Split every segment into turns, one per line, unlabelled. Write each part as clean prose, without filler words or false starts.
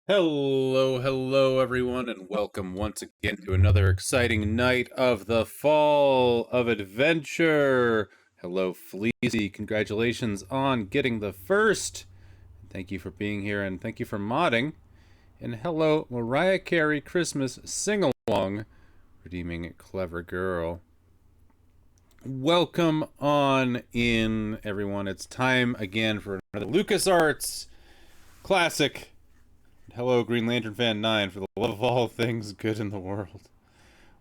Hello everyone, and welcome once again to another exciting night of the Fall of Adventure. Hello, Fleecy. Congratulations on getting the first. Thank you for being here, and thank you for modding. And hello, Mariah Carey Christmas Sing-Along, redeeming Clever Girl. Welcome on in, everyone. It's time again for another LucasArts classic. Hello, Green Lantern Fan 9, for the love of all things good in the world.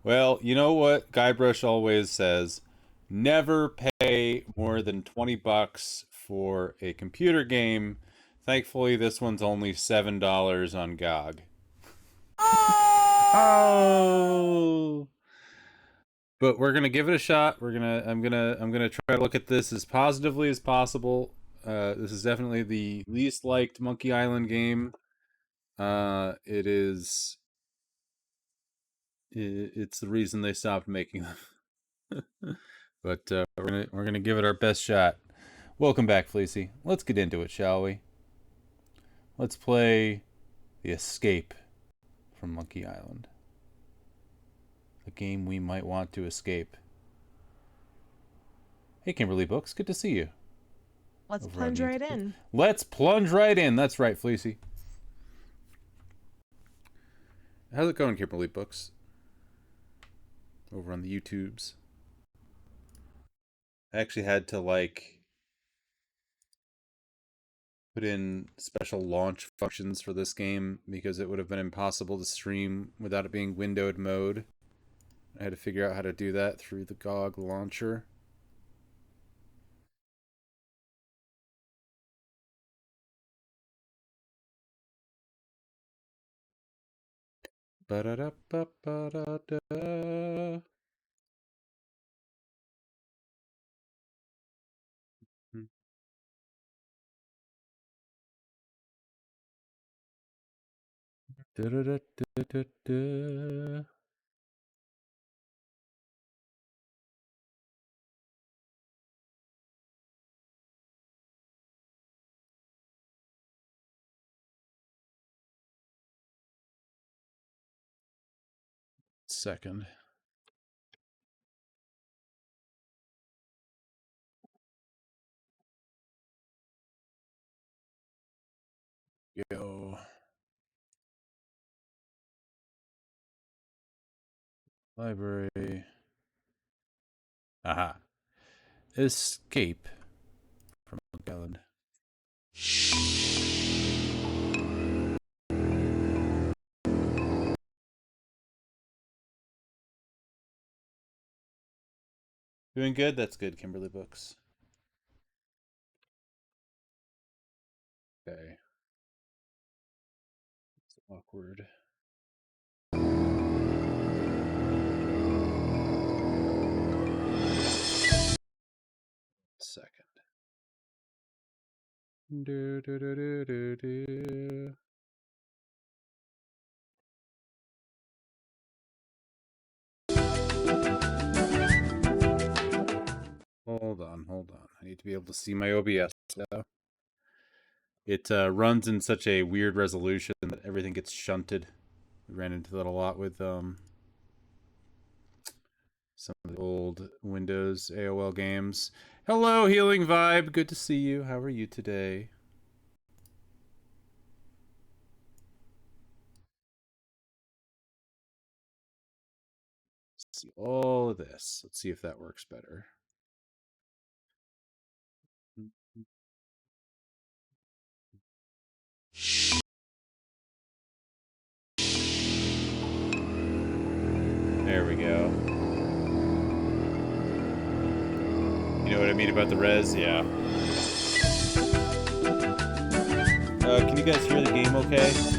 Well, you know what Guybrush always says, never pay more than 20 bucks for a computer game. Thankfully, this one's only $7 on GOG. Oh! But we're gonna give it a shot. I'm gonna try to look at this as positively as possible. This is definitely the least liked Monkey Island game. It is. It's the reason they stopped making them. But we're gonna give it our best shot. Welcome back, Fleecy. Let's get into it, shall we? Let's play The Escape from Monkey Island. A game we might want to escape. Hey, Kimberly Books, good to see you.
Let's plunge right in.
Let's plunge right in. That's right, Fleecy. How's it going, Kimberly Books? Over on the YouTubes. I actually had to put in special launch functions for this game because it would have been impossible to stream without it being windowed mode. I had to figure out how to do that through the GOG launcher. Ba-da-da-ba-ba-da-da. Da-da-da-da-da-da. Second. Go. Library. Aha. Escape from Monkey Island. Doing good? That's good, Kimberly Books. Okay. It's awkward. Second. Do, do, do, do, do, do. Hold on. I need to be able to see my OBS now. It runs in such a weird resolution that everything gets shunted. We ran into that a lot with some of the old Windows AOL games. Hello, Healing Vibe. Good to see you. How are you today? Let's see all of this. Let's see if that works better. There we go. You know what I mean about the res? Yeah. Can you guys hear the game okay? So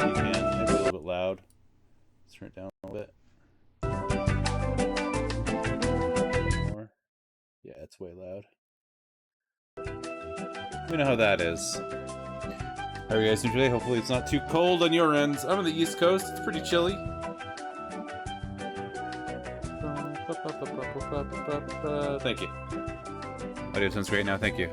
you can. Maybe a little bit loud. Let's turn it down a little bit. More. Yeah, it's way loud. We know how that is. How are you guys doing today? Hopefully it's not too cold on your ends. I'm on the East Coast. It's pretty chilly. Thank you. Audio sounds great now. Thank you.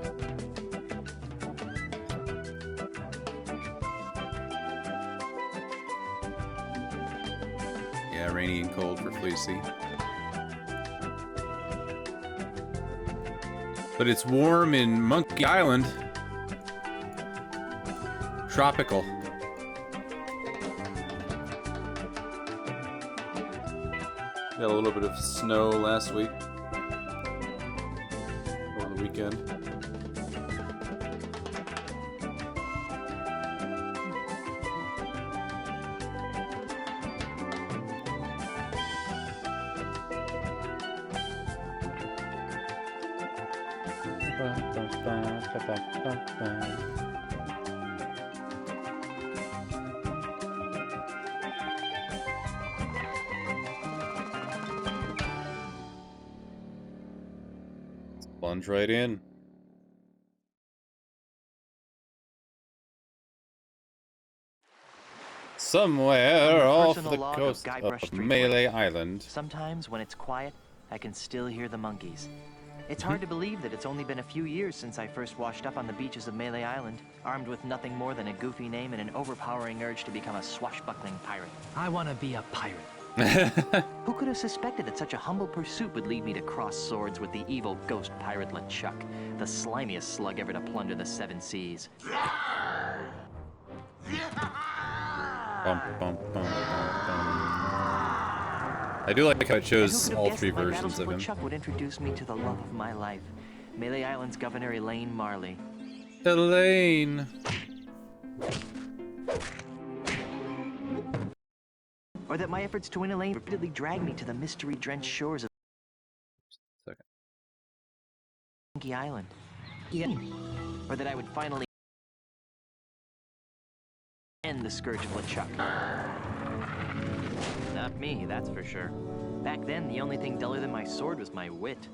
Yeah, rainy and cold for Fleecy. But it's warm in Monkey Island. Tropical. Got a little bit of snow last week. Over the weekend. Plunge right in. Somewhere off the coast of Melee Island.
Sometimes when it's quiet, I can still hear the monkeys. It's hard to believe that it's only been a few years since I first washed up on the beaches of Melee Island, armed with nothing more than a goofy name and an overpowering urge to become a swashbuckling pirate. I want to be a pirate. Who could have suspected that such a humble pursuit would lead me to cross swords with the evil ghost pirate LeChuck, the slimiest slug ever to plunder the seven seas?
Bum, bum, bum, bum. I do like how it shows all three versions of him.
LeChuck would introduce me to the love of my life, Melee Island's Governor Elaine Marley.
Elaine.
Or that my efforts to win Elaine repeatedly drag me to the mystery-drenched shores of Monkey Island. Or that I would finally end the scourge of LeChuck. Not me, that's for sure. Back then, the only thing duller than my sword was my wit.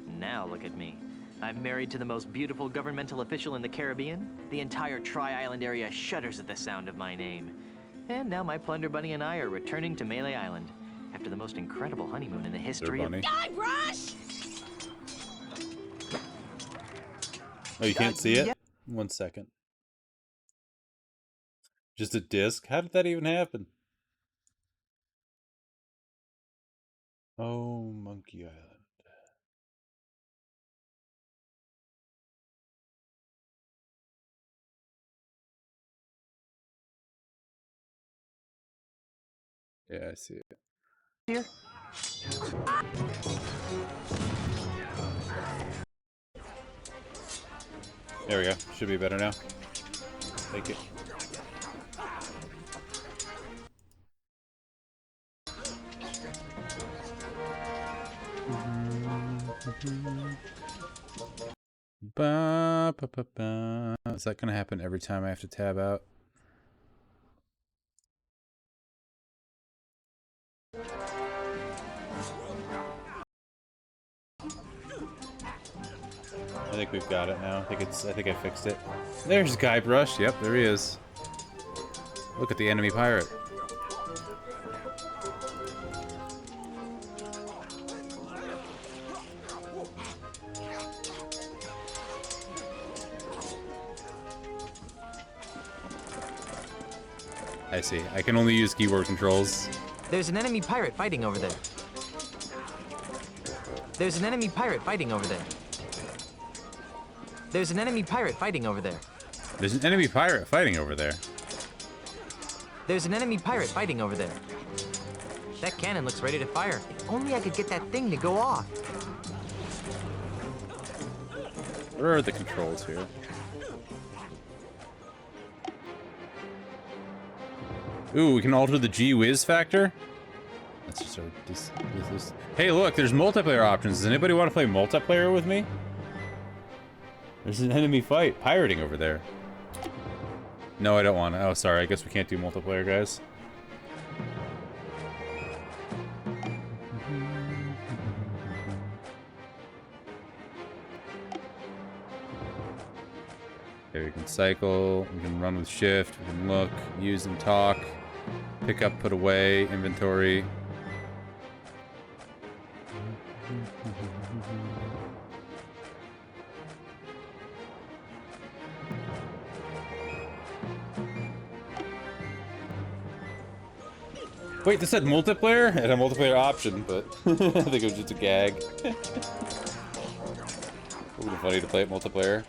Now look at me. I'm married to the most beautiful governmental official in the Caribbean. The entire Tri-Island area shudders at the sound of my name. And now my Plunder Bunny and I are returning to Melee Island after the most incredible honeymoon in the history of...
Guybrush!
Oh, you can't see it? 1 second. Just a disc? How did that even happen? Oh, Monkey Island. Yeah, I see it.
Here?
There we go. Should be better now. Thank you. Ba, ba, ba, ba. Is that going to happen every time I have to tab out? I think we've got it now. I think I fixed it. There's Guybrush. Yep, there he is. Look at the enemy pirate. I see. I can only use keyboard controls.
There's an enemy pirate fighting over there. There's an enemy pirate fighting over there. There's an enemy pirate fighting over there.
There's an enemy pirate fighting over there.
There's an enemy pirate fighting over there. That cannon looks ready to fire. If only I could get that thing to go off.
Where are the controls here? Ooh, we can alter the G-Whiz factor? Let's just start this. Hey, look, there's multiplayer options. Does anybody want to play multiplayer with me? There's an enemy fight pirating over there. No, I don't want to. Oh, sorry. I guess we can't do multiplayer, guys. Okay, we can cycle, we can run with shift, we can look, use and talk, pick up, put away, inventory. Wait, this said multiplayer? It had a multiplayer option, but I think it was just a gag. It would be funny to play it multiplayer.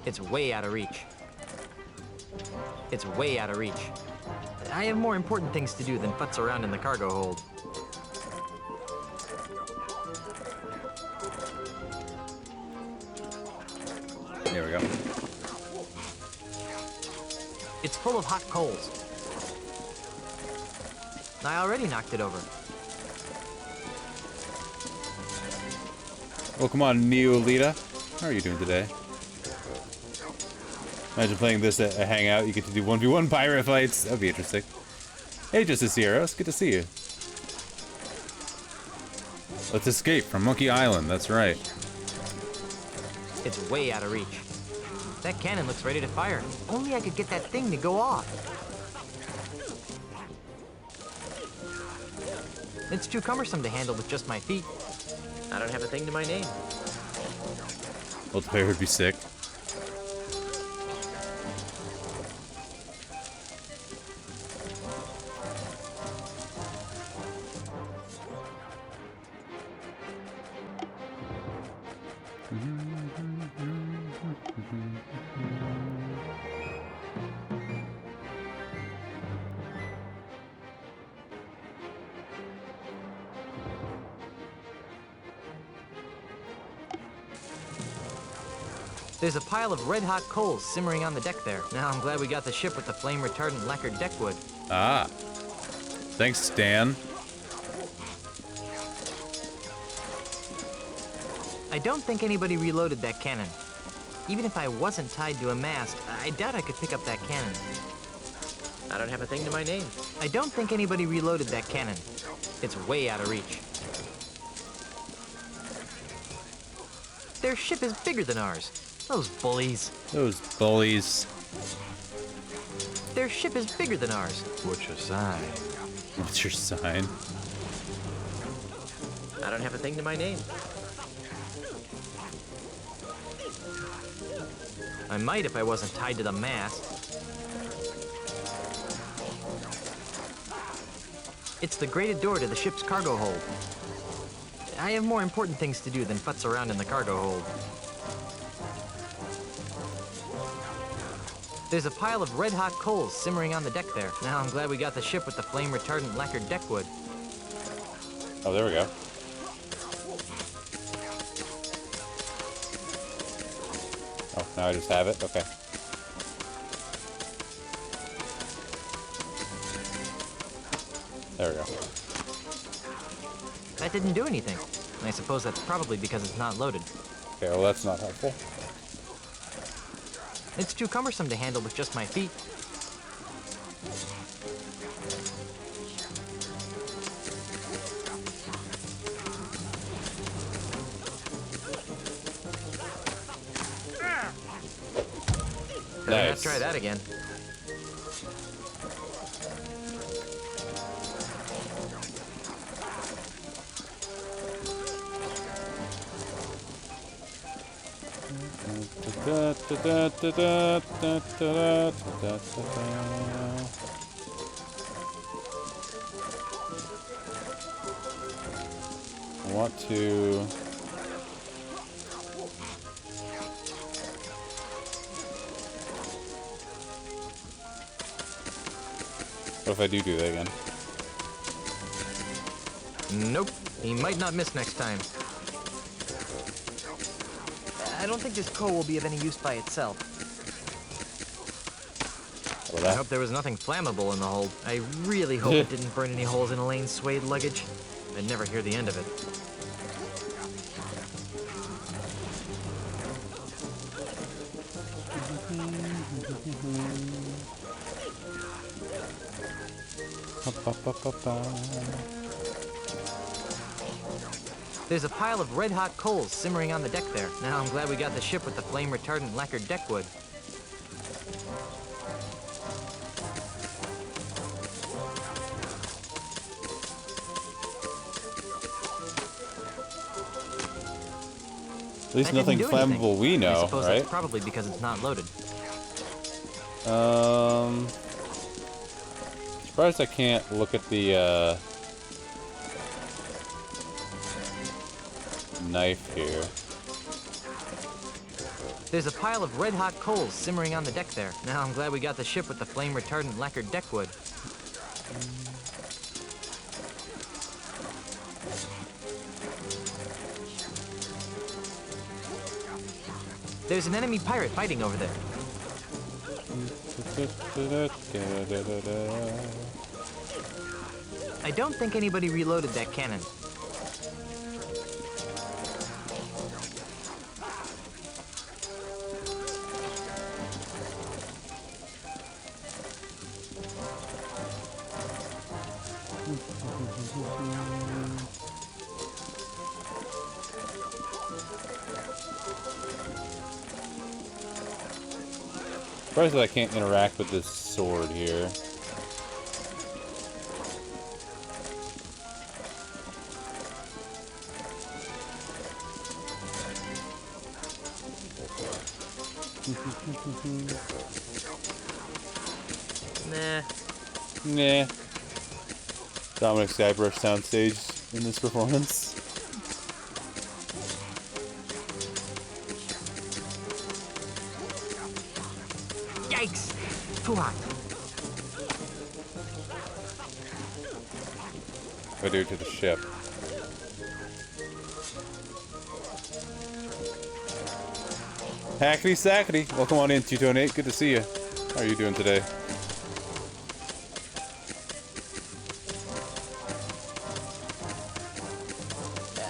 It's way out of reach. It's way out of reach. I have more important things to do than futz around in the cargo hold.
There we go.
It's full of hot coals. I already knocked it over.
Well, come on, Neolita. How are you doing today? Imagine playing this at a hangout. You get to do 1v1 pirate fights. That'd be interesting. Hey, Justice Sierra. Good to see you. Let's escape from Monkey Island. That's right.
It's way out of reach. That cannon looks ready to fire. Only I could get that thing to go off. It's too cumbersome to handle with just my feet. I don't have a thing to my name.
Multiplayer would be sick.
There's a pile of red-hot coals simmering on the deck there. Now I'm glad we got the ship with the flame-retardant lacquered deckwood.
Ah. Thanks, Stan.
I don't think anybody reloaded that cannon. Even if I wasn't tied to a mast, I doubt I could pick up that cannon. I don't have a thing to my name. I don't think anybody reloaded that cannon. It's way out of reach. Their ship is bigger than ours. Those bullies.
Those bullies.
Their ship is bigger than ours.
What's your sign?
What's your sign?
I don't have a thing to my name. I might if I wasn't tied to the mast. It's the grated door to the ship's cargo hold. I have more important things to do than futz around in the cargo hold. There's a pile of red-hot coals simmering on the deck there. Now I'm glad we got the ship with the flame-retardant lacquered deckwood.
Oh, there we go. Oh, now I just have it? Okay. There we go.
That didn't do anything. I suppose that's probably because it's not loaded.
Okay, well that's not helpful.
It's too cumbersome to handle with just my feet. Let's try that again.
I want to... What if I do that again?
Nope. He might not miss next time. I don't think this coal will be of any use by itself. I hope there was nothing flammable in the hold. I really hope it didn't burn any holes in Elaine's suede luggage. I'd never hear the end of it. There's a pile of red-hot coals simmering on the deck there. Now I'm glad we got the ship with the flame-retardant lacquered deckwood.
At least nothing flammable we know,
I suppose
right?
that's probably because it's not loaded.
Surprised I can't look at the knife here.
There's a pile of red-hot coals simmering on the deck there. Now I'm glad we got the ship with the flame-retardant lacquered deck wood. There's an enemy pirate fighting over there. I don't think anybody reloaded that cannon.
Surprised that I can't interact with this sword here.
Nah.
Nah. Dominic Skybrush soundstage in this performance.
Yikes! Too hot.
What do I do to the ship? Hackety sackety. Welcome on in, 228. Good to see you. How are you doing today?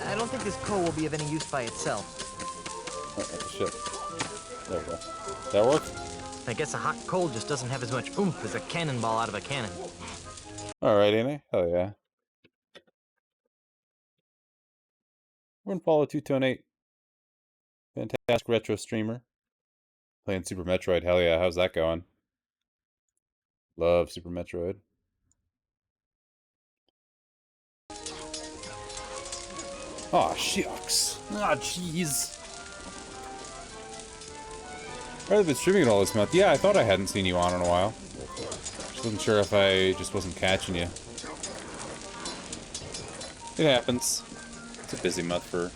I don't think this coal will be of any use by itself.
Oh, that's the ship. There we go. That work?
I guess a hot coal just doesn't have as much oomph as a cannonball out of a cannon.
Alright, Amy. Hell yeah. We're gonna follow 228. Fantastic retro streamer. Playing Super Metroid. Hell yeah. How's that going? Love Super Metroid. Aw, shucks. Aw, jeez. I've been streaming it all this month. Yeah, I thought I hadn't seen you on in a while. Just wasn't sure if I just wasn't catching you. It happens. It's a busy month for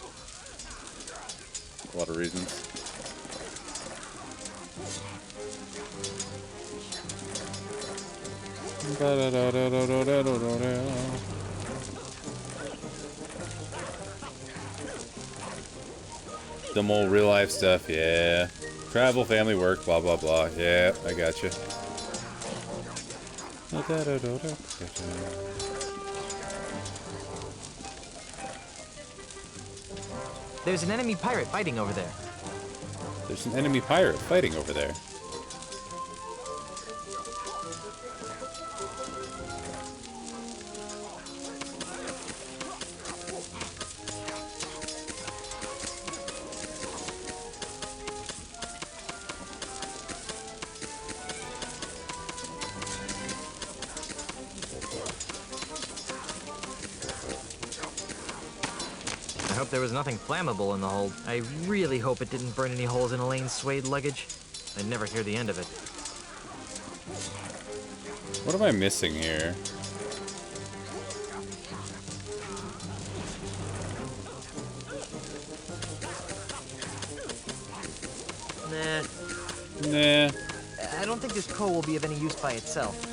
a lot of reasons. Dumb old real life stuff, yeah. Travel, family, work, blah blah blah. Yeah, I got you.
There's an enemy pirate fighting over there.
There's an enemy pirate fighting over there.
I hope there was nothing flammable in the hold. I really hope it didn't burn any holes in Elaine's suede luggage. I'd never hear the end of it.
What am I missing here?
Nah.
Nah.
I don't think this coal will be of any use by itself.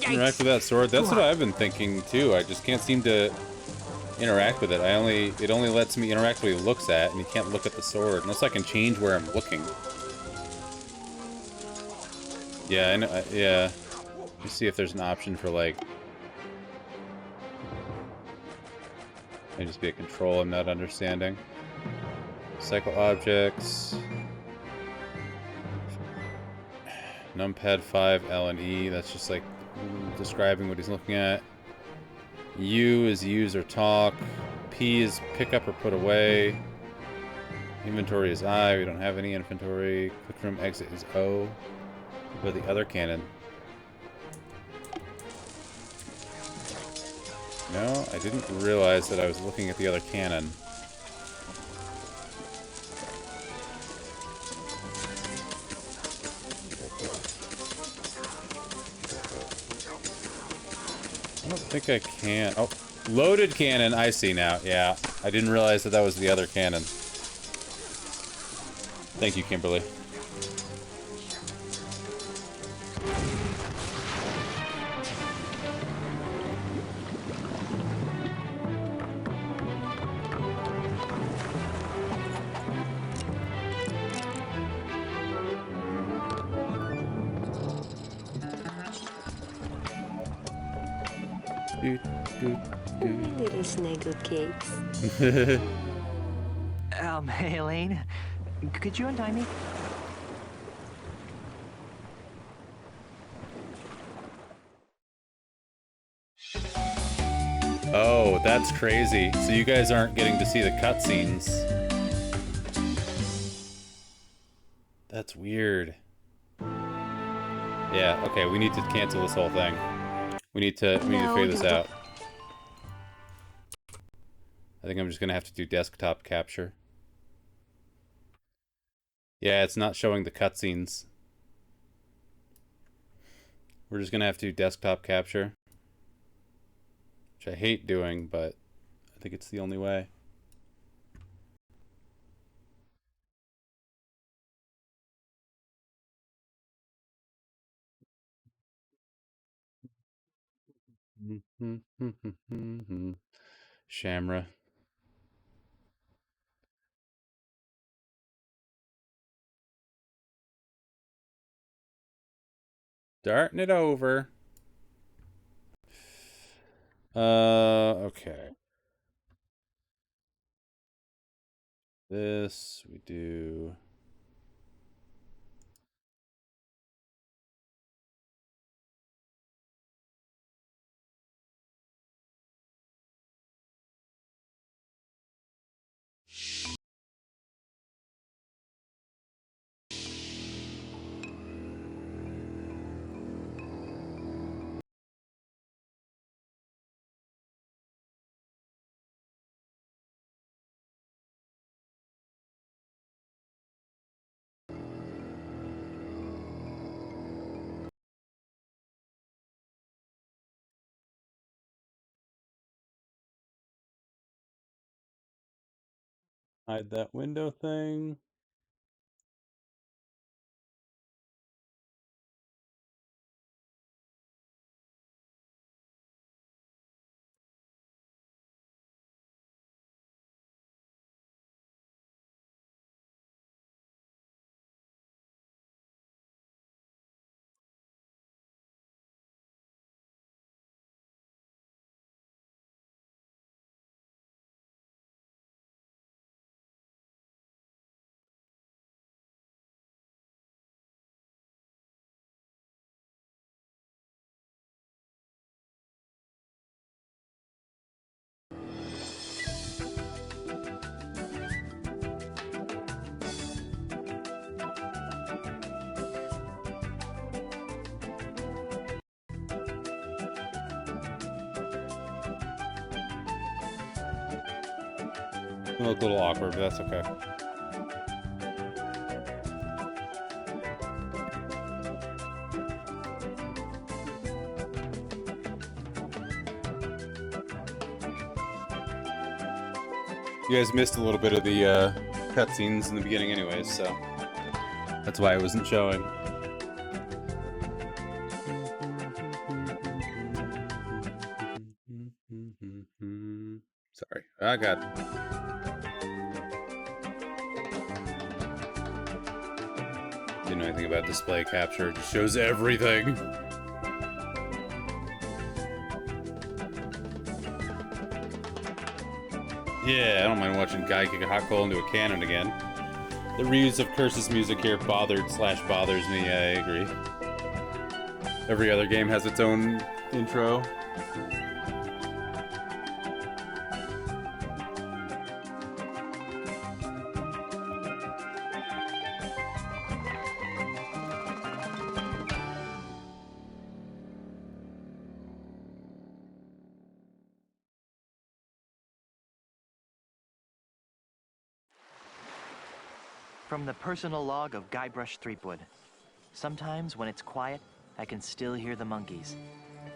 Interact with that sword. That's what I've been thinking too. I just can't seem to interact with it. It only lets me interact what he looks at, and you can't look at the sword unless I can change where I'm looking. Yeah, I know. Yeah. Let's see if there's an option for like. May just be a control I'm not understanding. Cycle objects. Numpad 5, L and E. That's just like describing what he's looking at. U is use or talk. P is pick up or put away. Inventory is I. We don't have any inventory. Quick room exit is O. Go to the other cannon. No, I didn't realize that I was looking at the other cannon. I don't think I can. Oh, loaded cannon. I see now. Yeah, I didn't realize that that was the other cannon. Thank you, Kimberly.
Little snaggle cakes.
Hey, Elaine, could you untie me?
Oh, that's crazy. So you guys aren't getting to see the cutscenes. That's weird. Yeah, okay, we need to cancel this whole thing. We need to figure this out. I think I'm just gonna have to do desktop capture. Yeah, it's not showing the cutscenes. We're just gonna have to do desktop capture. Which I hate doing, but I think it's the only way. Shamra. Darting it over. Okay. This we do. Hide that window thing. It looked a little awkward, but that's okay. You guys missed a little bit of the cutscenes in the beginning anyways, so that's why it wasn't showing. Sorry. I got... Didn't know anything about display capture. It just shows everything. Yeah, I don't mind watching Guy kick a hot coal into a cannon again. The reuse of Curse's music here bothers me, I agree. Every other game has its own intro.
From the personal log of Guybrush Threepwood. Sometimes when it's quiet, I can still hear the monkeys.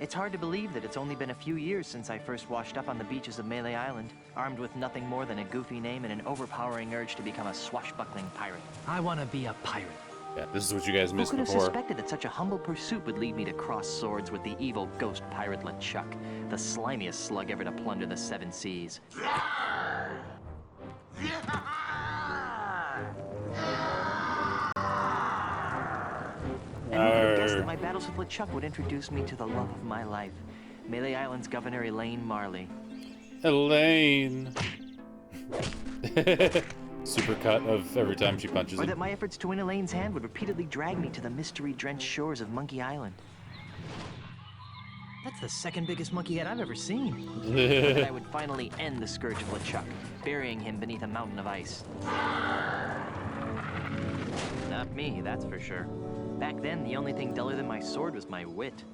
It's hard to believe that it's only been a few years since I first washed up on the beaches of Melee Island, armed with nothing more than a goofy name and an overpowering urge to become a swashbuckling pirate. I want to be a pirate.
Yeah, this is what you guys missed
Who could have
before.
suspected that such a humble pursuit would lead me to cross swords with the evil ghost pirate LeChuck, the slimiest slug ever to plunder the seven seas? And who could have guessed that my battles with LeChuck would introduce me to the love of my life, Melee Island's Governor Elaine Marley.
Elaine. Super cut of every time she punches
Or
him.
that my efforts to win Elaine's hand would repeatedly drag me to the mystery-drenched shores of Monkey Island. That's the second biggest monkey head I've ever seen. Or that I would finally end the scourge of LeChuck, burying him beneath a mountain of ice. Not me, that's for sure. Back then, the only thing duller than my sword was my wit.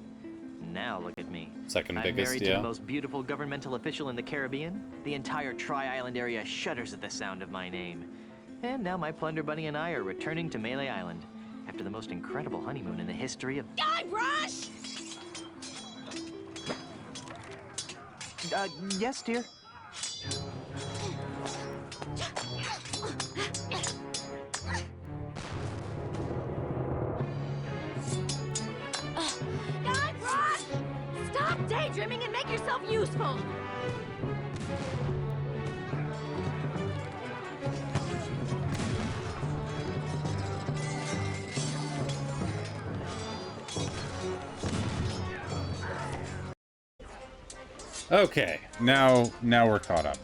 Now look at me.
Second
I'm
biggest,
married
yeah.
to the most beautiful governmental official in the Caribbean. The entire Tri-Island area shudders at the sound of my name. And now my Plunder Bunny and I are returning to Melee Island after the most incredible honeymoon in the history of...
Guybrush!
Yes, dear.
Guybrush! Stop daydreaming and make yourself useful!
Okay, now we're caught up.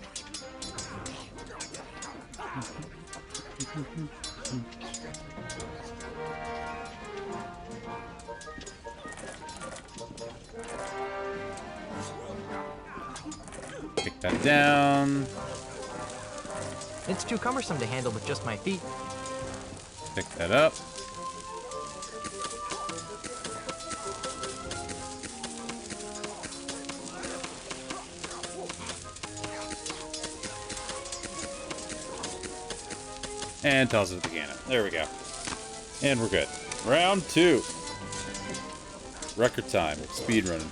Pick that down.
It's too cumbersome to handle with just my feet.
Pick that up. And toss it at the cannon. There we go. And we're good. Round 2. Record time. Speed running.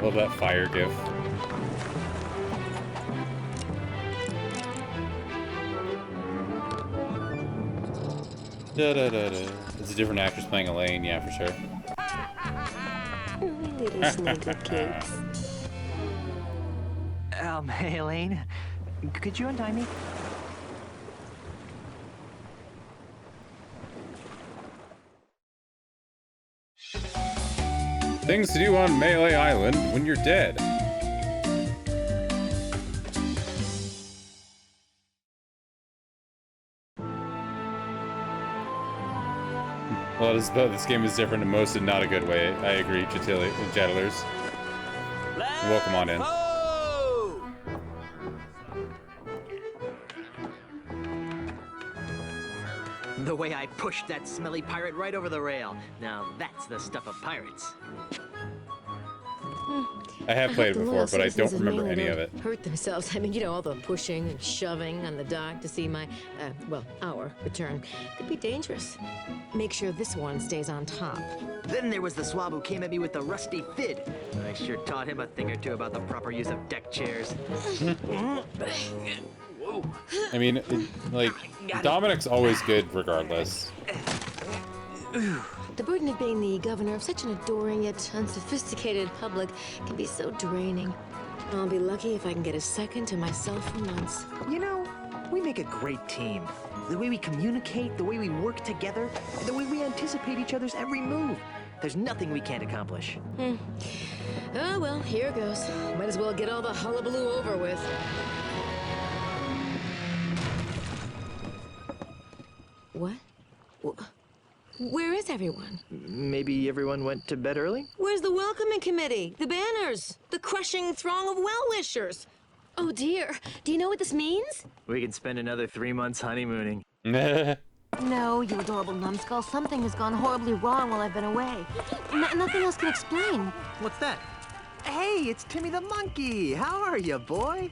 Love that fire gif. Da da da da. It's a different actress playing Elaine, yeah, for sure.
Little snuggle cakes.
Hey, Elaine. Could you untie me?
Things to do on Melee Island when you're dead. Well, this game is different in most and not a good way. I agree, Jettlers. Welcome on in.
The way I pushed that smelly pirate right over the rail. Now that's the stuff of pirates.
I have played it before, but I don't remember any of it.
Hurt themselves. I mean, you know, all the pushing and shoving on the dock to see my, our return. Could be dangerous. Make sure this one stays on top.
Then there was the swab who came at me with the rusty fid. I sure taught him a thing or two about the proper use of deck chairs.
I mean, Dominic's always good regardless.
The burden of being the governor of such an adoring yet unsophisticated public can be so draining. I'll be lucky if I can get a second to myself for months.
You know, we make a great team. The way we communicate, the way we work together, the way we anticipate each other's every move. There's nothing we can't accomplish.
Oh, well, here goes. Might as well get all the hullabaloo over with. What? Where is everyone?
Maybe everyone went to bed early?
Where's the welcoming committee? The banners? The crushing throng of well-wishers? Oh dear, do you know what this means?
We can spend another 3 months honeymooning.
No, you adorable numbskull. Something has gone horribly wrong while I've been away. Nothing else can explain.
What's that? Hey, it's Timmy the monkey. How are you, boy?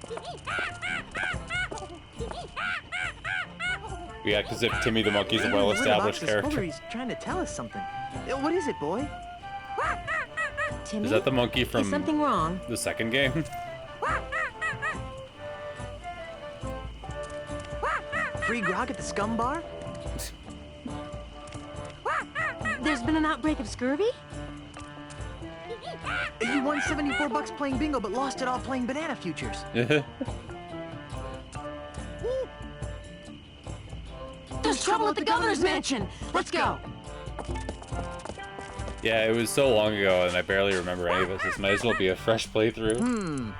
We act as if Timmy the Monkey's a well-established character.
He's trying to tell us something. What is it, boy?
Timmy?
Is that the monkey from
Is something wrong?
the second game?
Free grog at the scum bar?
There's been an outbreak of scurvy?
You won 74 bucks playing bingo, but lost it all playing banana futures.
There's trouble at the governor's mansion! Let's go!
Yeah, it was so long ago, and I barely remember any of it. This might as well be a fresh playthrough.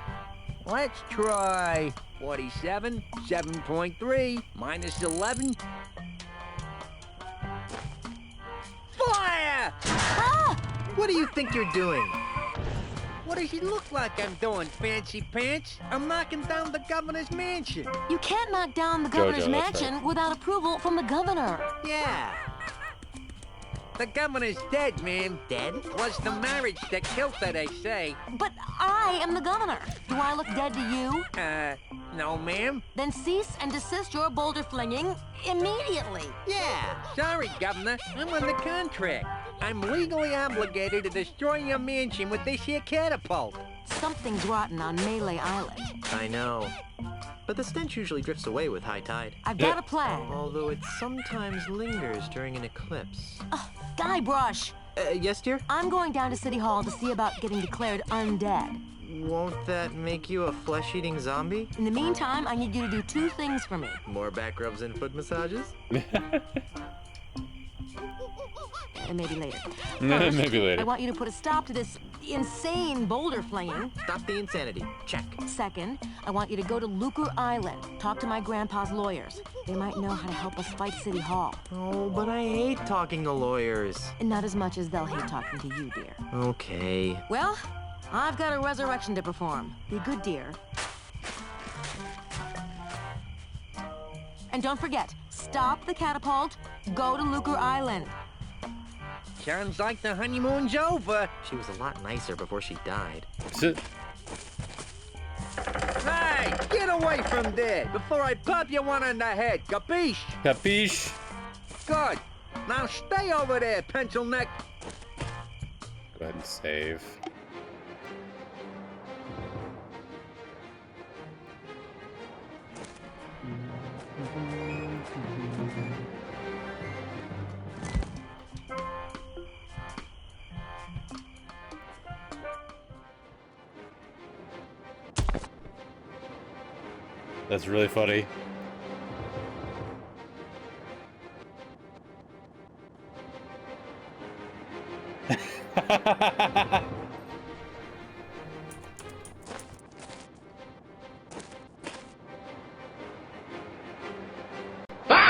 Let's try 47, 7.3, minus 11. Fire!
What do you think you're doing?
What does it look like I'm doing, fancy pants? I'm knocking down the governor's mansion.
You can't knock down the governor's
Jojo, that's
mansion
right.
without approval from the governor.
Yeah. The governor's dead, man.
Dead?
Was the marriage that killed her, they say.
But I am the governor. Do I look dead to you?
No, ma'am.
Then cease and desist your boulder flinging immediately.
Yeah. Sorry, governor. I'm on the contract. I'm legally obligated to destroy your mansion with this here catapult.
Something's rotten on Melee Island.
I know. But the stench usually drifts away with high tide.
I've got a plan.
Although it sometimes lingers during an eclipse.
Guybrush,
Yes, dear?
I'm going down to City Hall to see about getting declared undead.
Won't that make you a flesh-eating zombie?
In the meantime, I need you to do two things for me.
More back rubs and foot massages?
And maybe later.
Maybe later.
I want you to put a stop to this insane boulder flinging.
Stop the insanity. Check.
Second, I want you to go to Lucre Island. Talk to my grandpa's lawyers. They might know how to help us fight City Hall.
Oh, but I hate talking to lawyers.
And not as much as they'll hate talking to you, dear.
Okay.
Well, I've got a resurrection to perform. Be good, dear. And don't forget, stop the catapult, go to Lucre Island.
Sounds like the honeymoon's over.
She was a lot nicer before she died.
Hey, get away from there before I pop you one on the head, capiche?
Capiche?
Good. Now stay over there, pencil neck.
Go ahead and save. That's really funny.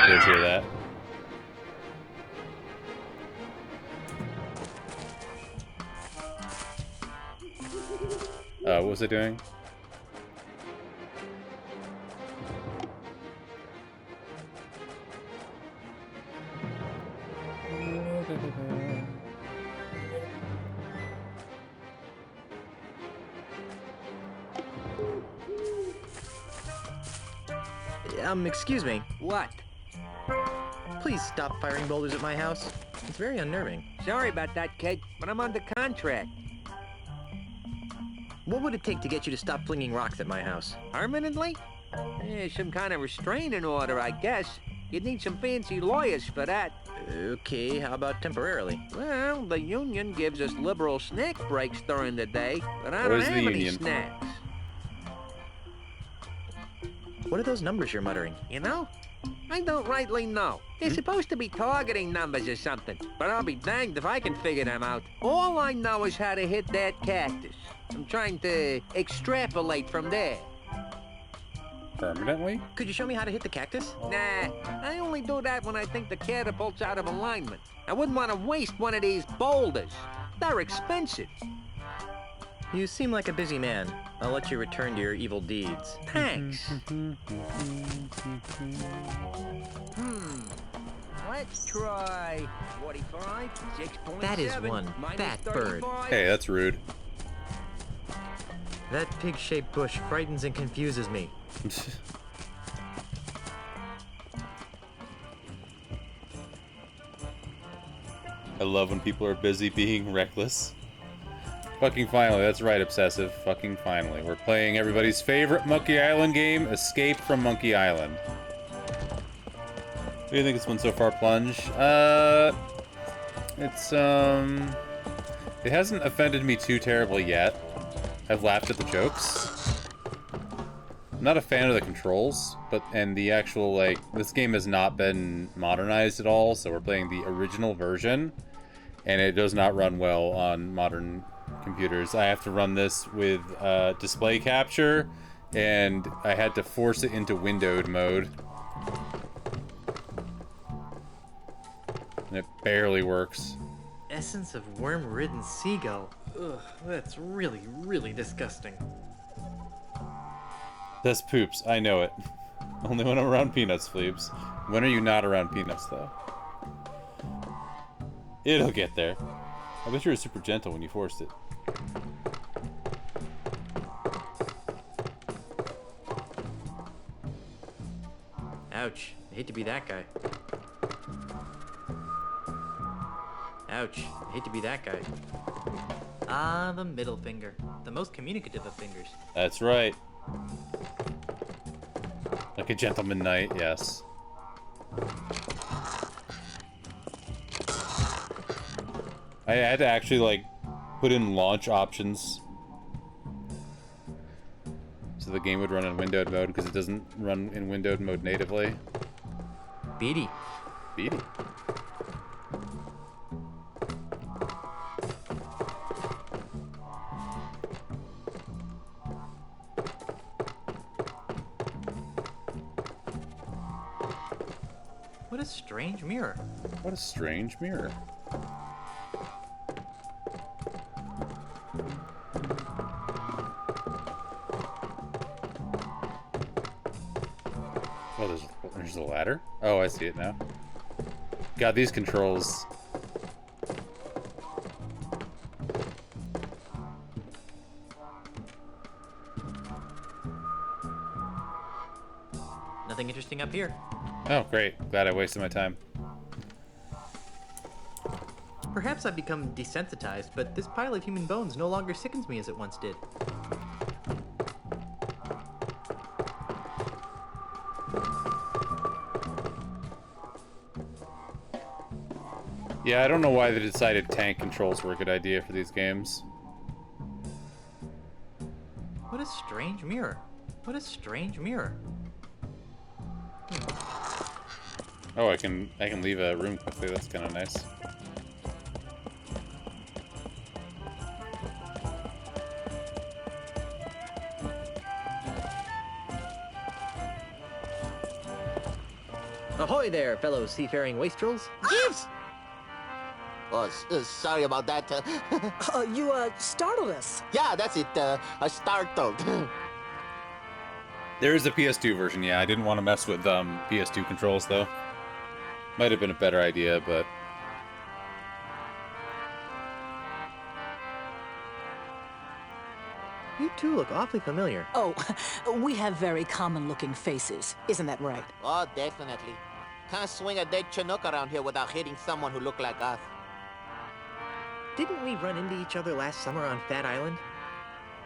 You guys hear that? What was it doing?
Excuse me.
What?
Please stop firing boulders at my house. It's very unnerving.
Sorry about that, kid, but I'm under contract.
What would it take to get you to stop flinging rocks at my house?
Permanently? Some kind of restraining order, I guess. You'd need some fancy lawyers for that.
Okay, how about temporarily?
Well, the union gives us liberal snack breaks during the day, but I
What
don't
is
have
the
any
union?
snacks.
What are those numbers you're muttering?
You know? I don't rightly know. They're supposed to be targeting numbers or something, but I'll be danged if I can figure them out. All I know is how to hit that cactus. I'm trying to extrapolate from there.
Permanently?
Could you show me how to hit the cactus?
Nah, I only do that when I think the catapult's out of alignment. I wouldn't want to waste one of these boulders. They're expensive.
You seem like a busy man. I'll let you return to your evil deeds.
Thanks. Let's try 45, 6.7.
That is one
minus
fat bird.
35.
Hey, that's rude.
That pig-shaped bush frightens and confuses me.
I love when people are busy being reckless. Fucking finally, that's right, Obsessive. Fucking finally. We're playing everybody's favorite Monkey Island game, Escape from Monkey Island. What do you think of this one so far, Plunge? It hasn't offended me too terribly yet. I've laughed at the jokes. I'm not a fan of the controls, and the actual, like, this game has not been modernized at all, so we're playing the original version, and it does not run well on modern computers. I have to run this with display capture, and I had to force it into windowed mode. And it barely works.
Essence of worm-ridden seagull. Ugh, that's really, really disgusting.
That's poops, I know it. Only when I'm around Peanuts, Fleebs. When are you not around Peanuts, though? It'll get there. I bet you were super gentle when you forced it.
Ouch. I hate to be that guy. Ouch. I hate to be that guy. Ah, the middle finger. The most communicative of fingers.
That's right. Like a gentleman knight, yes. I had to actually, like, put in launch options so the game would run in windowed mode, because it doesn't run in windowed mode natively.
Beady.
Beady.
What a strange mirror.
What a strange mirror. Oh, there's a ladder? Oh, I see it now. God, these controls.
Nothing interesting up here.
Oh, great. Glad I wasted my time.
Perhaps I've become desensitized, but this pile of human bones no longer sickens me as it once did.
Yeah, I don't know why they decided tank controls were a good idea for these games.
What a strange mirror. What a strange mirror.
Oh, I can leave a room quickly. That's kind of nice.
Ahoy there, fellow seafaring wastrels.
Gibbs! Oh, sorry about that.
You startled us.
Yeah, that's it. I startled.
There is a PS2 version, yeah. I didn't want to mess with PS2 controls, though. Might have been a better idea, but...
You two look awfully familiar.
Oh, we have very common-looking faces. Isn't that right?
Oh, definitely. Can't swing a dead Chinook around here without hitting someone who looked like us.
Didn't we run into each other last summer on Fat Island?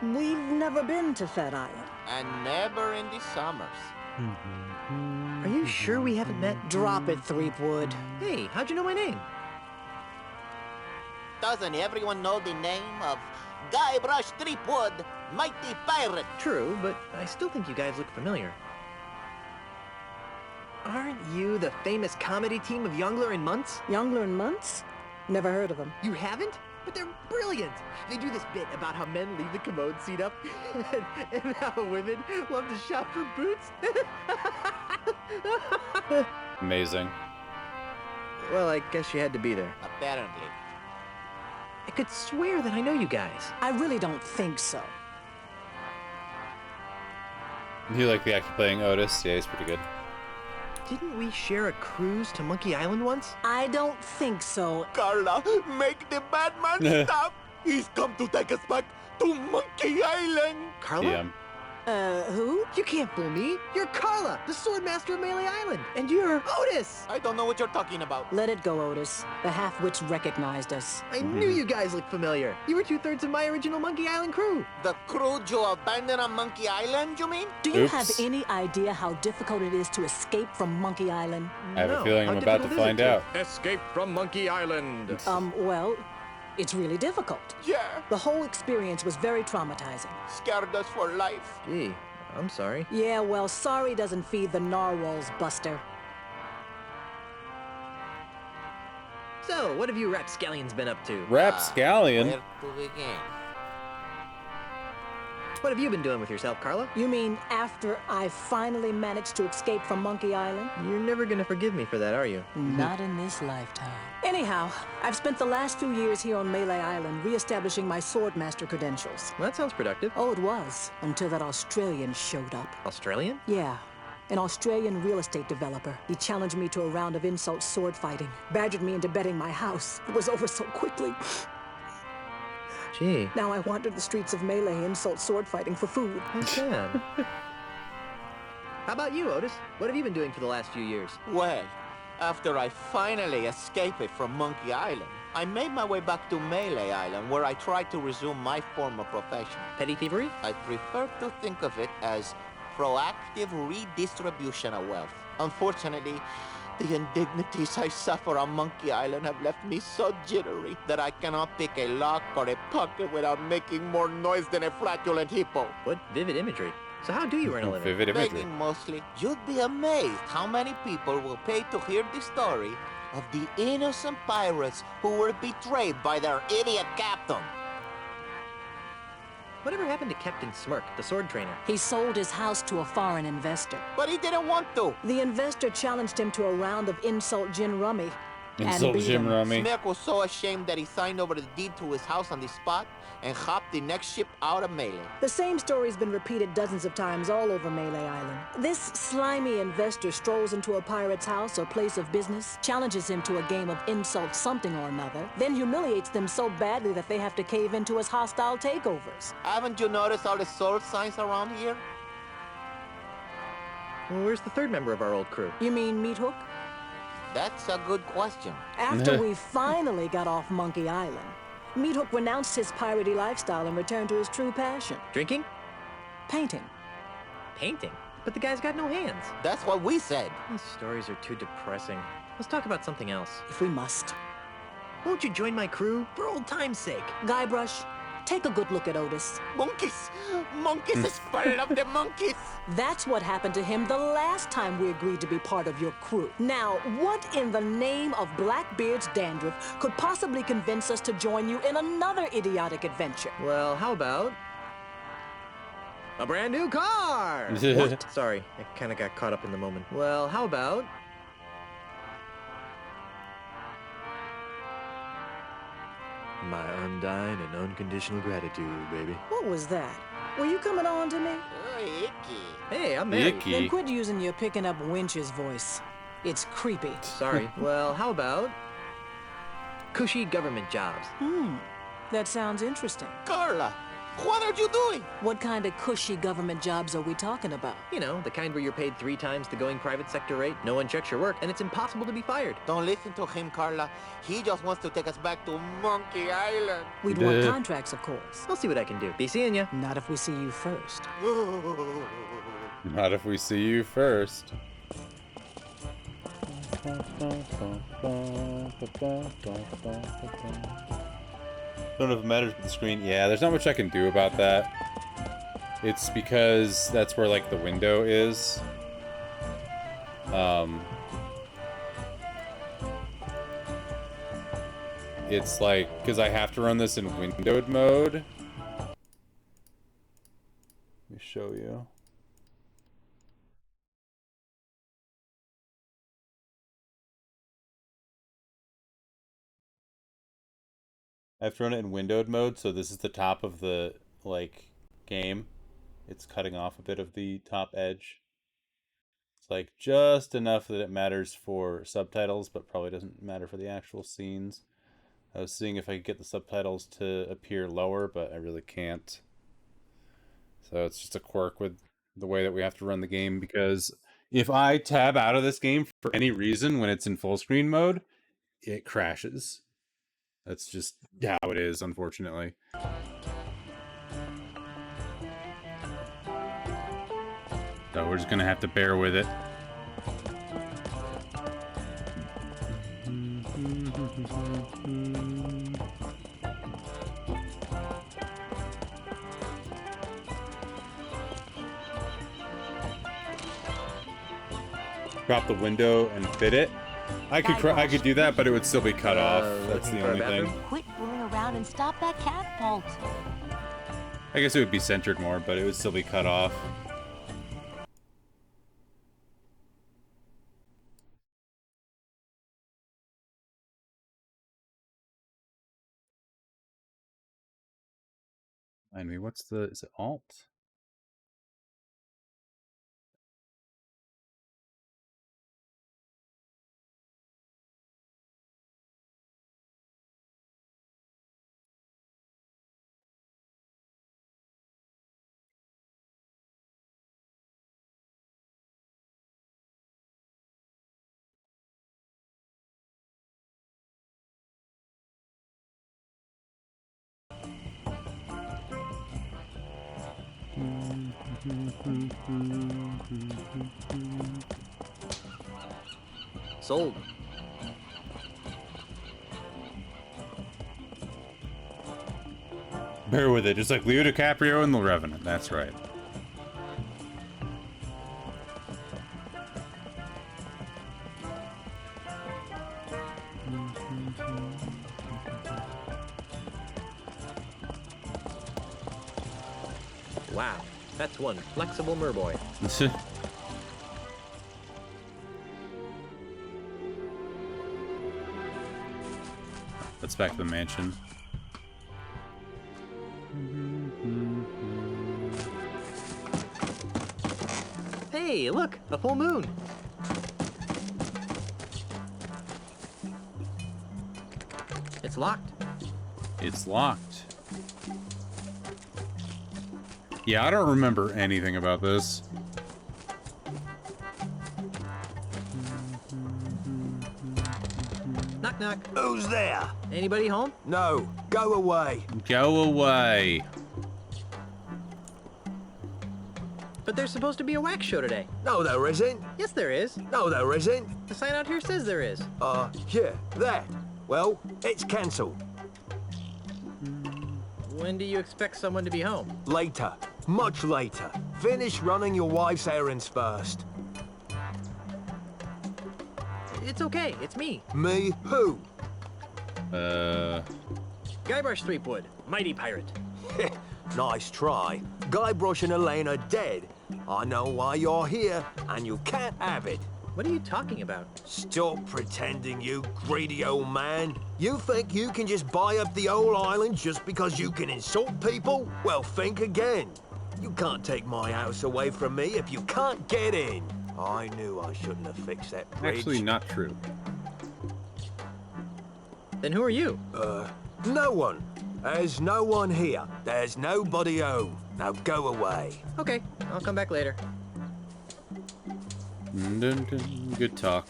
We've never been to Fat Island.
And never in the summers.
Are you sure we haven't met?
Drop it, Threepwood.
Hey, how'd you know my name?
Doesn't everyone know the name of Guybrush Threepwood, mighty pirate?
True, but I still think you guys look familiar. Aren't you the famous comedy team of Youngler and Muntz?
Youngler and Muntz? Never heard of them.
You haven't? But they're brilliant! They do this bit about how men leave the commode seat up and how women love to shop for boots.
Amazing.
Well, I guess you had to be there.
Apparently.
I could swear that I know you guys.
I really don't think so.
You like the actor playing Otis? Yeah, he's pretty good.
Didn't we share a cruise to Monkey Island once?
I don't think so.
Carla, make the bad man stop! He's come to take us back to Monkey Island!
Carla?
Yeah.
Who?
You can't fool me. You're Carla, the sword master of Melee Island. And you're Otis.
I don't know what you're talking about.
Let it go, Otis. The half-wits recognized us.
I knew you guys looked familiar. You were 2/3 of my original Monkey Island crew.
The crew you abandoned on Monkey Island, you mean?
Do you
Oops.
have any idea how difficult it is to escape from Monkey Island?
I have a
No.
feeling
How
I'm about to
difficult is
find
it
out.
Escape from Monkey Island.
Well, it's really difficult.
Yeah.
The whole experience was very traumatizing.
Scared us for life.
Gee, I'm sorry.
Yeah, well, sorry doesn't feed the narwhals, Buster.
So, what have you rapscallions been up to?
Rapscallion?
Where to begin?
What have you been doing with yourself, Carla?
You mean after I finally managed to escape from Monkey Island?
You're never gonna forgive me for that, are you?
Not in this lifetime. Anyhow, I've spent the last few years here on Melee Island re-establishing my swordmaster credentials.
Well, that sounds productive.
Oh, it was, until that Australian showed up.
Australian?
Yeah, an Australian real estate developer. He challenged me to a round of insult sword fighting, badgered me into betting my house. It was over so quickly.
Gee,
Now I wander the streets of Melee insult sword fighting for food.
how sad. How about you, Otis? What have you been doing for the last few years?
Well, after I finally escaped from Monkey Island, I made my way back to Melee Island, where I tried to resume my former profession.
Petty thievery?
I prefer to think of it as proactive redistribution of wealth. Unfortunately, the indignities I suffer on Monkey Island have left me so jittery that I cannot pick a lock or a pocket without making more noise than a flatulent hippo.
What vivid imagery. So how do you earn a living?
Vivid imagery.
Begging mostly. You'd be amazed how many people will pay to hear the story of the innocent pirates who were betrayed by their idiot captain.
Whatever happened to Captain Smirk, the sword trainer?
He sold his house to a foreign investor.
But he didn't want to.
The investor challenged him to a round of insult gin rummy. and
Insult
beat
Jim
him.
Rummy.
Smirk was so ashamed that he signed over the deed to his house on the spot and hopped the next ship out of Melee.
The same story's been repeated dozens of times all over Melee Island. This slimy investor strolls into a pirate's house or place of business, challenges him to a game of insult something or another, then humiliates them so badly that they have to cave into his hostile takeovers.
Haven't you noticed all the sword signs around here?
Well, where's the third member of our old crew?
You mean Meat Hook?
That's a good question.
After we finally got off Monkey Island, Meat Hook renounced his piratey lifestyle and returned to his true passion,
Drinking?
painting.
Painting? But the guy's got no hands.
That's what we said.
These stories are too depressing. Let's talk about something else.
If we must.
Won't you join my crew? For old time's sake.
Guybrush, take a good look at Otis.
Monkeys! Monkeys! I spell love the monkeys!
That's what happened to him the last time we agreed to be part of your crew. Now, what in the name of Blackbeard's dandruff could possibly convince us to join you in another idiotic adventure?
Well, how about a brand new car? What? Sorry, I kind of got caught up in the moment. Well, how about my undying and unconditional gratitude, baby.
What was that? Were you coming on to me?
Oh, icky.
Hey, I'm married.
Icky.
Then quit using your picking up winch's voice. It's creepy.
Sorry. Well, how about cushy government jobs?
That sounds interesting.
Carla, what are you doing?
What kind of cushy government jobs are we talking about?
You know, the kind where you're paid 3 times the going private sector rate, no one checks your work, and it's impossible to be fired.
Don't listen to him, Carla. He just wants to take us back to Monkey Island.
We'd want contracts, of course.
I'll see what I can do. Be seeing ya.
Not if we see you first.
Not if we see you first. Don't know if it matters with the screen. Yeah, there's not much I can do about that. It's because that's where, like, the window is. It's like, because I have to run this in windowed mode. Let me show you. I have to run it in windowed mode, so this is the top of the, like, game. It's cutting off a bit of the top edge. It's, like, just enough that it matters for subtitles, but probably doesn't matter for the actual scenes. I was seeing if I could get the subtitles to appear lower, but I really can't. So it's just a quirk with the way that we have to run the game, because if I tab out of this game for any reason when it's in full screen mode, it crashes. That's just how it is, unfortunately. So we're just gonna have to bear with it. Drop the window and fit it. I could do that, but it would still be cut off. That's the only thing.
Quit fooling around and stop that catapult.
I guess it would be centered more, but it would still be cut off. Remind me, is it Alt?
Sold.
Bear with it, just like Leo DiCaprio and The Revenant. That's right.
Wow, that's one flexible merboy.
Let's back to the mansion.
Hey, look, a full moon. It's locked.
It's locked. Yeah, I don't remember anything about this.
Knock, knock.
Who's there?
Anybody home?
No, go away.
Go away.
But there's supposed to be a wax show today.
No, there isn't.
Yes, there is.
No, there isn't.
The sign out here says there is.
Yeah, that. Well, it's cancelled.
When do you expect someone to be home?
Later. Much later. Finish running your wife's errands first.
It's okay, it's me.
Me? Who?
Guybrush Threepwood, mighty pirate.
Nice try. Guybrush and Elaine are dead. I know why you're here, and you can't have it.
What are you talking about?
Stop pretending, you greedy old man. You think you can just buy up the whole island just because you can insult people? Well, think again. You can't take my house away from me if you can't get in. I knew I shouldn't have fixed that bridge.
Actually, not true.
Then who are you?
No one. There's no one here. There's nobody home. Now go away.
Okay, I'll come back later.
Good talk.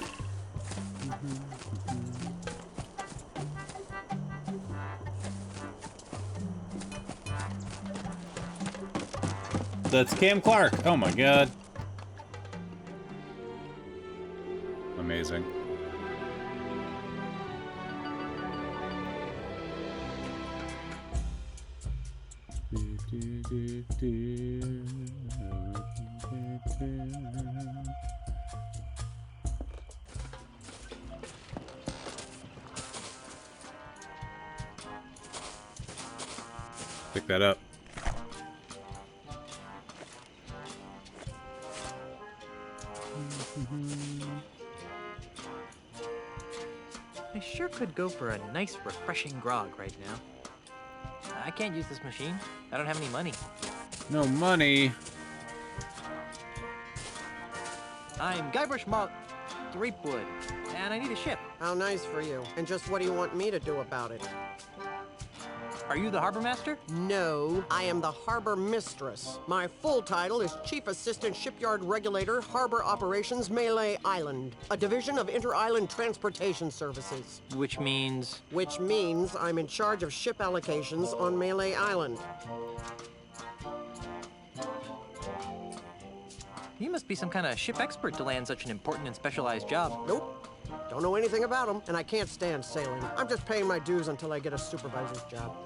That's Cam Clark. Oh my god. Amazing. Pick that up.
I sure could go for a nice, refreshing grog right now. I can't use this machine. I don't have any money.
No money.
I'm Guybrush Threepwood, and I need a ship.
How nice for you. And just what do you want me to do about it?
Are you the harbor master?
No, I am the harbor mistress. My full title is Chief Assistant Shipyard Regulator, Harbor Operations, Melee Island, a division of Inter-Island Transportation Services.
Which means...
Which means I'm in charge of ship allocations on Melee Island.
You must be some kind of ship expert to land such an important and specialized job.
Nope. Don't know anything about them, and I can't stand sailing. I'm just paying my dues until I get a supervisor's job.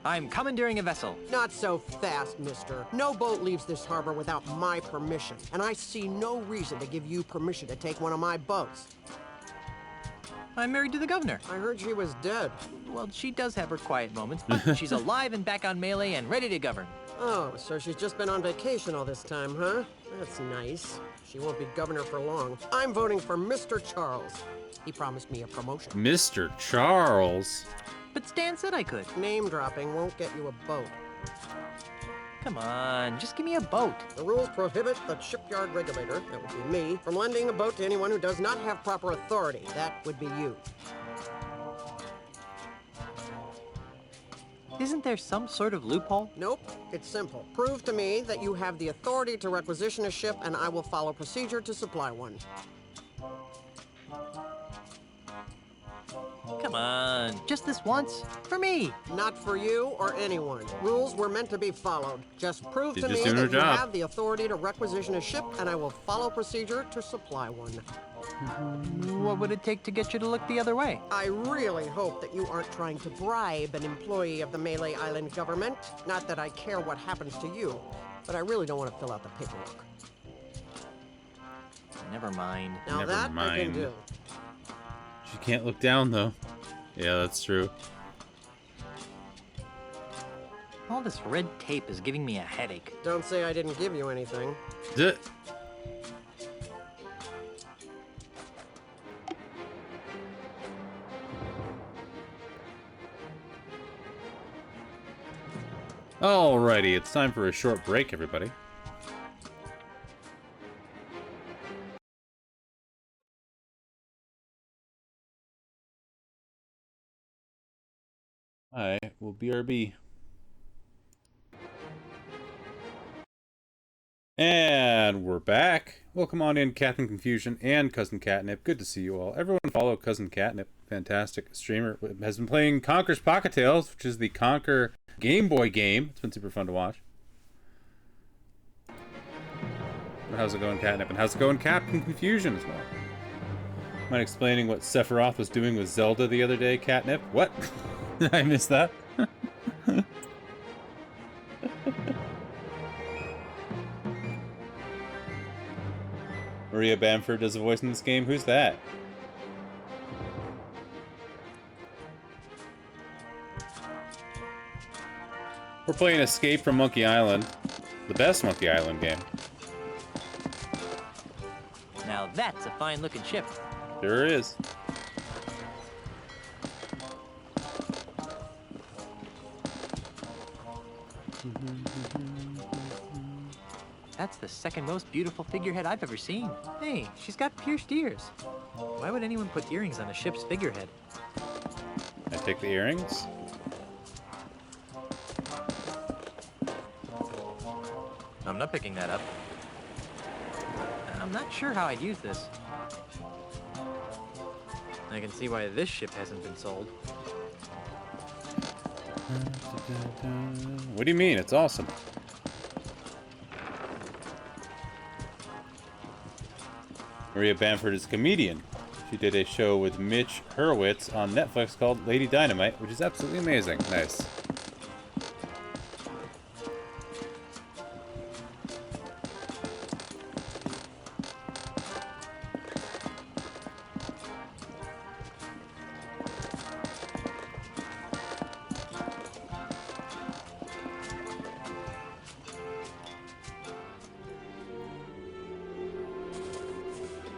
I'm commandeering a vessel.
Not so fast, mister. No boat leaves this harbor without my permission, and I see no reason to give you permission to take one of my boats.
I'm married to the governor.
I heard she was dead.
Well, she does have her quiet moments, but she's alive and back on Melee and ready to govern.
Oh, so she's just been on vacation all this time, huh? That's nice. She won't be governor for long. I'm voting for Mr. Charles. He promised me a promotion.
Mr. Charles?
But Stan said I could.
Name dropping won't get you a boat.
Come on, just give me a boat.
The rules prohibit the shipyard regulator, that would be me, from lending a boat to anyone who does not have proper authority. That would be you.
Isn't there some sort of loophole?
Nope, it's simple. Prove to me that you have the authority to requisition a ship, and I will follow procedure to supply one.
Come on, just this once? For me.
Not for you or anyone. Rules were meant to be followed. Just prove to me that you have the authority to requisition a ship, and I will follow procedure to supply one.
What would it take to get you to look the other way?
I really hope that you aren't trying to bribe an employee of the Melee Island government. Not that I care what happens to you, but I really don't want to fill out the paperwork.
Never mind.
Now that I can do.
She can't look down, though. Yeah, that's true.
All this red tape is giving me a headache.
Don't say I didn't give you anything.
Alrighty, it's time for a short break, everybody. I will BRB. And we're back. Welcome on in, Captain Confusion and Cousin Catnip. Good to see you all. Everyone follow Cousin Catnip. Fantastic streamer. Has been playing Conker's Pocket Tales, which is the Conker Game Boy game. It's been super fun to watch. But how's it going, Catnip? And how's it going, Captain Confusion as well? Mind explaining what Sephiroth was doing with Zelda the other day, Catnip? What? I missed that. Maria Bamford does a voice in this game. Who's that? We're playing Escape from Monkey Island. The best Monkey Island game.
Now that's a fine-looking ship.
Sure is.
That's the second most beautiful figurehead I've ever seen. Hey, she's got pierced ears. Why would anyone put earrings on a ship's figurehead?
I take the earrings.
I'm not picking that up. I'm not sure how I'd use this. I can see why this ship hasn't been sold.
What do you mean? It's awesome. Maria Bamford is a comedian. She did a show with Mitch Hurwitz on Netflix called Lady Dynamite, which is absolutely amazing. Nice.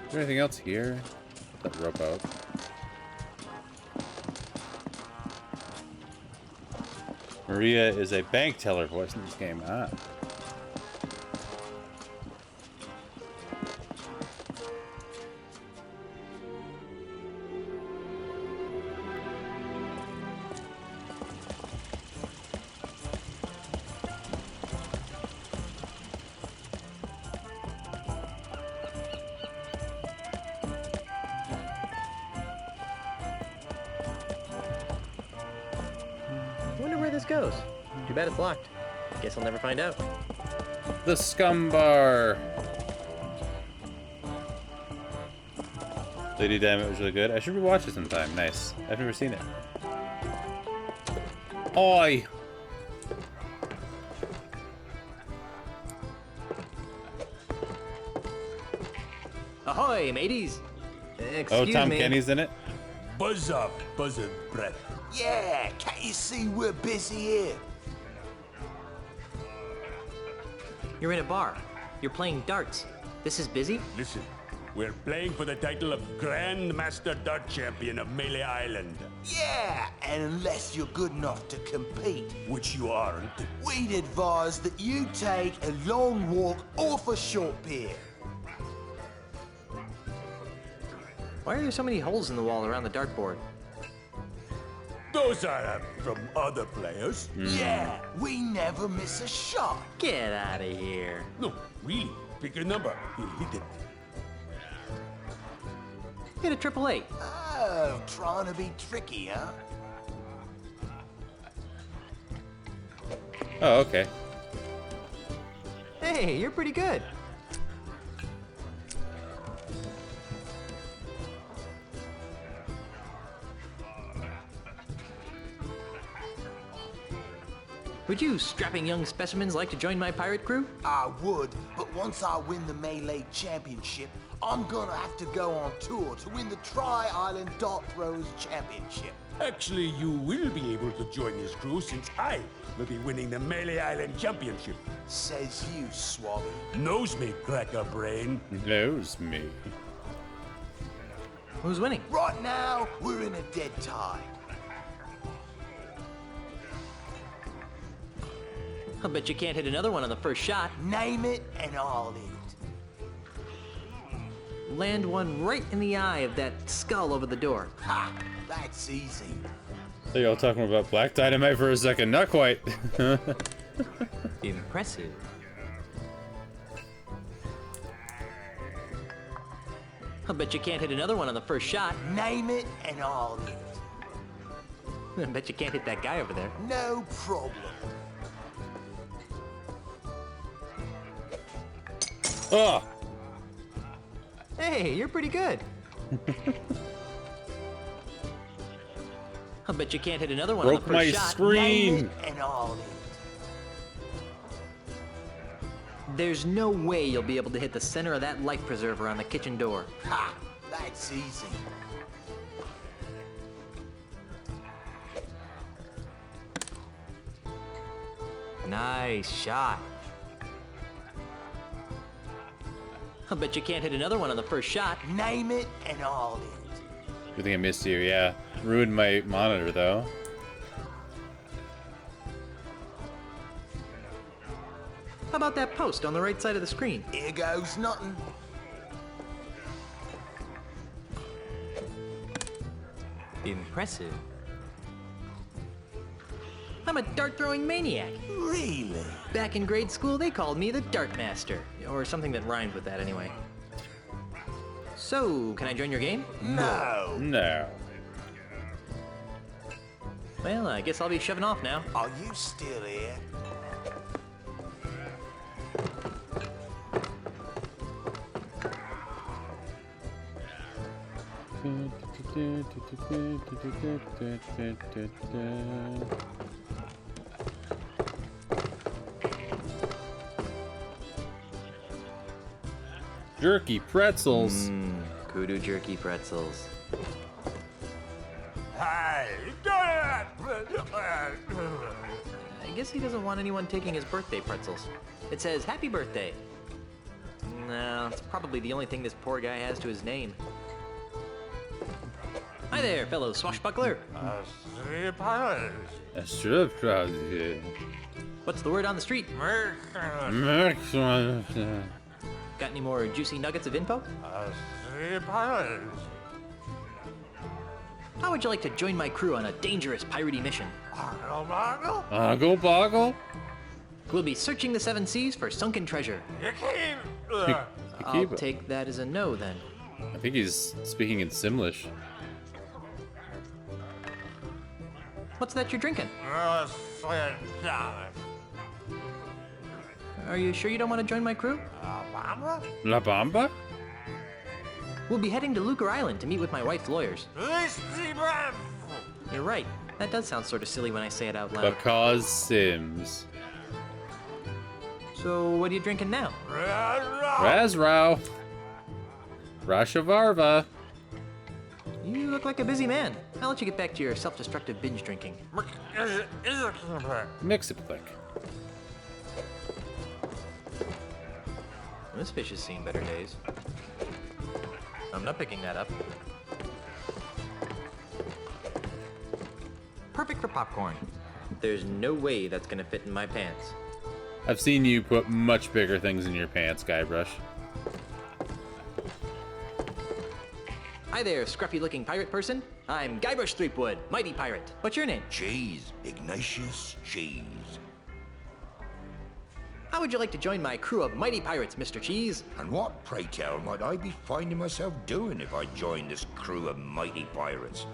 Is there anything else here? Put that rope out. Maria is a bank teller voice in this game. Ah.
where this goes. Too bad it's locked. Guess I'll never find out.
The Scum Bar. Lady Diamond was really good. I should rewatch it sometime. Nice. I've never seen it. Oi!
Ahoy, mateys!
Oh,
Excuse
Tom
me.
Kenny's in it?
Buzz up, buzzard breath. Yeah, can't you see we're busy here?
You're in a bar. You're playing darts. This is busy?
Listen, we're playing for the title of Grand Master Dart Champion of Melee Island.
Yeah, and unless you're good enough to compete,
Which you aren't.
we'd advise that you take a long walk off a short pier.
Why are there so many holes in the wall around the dartboard?
Those are from other players.
Yeah, we never miss a shot.
Get out of here.
No, really. Pick a number. You'll hit it.
Hit a triple eight.
Oh, trying to be tricky, huh?
Oh, okay.
Hey, you're pretty good. Would you strapping young specimens like to join my pirate crew?
I would, but once I win the Melee Championship, I'm gonna have to go on tour to win the Tri-Island Dart Throwers Championship.
Actually, you will be able to join this crew since I will be winning the Melee Island Championship.
Says you, Swabby.
Knows me, cracker brain.
Knows me.
Who's winning?
Right now, we're in a dead tie.
I'll bet you can't hit another one on the first shot.
Name it, and I'll hit it.
Land one right in the eye of that skull over the door.
Ha! That's easy.
So y'all talking about Black Dynamite for a second? Not quite.
Impressive. I'll bet you can't hit another one on the first shot.
Name it, and I'll hit it.
I bet you can't hit that guy over there.
No problem.
Oh!
Hey, you're pretty good. I'll bet you can't hit another one on the
Broke
first
my
shot.
screen!
Name it, and I'll hit it.
There's no way you'll be able to hit the center of that life preserver on the kitchen door.
Ha! That's easy.
Nice shot. I'll bet you can't hit another one on the first shot.
Name it, and I'll hit it.
Good thing I missed you, yeah. Ruined my monitor, though.
How about that post on the right side of the screen?
Here goes nothing.
Impressive. I'm a dart-throwing maniac.
Really?
Back in grade school, they called me the Dart Master. Or something that rhymed with that, anyway. So, can I join your game?
No.
No.
Well, I guess I'll be shoving off now.
Are you still here?
Jerky pretzels.
Kudu jerky pretzels.
Hi.
I guess he doesn't want anyone taking his birthday pretzels. It says, happy birthday. No, it's probably the only thing this poor guy has to his name. Hi there, fellow swashbuckler. What's the word on the street? Got any more juicy nuggets of info? How would you like to join my crew on a dangerous piratey mission?
Boggle boggle?
We'll be searching the seven seas for sunken treasure. I'll take that as a no, then.
I think he's speaking in Simlish.
What's that you're drinking? Are you sure you don't want to join my crew?
La Bamba?
We'll be heading to Lucre Island to meet with my wife's lawyers. You're right. That does sound sort of silly when I say it out loud.
Because Sims.
So, what are you drinking now?
Razrow. Rashavarva.
You look like a busy man. I'll let you get back to your self-destructive binge drinking.
Mix-a-click.
This fish has seen better days. I'm not picking that up. Perfect for popcorn. There's no way that's gonna fit in my pants.
I've seen you put much bigger things in your pants, Guybrush.
Hi there, scruffy-looking pirate person. I'm Guybrush Threepwood, mighty pirate. What's your name?
Cheese. Ignatius Cheese.
How would you like to join my crew of mighty pirates, Mr. Cheese?
And what, pray tell, might I be finding myself doing if I joined this crew of mighty pirates?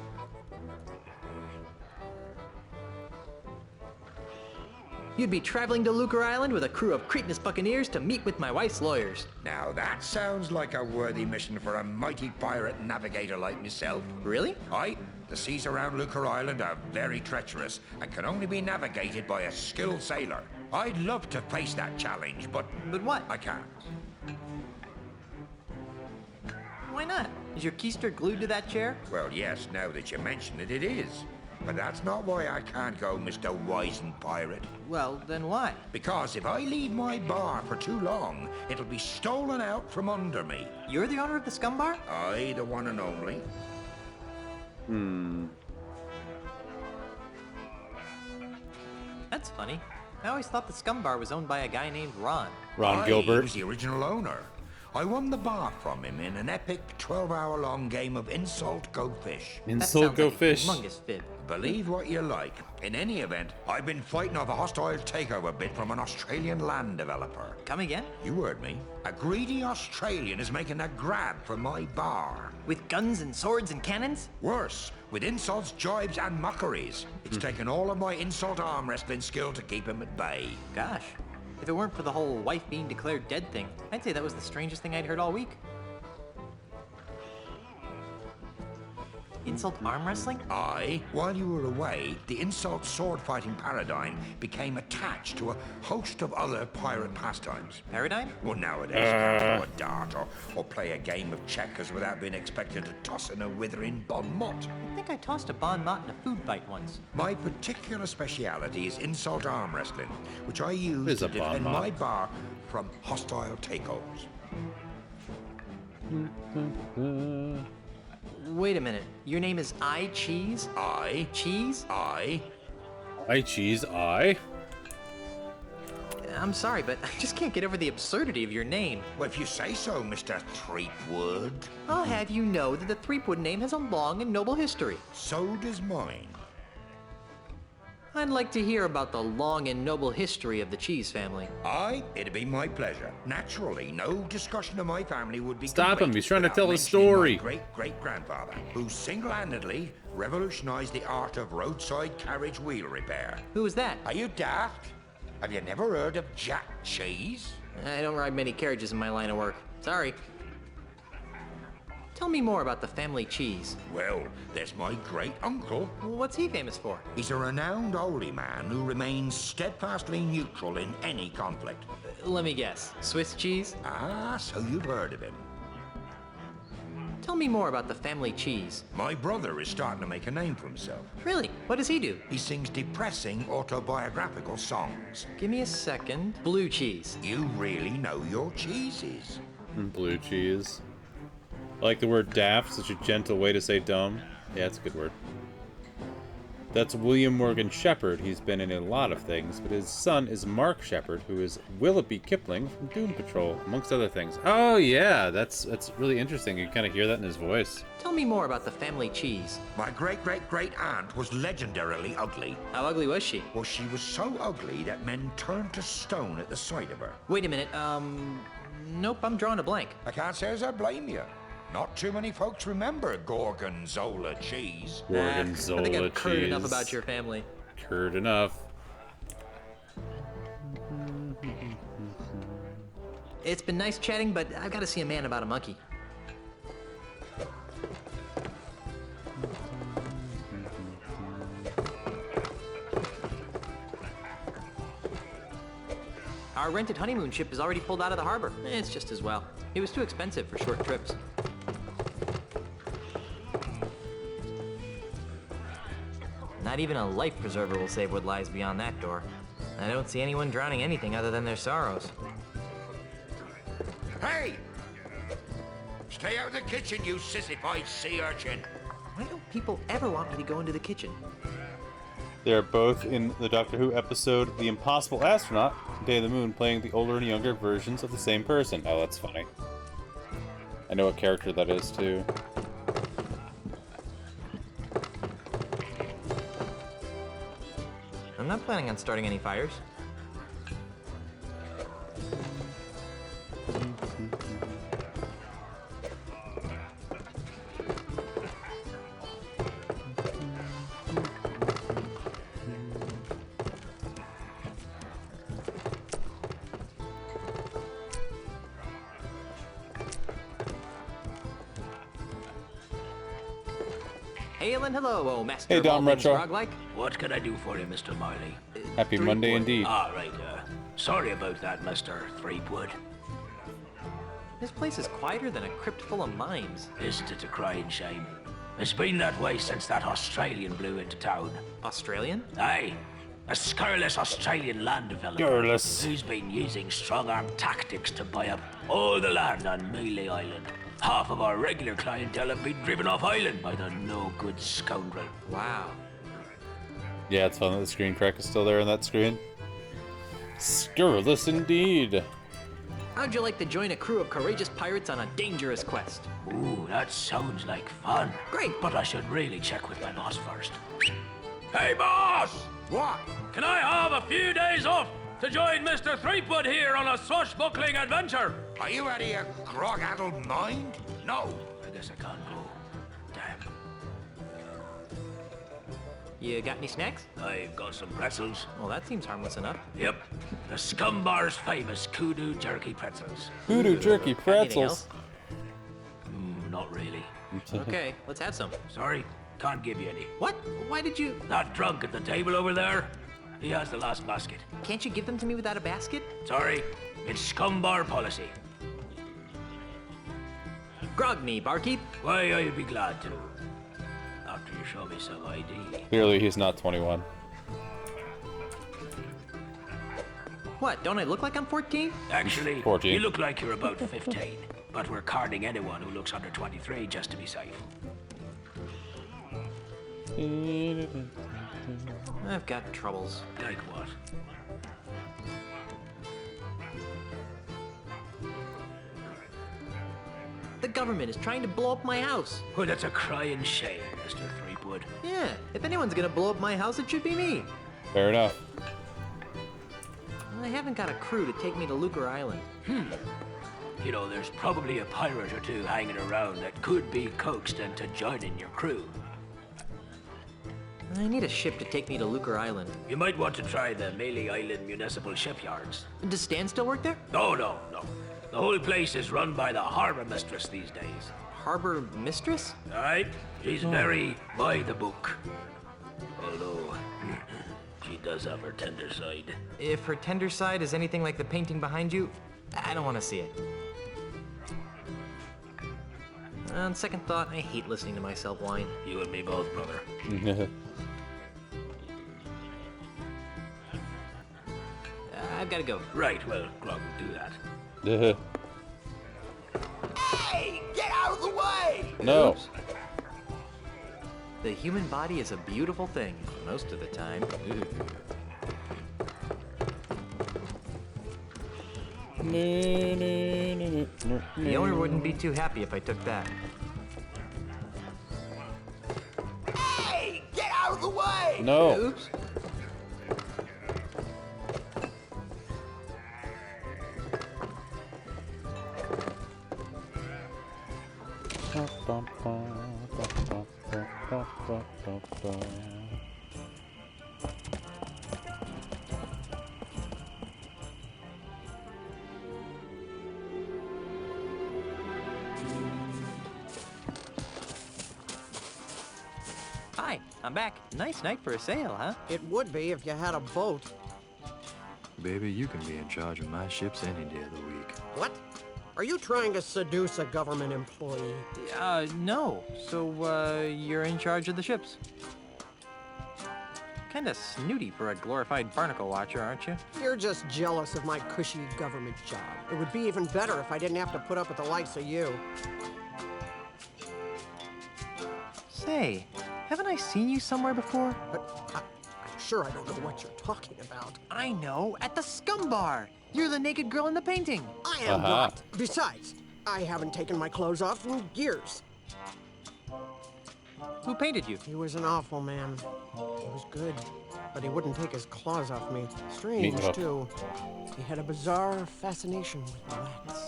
You'd be traveling to Lucre Island with a crew of cretinous buccaneers to meet with my wife's lawyers.
Now that sounds like a worthy mission for a mighty pirate navigator like myself.
Really?
Aye. The seas around Lucre Island are very treacherous and can only be navigated by a skilled sailor. I'd love to face that challenge, but...
But what?
I can't.
Why not? Is your keister glued to that chair?
Well, yes, now that you mention it, it is. But that's not why I can't go, Mr. Wizened Pirate.
Well, then why?
Because if I leave my bar for too long, it'll be stolen out from under me.
You're the owner of the scum bar?
I, the one and only.
That's funny. I always thought the scum bar was owned by a guy named Ron.
Ron
He
Gilbert.
was the original owner. I won the bar from him in an epic 12-hour-long game of Insult Go Fish.
Insult Go Fish.
Humongous fib.
Believe what you like. In any event, I've been fighting off a hostile takeover bid from an Australian land developer.
Come again?
You heard me. A greedy Australian is making a grab for my bar.
With guns and swords and cannons?
Worse, with insults, jibes, and mockeries. It's taken all of my insult arm wrestling skill to keep him at bay.
Gosh. If it weren't for the whole wife being declared dead thing, I'd say that was the strangest thing I'd heard all week. Insult arm wrestling?
Aye. While you were away, the insult sword fighting paradigm became attached to a host of other pirate pastimes.
Paradigm?
Well, nowadays, you can't throw a dart or play a game of checkers without being expected to toss in a withering bon mot.
I think I tossed a bon mot in a food fight once.
My particular speciality is insult arm wrestling, which I use
Is
to
a bon
defend
mot.
my bar from hostile takeovers.
Wait a minute. Your name is I Cheese?
I,
Cheese?
I,
I cheese, I.
I'm sorry, but I just can't get over the absurdity of your name.
well, if you say so, Mr. Threepwood.
I'll have you know that the Threepwood name has a long and noble history.
So does mine.
I'd like to hear about the long and noble history of the Cheese family.
Aye, it'd be my pleasure. Naturally, no discussion of my family would be
Stop him,
complete
he's trying to
without
tell a
mentioning
story.
My great-great-grandfather, who single-handedly revolutionized the art of roadside carriage wheel repair.
Who was that?
Are you daft? Have you never heard of Jack Cheese?
I don't ride many carriages in my line of work. Sorry. Tell me more about the family Cheese.
Well, there's my great-uncle.
What's he famous for?
He's a renowned oldie man who remains steadfastly neutral in any conflict.
Let me guess. Swiss cheese?
Ah, so you've heard of him.
Tell me more about the family Cheese.
My brother is starting to make a name for himself.
Really? What does he do?
He sings depressing autobiographical songs.
Give me a second. Blue cheese.
You really know your cheeses.
Blue cheese. I like the word daft, such a gentle way to say dumb. Yeah, it's a good word. That's William Morgan Shepard. He's been in a lot of things, but his son is Mark Shepard, who is Willoughby Kipling from Doom Patrol, amongst other things. Oh yeah, that's really interesting. You kind of hear that in his voice.
Tell me more about the family Cheese.
My great-great-great-aunt was legendarily ugly.
How ugly was she?
Well, she was so ugly that men turned to stone at the sight of her.
Wait a minute, nope, I'm drawing a blank.
I can't say as I blame you. Not too many folks remember Gorgonzola cheese.
Gorgonzola
I think I've heard enough
cheese.
about your family.
Heard enough.
It's been nice chatting, but I've got to see a man about a monkey. Our rented honeymoon ship is already pulled out of the harbor. It's just as well. It was too expensive for short trips. Not even a life preserver will save what lies beyond that door. I don't see anyone drowning anything other than their sorrows.
Hey! Stay out of the kitchen, you sissified sea urchin.
Why don't people ever want me to go into the kitchen?
They are both in the Doctor Who episode The Impossible Astronaut, Day of the Moon, playing the older and younger versions of the same person. Oh, that's funny. I know what character that is, too.
I'm not planning on starting any fires. Hail and hello, oh master
Hey,
of all
Dom
things
Retro.
roguelike.
What can I do for you, Mr. Miley?
Happy Monday indeed.
Ah, right, sorry about that, Mr. Threepwood.
This place is quieter than a crypt full of mimes.
Isn't it a crying shame? It's been that way since that Australian blew into town.
Australian?
Aye. A scurrilous Australian land developer
Scurrilous.
who's been using strong-arm tactics to buy up all the land on Mealy Island. Half of our regular clientele have been driven off island by the no-good scoundrel.
Wow.
Yeah, it's fun that the screen crack is still there on that screen. Scurrilous indeed.
How'd you like to join a crew of courageous pirates on a dangerous quest?
Ooh, that sounds like fun.
Great.
But I should really check with my boss first. Hey, boss!
What?
Can I have a few days off to join Mr. Threepwood here on a swashbuckling adventure?
Are you out of your grog-addled mind? No.
I guess I can't go. Damn.
You got any snacks?
I've got some pretzels.
Well, that seems harmless enough.
Yep. The Scumbar's famous kudu jerky pretzels.
Voodoo jerky
Got anything
pretzels.
Not really.
Okay, let's have some.
Sorry, can't give you any.
What? Why did you...
That drunk at the table over there, he has the last basket.
Can't you give them to me without a basket?
Sorry, it's Scumbar policy.
Grog me, barkeep.
Why, I'd be glad to. After you show me some ID.
Clearly, he's not 21.
What, don't I look like I'm 14?
Actually,
14.
you look like you're about 15. But we're carding anyone who looks under 23 just to be safe.
I've got troubles.
Like what?
The government is trying to blow up my house.
Well, that's a crying shame, Mr. Threepwood.
Yeah, if anyone's gonna blow up my house, it should be me.
Fair enough.
I haven't got a crew to take me to Lucre Island.
You know, there's probably a pirate or two hanging around that could be coaxed into joining your crew.
I need a ship to take me to Lucre Island.
You might want to try the Mealy Island Municipal Shipyards.
Does Stan still work there?
No. The whole place is run by the harbor mistress these days.
Harbor mistress?
Aye, she's very by the book. Although, she does have her tender side.
If her tender side is anything like the painting behind you, I don't want to see it. On second thought, I hate listening to myself whine.
You and me both, brother.
I've got to go.
Right, well, Grog will do that.
Hey, get out of the way!
No.
Oops. The human body is a beautiful thing, most of the time. The owner wouldn't be too happy if I took that.
Hey, get out of the way!
No.
Oops. Hi, I'm back. Nice night for a sail, huh?
It would be if you had a boat.
Baby, you can be in charge of my ships any day of the week.
What? Are you trying to seduce a government employee?
No. So, you're in charge of the ships. Kinda snooty for a glorified barnacle watcher, aren't you?
You're just jealous of my cushy government job. It would be even better if I didn't have to put up with the likes of you.
Say, haven't I seen you somewhere before?
I'm sure I don't know what you're talking about.
I know, at the Scum Bar. You're the naked girl in the painting.
I am not. Besides, I haven't taken my clothes off in years.
Who painted you?
He was an awful man. He was good, but he wouldn't take his claws off me. Strange,
Meat hook.
too. He had a bizarre fascination with blacks.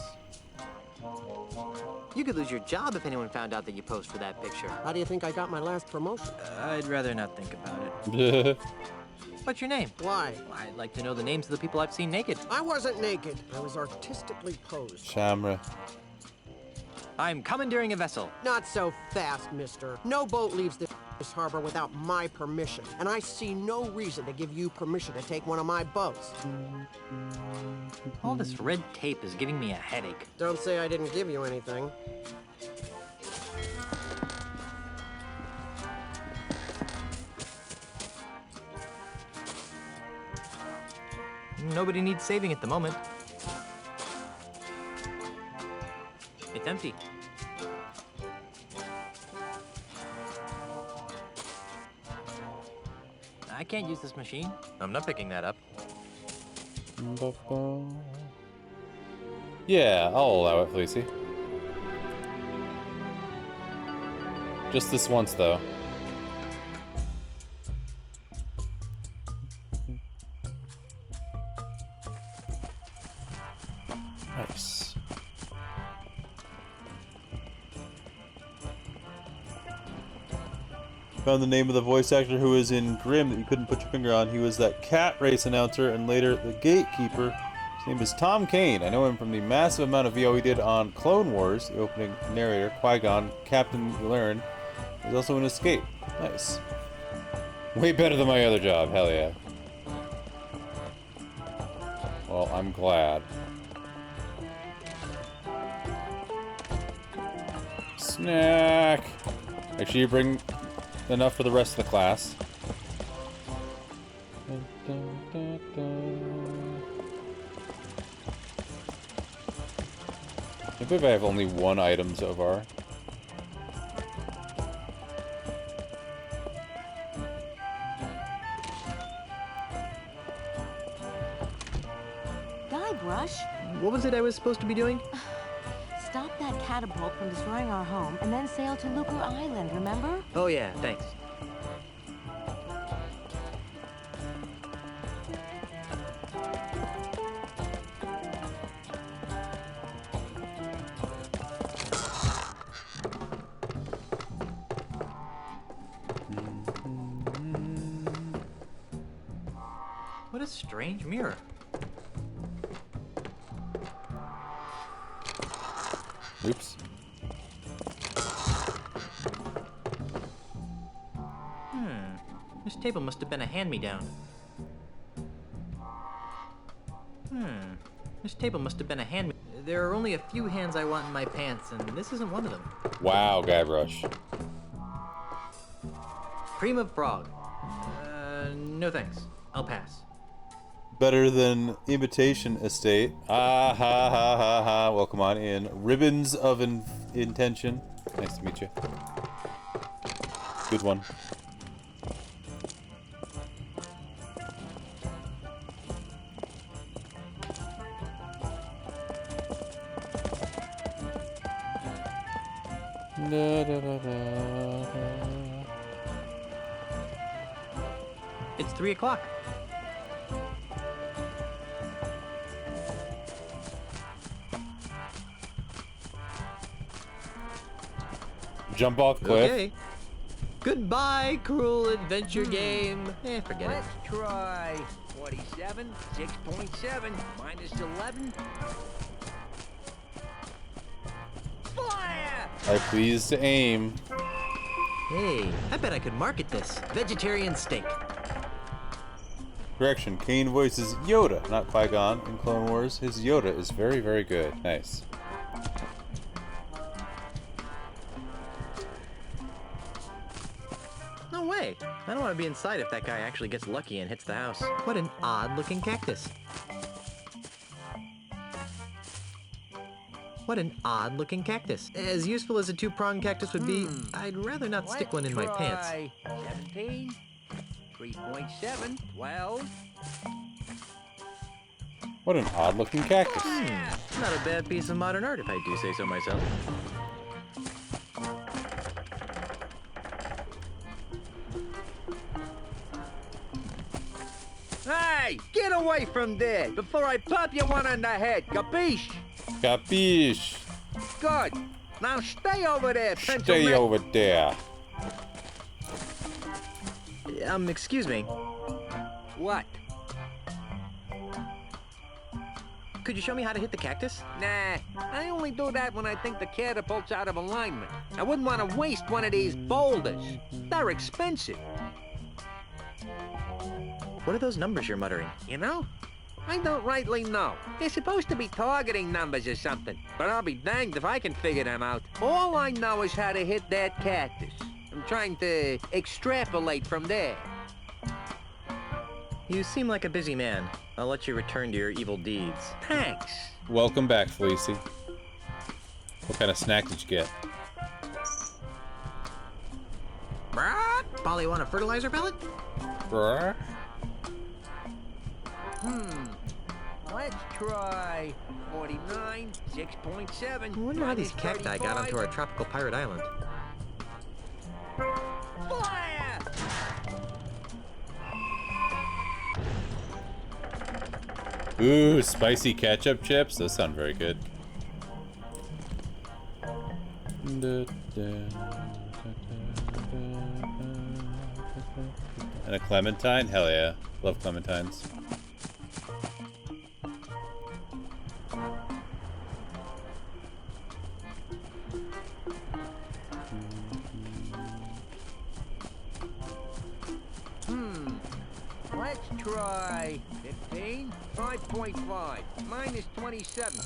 You could lose your job if anyone found out that you posed for that picture.
How do you think I got my last promotion?
I'd rather not think about it. What's your name?
Why?
I'd like to know the names of the people I've seen naked.
I wasn't naked. I was artistically posed.
Shamra.
I'm commandeering a vessel.
Not so fast, mister. No boat leaves this harbor without my permission, and I see no reason to give you permission to take one of my boats.
All this red tape is giving me a headache.
Don't say I didn't give you anything.
Nobody needs saving at the moment. It's empty. I can't use this machine. I'm not picking that up.
Yeah, I'll allow it, Fleecy. Just this once, though. Nice. Found the name of the voice actor who was in Grimm that you couldn't put your finger on. He was that cat race announcer and later the gatekeeper. His name is Tom Kane. I know him from the massive amount of VO he did on Clone Wars, the opening narrator, Qui-Gon, Captain Yularen. He's also in Escape. Nice. Way better than my other job, hell yeah. Well, I'm glad. Snack! Make sure you bring enough for the rest of the class. I believe I have only one item so far.
Guybrush,
What was it I was supposed to be doing?
stop that catapult from destroying our home and then sail to Lucre Island, remember?
Oh yeah, thanks. What a strange mirror.
Oops.
This table must have been a hand-me-down. This table must have been a hand. There are only a few hands I want in my pants, and this isn't one of them.
Wow, Guybrush.
Cream of frog. No thanks. I'll pass.
Better than Imitation Estate. Ah ha ha ha ha. Welcome on in. Ribbons of Intention. Nice to meet you. Good one. Da, da, da, da, da.
It's 3 o'clock.
Jump off cliff.
Okay.
Goodbye, cruel adventure game. Forget it.
Let's try 47, 6.7, minus 11. Fire!
Are pleased to aim.
Hey, I bet I could market this. Vegetarian steak.
Correction, Kane voices Yoda, not Qui-Gon in Clone Wars. His Yoda is very, very good. Nice.
No way. I don't want to be inside if that guy actually gets lucky and hits the house. What an odd-looking cactus. What an odd-looking cactus. As useful as a two-pronged cactus would be, I'd rather not stick one in my pants.
17, 3.7, 12.
What an odd-looking cactus.
Not a bad piece of modern art, if I do say so myself.
Hey, get away from there before I pop you one on the head, capiche?
Capiche.
Good. Now stay over there, pencil
Stay
neck.
over there.
Excuse me.
What?
Could you show me how to hit the cactus?
Nah, I only do that when I think the catapult's out of alignment. I wouldn't want to waste one of these boulders. They're expensive.
What are those numbers you're muttering?
You know? I don't rightly know. They're supposed to be targeting numbers or something, but I'll be danged if I can figure them out. All I know is how to hit that cactus. I'm trying to extrapolate from there.
You seem like a busy man. I'll let you return to your evil deeds.
Thanks.
Welcome back, Felicie. What kind of snack did you get?
Brah? Polly want a fertilizer pellet?
Brr.
Let's try 49, 6.7.
I wonder how these cacti got onto our tropical pirate island.
Fire!
Ooh, spicy ketchup chips? Those sound very good. And a clementine? Hell yeah. Love clementines.
Let's try 15, 5.5, minus 27.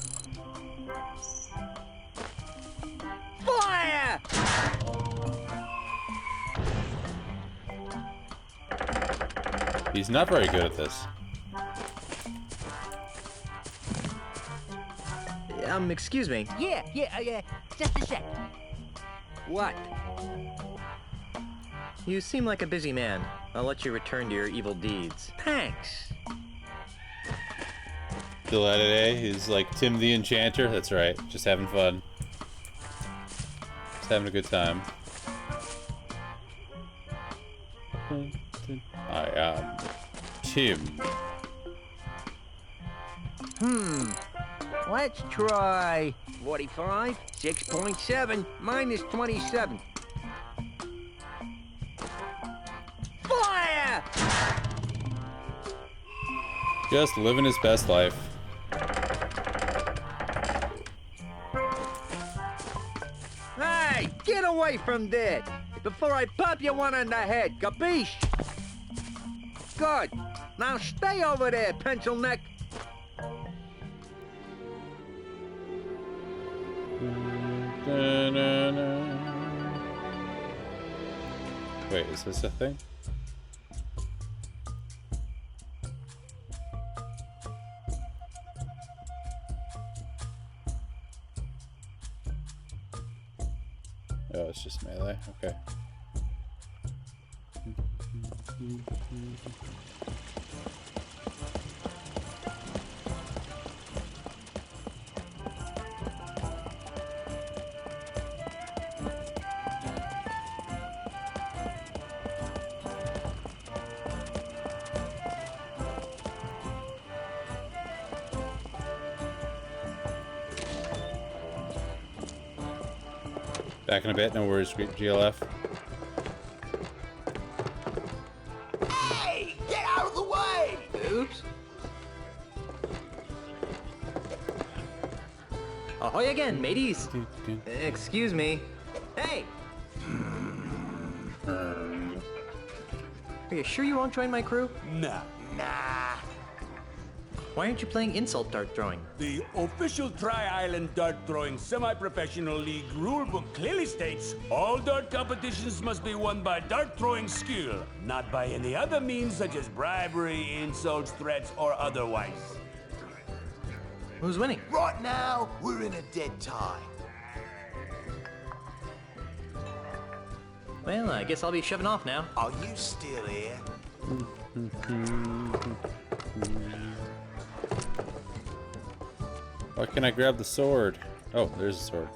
Fire!
He's not very good at this.
Excuse me.
Yeah, just a sec. What?
You seem like a busy man. I'll let you return to your evil deeds.
Thanks.
Delighted, eh? He's like Tim the Enchanter. That's right. Just having fun. Just having a good time. I am Tim.
Let's try 45, 6.7, minus 27. Fire!
Just living his best life.
Hey, get away from there before I pop you one on the head, capiche? Good. Now stay over there, pencil neck.
Wait, is this a thing? Oh, it's just melee. Okay. Back in a bit, no worries, GLF.
Oops. Ahoy again, mateys. Excuse me. Hey! Are you sure you won't join my crew?
Nah.
Why aren't you playing insult dart throwing?
The official Tri-Island Dart Throwing Semi-Professional League rulebook clearly states all dart competitions must be won by dart throwing skill, not by any other means such as bribery, insults, threats, or otherwise.
Who's winning?
Right now, we're in a dead tie.
Well, I guess I'll be shoving off now.
Are you still here?
Why can't I grab the sword? Oh, there's a sword.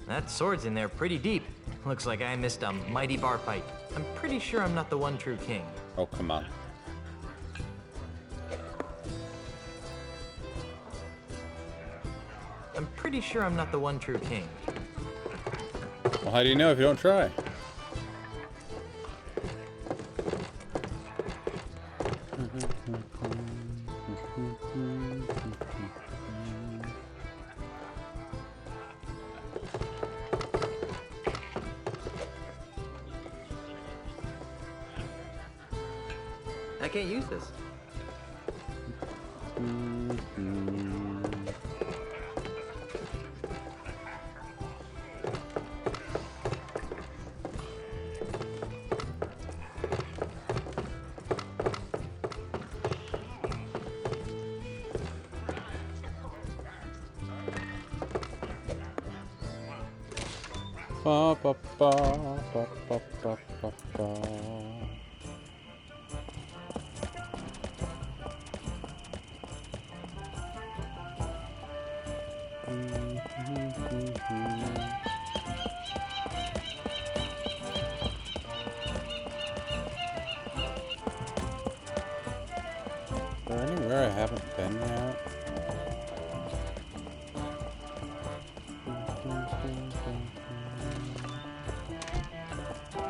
That sword's in there pretty deep. Looks like I missed a mighty bar fight. I'm pretty sure I'm not the one true king.
Oh, come on.
I'm pretty sure I'm not the one true king.
Well, how do you know if you don't try?
I can't use this.
Ba, ba, ba, ba, ba, ba, ba, ba. Is there anywhere I haven't been yet?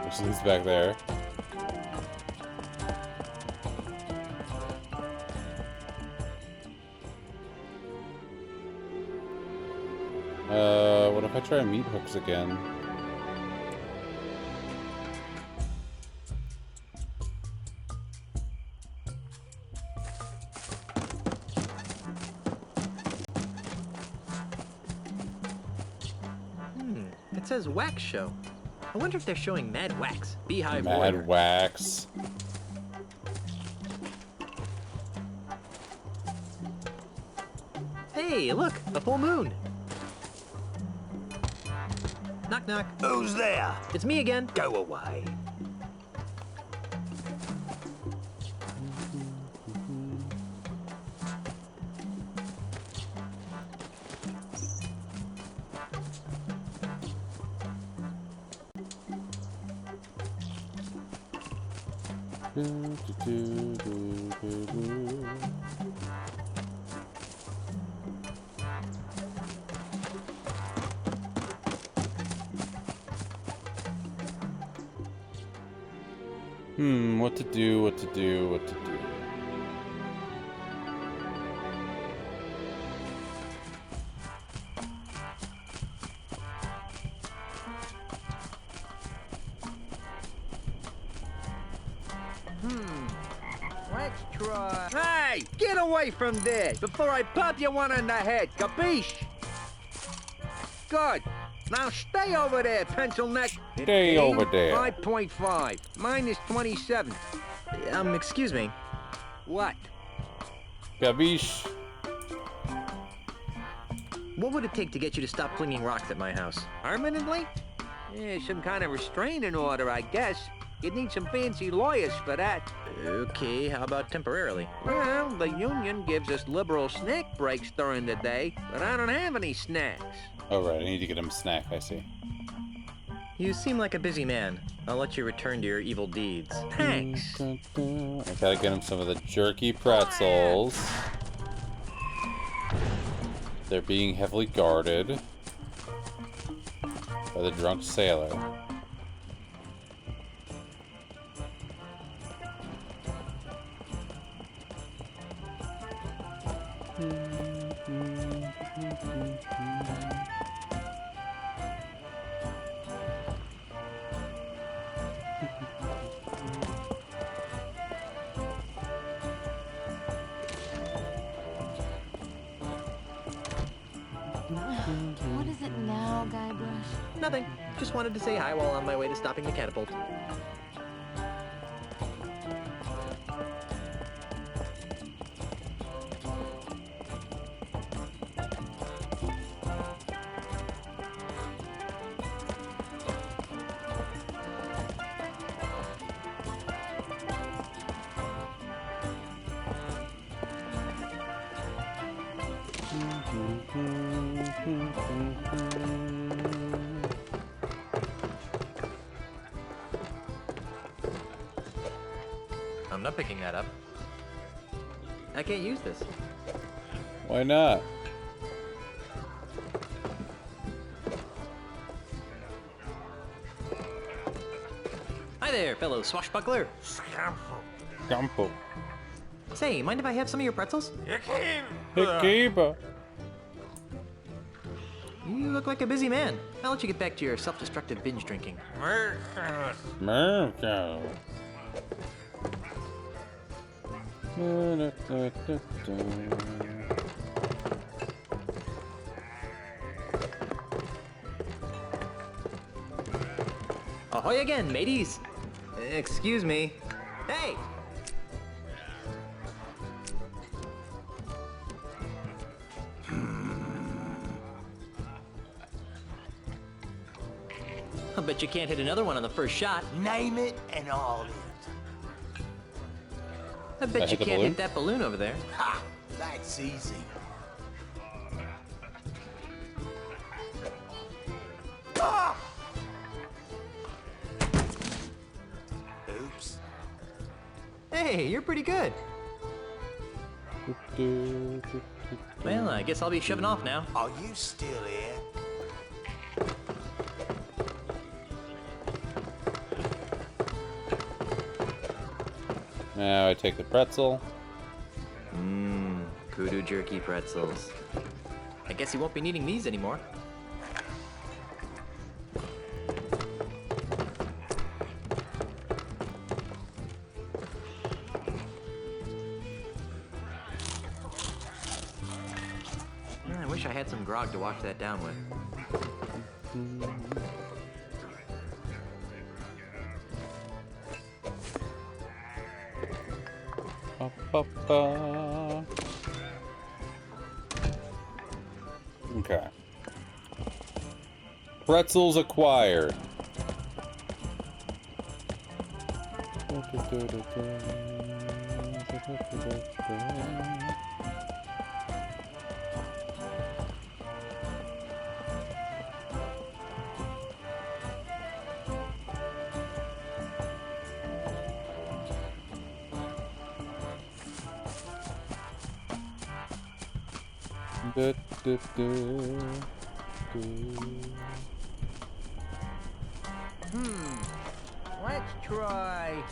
Which leads back there. What if I try meat hooks again?
It says wax show. I wonder if they're showing Mad Wax, Beehive
Mad
Warrior.
Wax.
Hey, look, a full moon. Knock, knock.
Who's there?
It's me again.
Go away.
What to do, what to do, what to do.
Let's try. Hey, get away from there before I pop you one on the head, capiche? Good. Now stay over there, pencil neck.
Stay over there.
5.5. Mine is 27.
Excuse me.
What?
Gabish.
What would it take to get you to stop flinging rocks at my house?
Permanently? Yeah, some kind of restraining order, I guess. You'd need some fancy lawyers for that.
Okay, how about temporarily?
Well, the union gives us liberal snack breaks during the day, but I don't have any snacks.
Oh, right, I need to get him a snack, I see.
You seem like a busy man. I'll let you return to your evil deeds.
Thanks.
I gotta get him some of the jerky pretzels. They're being heavily guarded by the drunk sailor.
What is it now, Guybrush?
Nothing. Just wanted to say hi while on my way to stopping the catapult.
I'm not picking that up.
I can't use this.
Why not?
Hi there, fellow swashbuckler.
Campo.
Say, mind if I have some of your pretzels?
Hikiba.
You look like a busy man. I'll let you get back to your self-destructive binge drinking.
Merco.
Ahoy again, mateys! Excuse me. Hey! I bet you can't hit another one on the first shot.
Name it and I'll hit.
I bet you
hit the
can't
balloon?
hit that balloon over there.
Ha! That's easy. Ah! Oops.
Hey, you're pretty good. Well, I guess I'll be shoving off now.
Are you still here?
Now I take the pretzel.
Mmm, kudu jerky pretzels. I guess you won't be needing these anymore. I wish I had some grog to wash that down with.
Okay. Pretzels acquired.
Let's try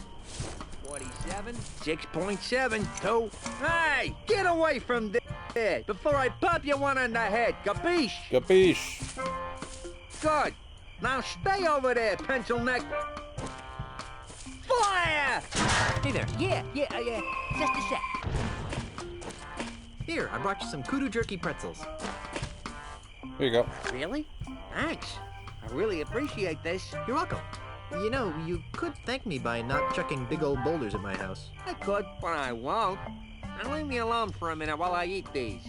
47, 6.7, 2. Hey, get away from there before I pop you one on the head. Capiche?
Capiche.
Good. Now stay over there, pencil neck. Fire!
Hey there.
Yeah. Just a sec.
Here, I brought you some kudu jerky pretzels.
Here you go.
Really? Thanks. I really appreciate this.
You're welcome. You know, you could thank me by not chucking big old boulders at my house.
I could, but I won't. Now leave me alone for a minute while I eat these.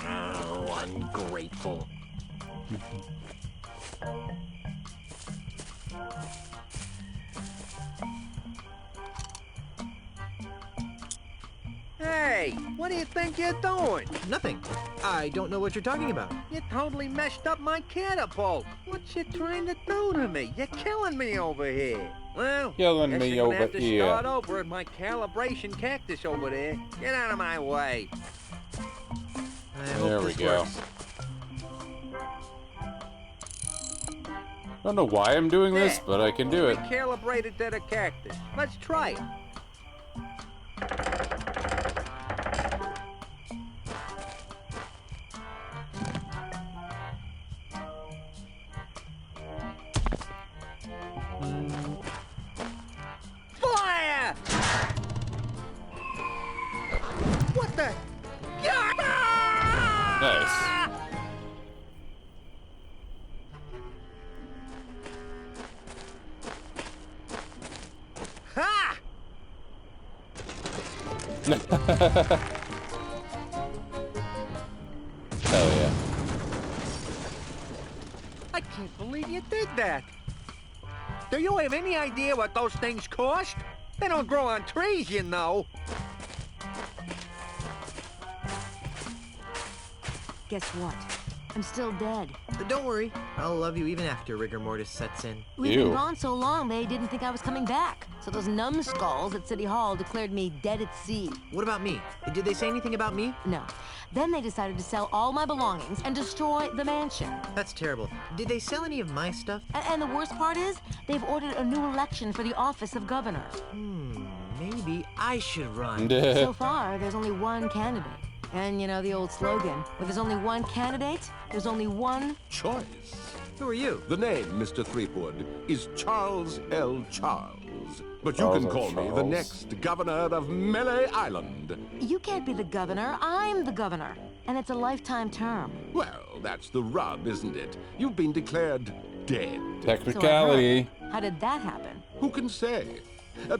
Oh, ungrateful.
Hey, what do you think you're doing?
Nothing. I don't know what you're talking about.
You totally messed up my catapult. What you trying to do to me? You're killing me over here. Well,
Killing
guess
me
you're gonna
over
have to
here.
start over at my calibration cactus over there. Get out of my way.
I
There
hope
we
this
go.
works.
I don't know why I'm doing this,
There.
but I can do it.
Recalibrated to the cactus. Let's try it. that?
Nice.
Ha!
Hell yeah.
I can't believe you did that. Do you have any idea what those things cost? They don't grow on trees, you know.
Guess what? I'm still dead.
But don't worry, I'll love you even after rigor mortis sets in.
We've been gone so long, they didn't think I was coming back. So those numbskulls at City Hall declared me dead at sea.
What about me? Did they say anything about me?
No. Then they decided to sell all my belongings and destroy the mansion.
That's terrible. Did they sell any of my stuff?
And the worst part is, they've ordered a new election for the office of governor.
Maybe I should run.
So far, there's only one candidate. And you know the old slogan, where there's only one candidate, there's only one
choice.
Who are you?
The name, Mr. Threepwood, is Charles L. Charles. But you
Charles
can call me the next governor of Melee Island.
You can't be the governor, I'm the governor. And it's a lifetime term.
Well, that's the rub, isn't it? You've been declared dead.
Technicality.
So how did that happen?
Who can say?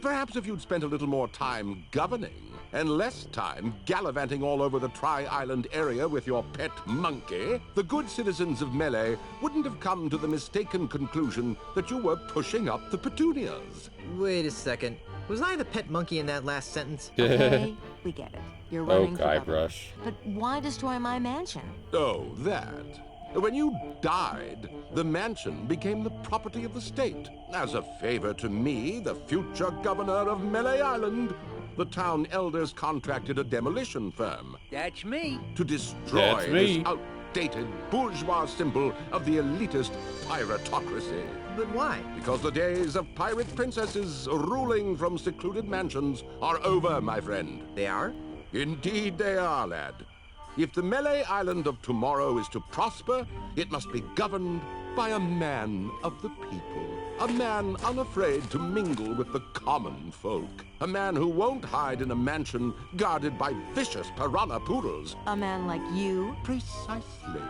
Perhaps if you'd spent a little more time governing and less time gallivanting all over the Tri-Island area with your pet monkey, the good citizens of Melee wouldn't have come to the mistaken conclusion that you were pushing up the petunias.
Wait a second. Was I the pet monkey in that last sentence?
Okay, we get it. You're running for governor.
Guybrush.
But why destroy my mansion?
Oh, that. When you died, the mansion became the property of the state. As a favor to me, the future governor of Melee Island, the town elders contracted a demolition firm
That's me.
to destroy this outdated bourgeois symbol of the elitist piratocracy.
But why?
Because the days of pirate princesses ruling from secluded mansions are over, my friend.
They are?
Indeed they are, lad. If the Melee Island of tomorrow is to prosper, it must be governed by a man of the people. A man unafraid to mingle with the common folk. A man who won't hide in a mansion guarded by vicious piranha poodles.
A man like you?
Precisely.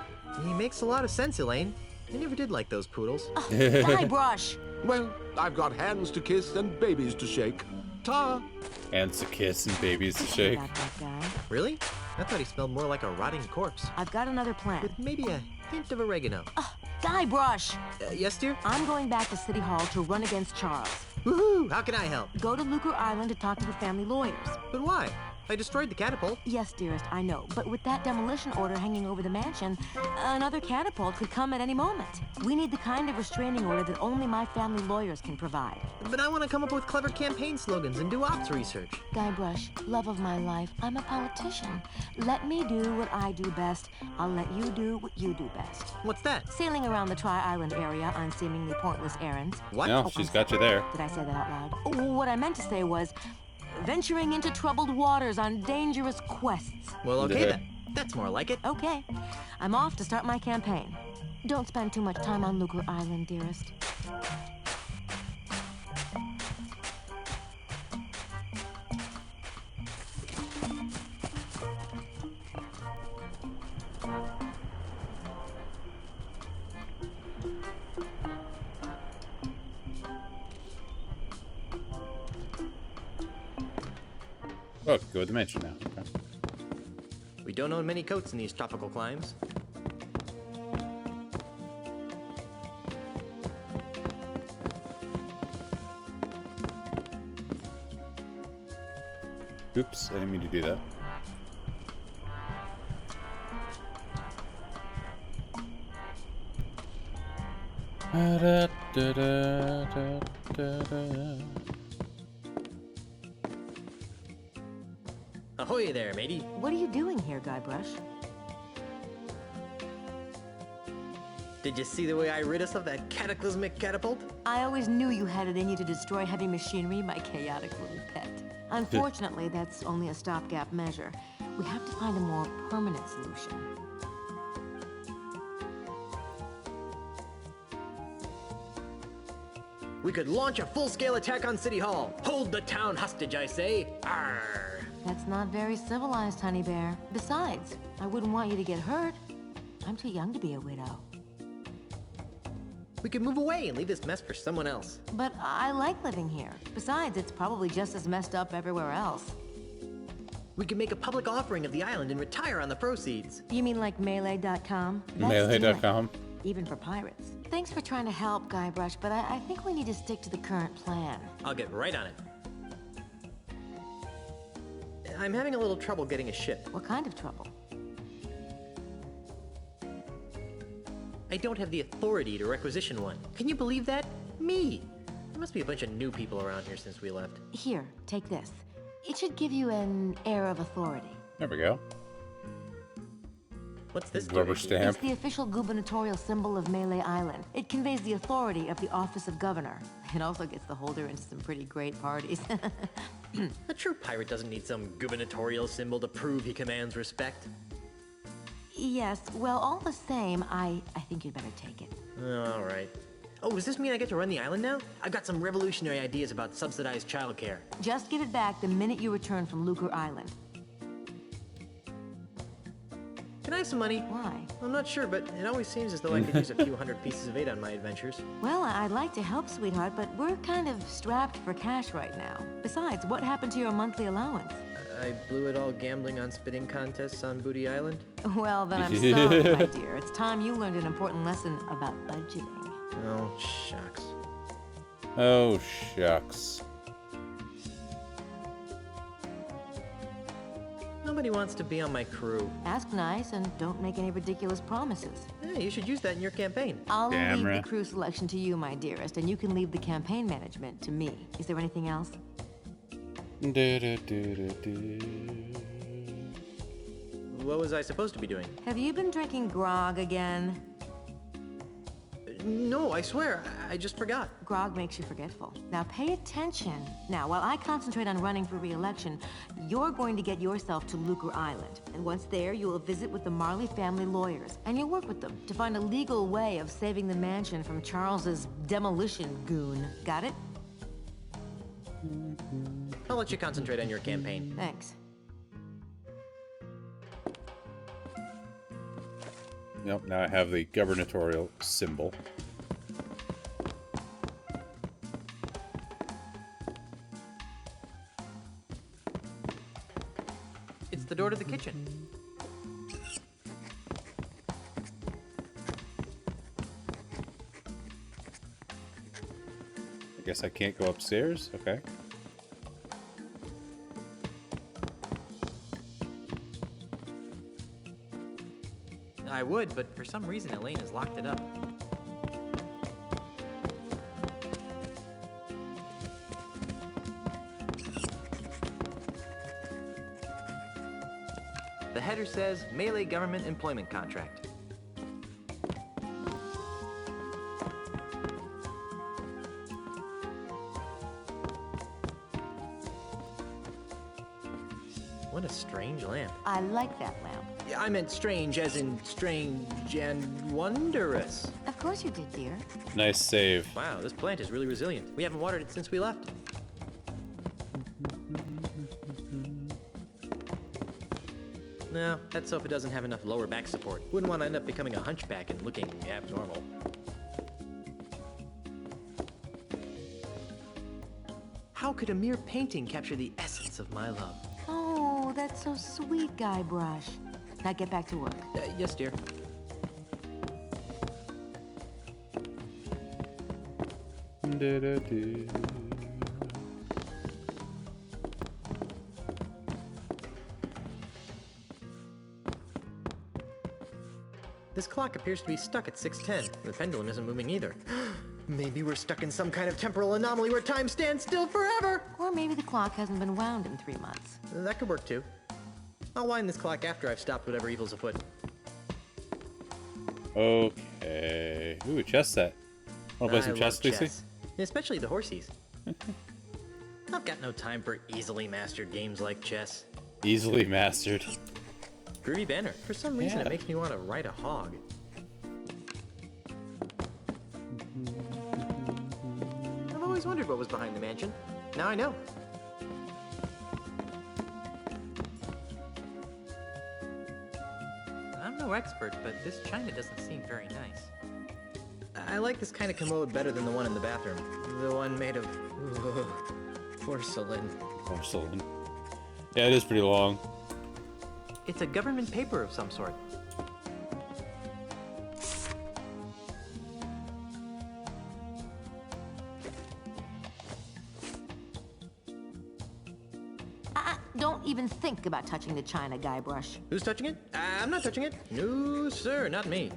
He makes a lot of sense, Elaine. I never did like those poodles.
Guybrush!
Well, I've got hands to kiss and babies to shake. Ta!
Hands to kiss and babies to shake.
Got that guy.
Really? I thought he smelled more like a rotting corpse.
I've got another plan.
With maybe a hint of oregano.
Guybrush!
Yes, dear?
I'm going back to City Hall to run against Charles.
Woohoo! How can I help?
Go to Lucre Island to talk to the family lawyers.
But why? I destroyed the catapult.
Yes, dearest, I know. But with that demolition order hanging over the mansion, another catapult could come at any moment. We need the kind of restraining order that only my family lawyers can provide.
But I want to come up with clever campaign slogans and do ops research.
Guybrush, love of my life, I'm a politician. Let me do what I do best. I'll let you do what you do best.
What's that?
Sailing around the Tri-Island area on seemingly pointless errands.
What?
No, she's got you there.
Did I say that out loud? What I meant to say was venturing into troubled waters on dangerous quests.
Well, okay then. That's more like it.
Okay. I'm off to start my campaign. Don't spend too much time on Lucre Island, dearest.
Oh, go with the mansion now. Okay.
We don't own many coats in these tropical climes.
Oops, I didn't mean to do that.
Ahoy there, matey.
What are you doing here, Guybrush?
Did you see the way I rid us of that cataclysmic catapult?
I always knew you had it in you to destroy heavy machinery, my chaotic little pet. Unfortunately, that's only a stopgap measure. We have to find a more permanent solution.
We could launch a full-scale attack on City Hall. Hold the town hostage, I say. Arr!
That's not very civilized, honey bear. Besides, I wouldn't want you to get hurt. I'm too young to be a widow.
We could move away and leave this mess for someone else.
But I like living here. Besides, it's probably just as messed up everywhere else.
We could make a public offering of the island and retire on the proceeds.
You mean like Melee.com?
Melee.com.
Even for pirates. Thanks for trying to help, Guybrush, but I think we need to stick to the current plan.
I'll get right on it. I'm having a little trouble getting a ship.
What kind of trouble?
I don't have the authority to requisition one. Can you believe that? Me! There must be a bunch of new people around here since we left.
Here, take this. It should give you an air of authority.
There we go.
What's this?
Rubber stamp.
It's the official gubernatorial symbol of Melee Island. It conveys the authority of the office of governor. It also gets the holder into some pretty great parties.
A true pirate doesn't need some gubernatorial symbol to prove he commands respect.
Yes, well, all the same, I think you'd better take it.
All right. Oh, does this mean I get to run the island now? I've got some revolutionary ideas about subsidized childcare.
Just give it back the minute you return from Lucre Island.
Can I have some money?
Why?
I'm not sure, but it always seems as though I could use a few hundred pieces of 8 on my adventures.
Well, I'd like to help, sweetheart, but we're kind of strapped for cash right now. Besides, what happened to your monthly allowance?
I blew it all gambling on spitting contests on Booty Island.
Well, then I'm sorry, my dear. It's time you learned an important lesson about budgeting.
Oh, shucks.
Oh, shucks.
Nobody wants to be on my crew.
Ask nice and don't make any ridiculous promises.
Yeah, you should use that in your campaign.
I'll leave the crew selection to you, my dearest, and you can leave the campaign management to me. Is there anything else?
What was I supposed to be doing?
Have you been drinking grog again?
No, I swear, I just forgot.
Grog makes you forgetful. Now pay attention. Now, while I concentrate on running for re-election, you're going to get yourself to Lucre Island. And once there, you will visit with the Marley family lawyers, and you'll work with them to find a legal way of saving the mansion from Charles's demolition goon. Got it?
I'll let you concentrate on your campaign.
Thanks.
Nope, now I have the gubernatorial symbol.
It's the door to the kitchen.
I guess I can't go upstairs? Okay.
I would, but for some reason Elaine has locked it up. The header says Melee Government Employment Contract. What a strange lamp.
I like that lamp.
Yeah, I meant strange as in strange and wondrous.
Of course you did, dear.
Nice save.
Wow, this plant is really resilient. We haven't watered it since we left. No, that sofa doesn't have enough lower back support. Wouldn't want to end up becoming a hunchback and looking abnormal. How could a mere painting capture the essence of my love?
Oh, that's so sweet, Guybrush. Now get back to work.
Yes, dear. This clock appears to be stuck at 6:10. The pendulum isn't moving either. Maybe we're stuck in some kind of temporal anomaly where time stands still forever!
Or maybe the clock hasn't been wound in 3 months.
That could work too. I'll wind this clock after I've stopped whatever evil's afoot.
Okay. Ooh, a chess set. Wanna play some chess, Lucy?
Especially the horsies. I've got no time for easily mastered games like chess.
Easily mastered.
Groovy banner. For some reason,
Yeah.
it makes me want to ride a hog. I've always wondered what was behind the mansion. Now I know.
no expert, but this china doesn't seem very nice.
I like this kind of commode better than the one in the bathroom. The one made of porcelain.
Porcelain. Yeah, it is pretty long.
It's a government paper of some sort.
Don't even think about touching the china, Guybrush.
Who's touching it? I'm not touching it. No, sir, not me.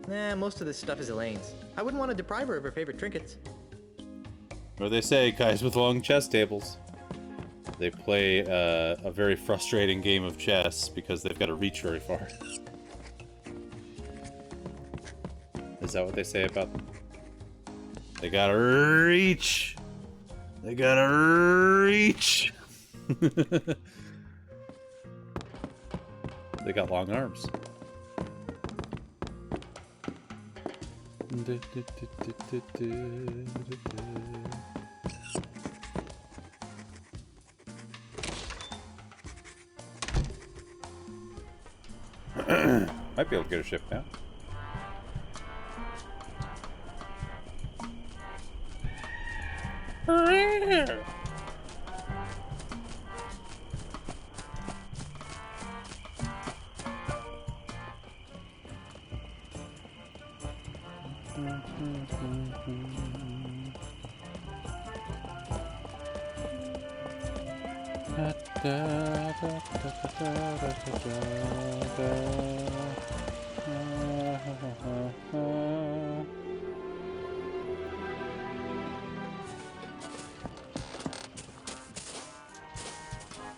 Nah, most of this stuff is Elaine's. I wouldn't want to deprive her of her favorite trinkets.
Or they say guys with long chess tables. They play a very frustrating game of chess because they've got to reach very far. Is that what they say about them? They gotta reach! They gotta reach! They got long arms. Might be able to get a ship now.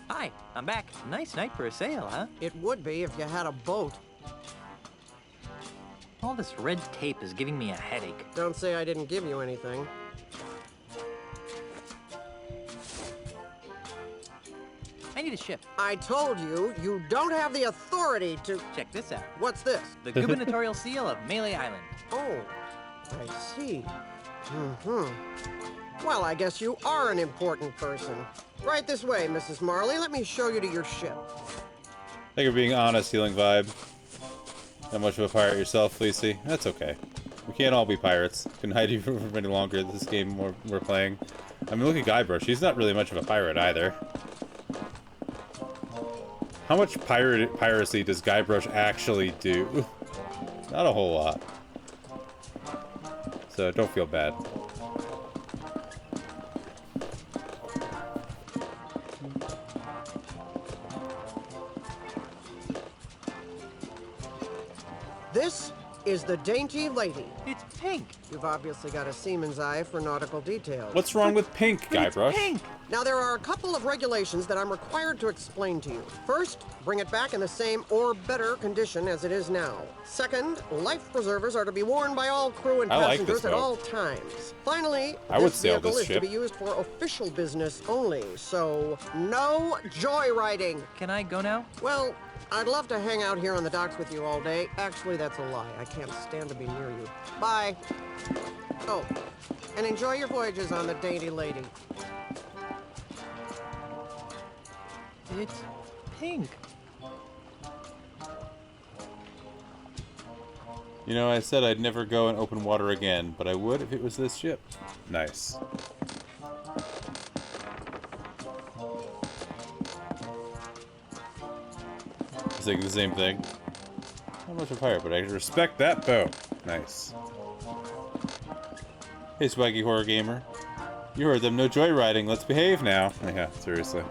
Hi, I'm back. Nice night for a sail, huh?
It would be if you had a boat.
All this red tape is giving me a headache.
Don't say I didn't give you anything.
I need a ship.
I told you, you don't have the authority to...
Check this out.
What's this?
The gubernatorial seal of Melee Island.
Oh, I see. Mm-hmm. Well, I guess you are an important person. Right this way, Mrs. Marley. Let me show you to your ship.
Thank you for being honest, Healing Vibe. Not much of a pirate yourself, Fleecy. That's okay. We can't all be pirates. Couldn't hide you for any longer this game we're playing. I mean, look at Guybrush. He's not really much of a pirate either. How much piracy does Guybrush actually do? Not a whole lot. So don't feel bad.
This is the Dainty Lady.
It's pink.
You've obviously got a seaman's eye for nautical details.
What's wrong with pink, Guybrush?
Pink. Now, there are a couple of regulations that I'm required to explain to you. First, bring it back in the same or better condition as it is now. Second, life preservers are to be worn by all crew and passengers at all times. Finally, this vehicle is to be used for official business only, so no joyriding.
Can I go now?
Well, I'd love to hang out here on the docks with you all day. Actually, that's a lie. I can't stand to be near you. Bye. Oh, and enjoy your voyages on the Dainty Lady.
It's pink.
You know, I said I'd never go in open water again, but I would if it was this ship. Nice. It's like the same thing. Not much of a pirate, but I respect that boat. Nice. Hey, swaggy horror gamer. You heard them, no joyriding. Let's behave now. Yeah, seriously.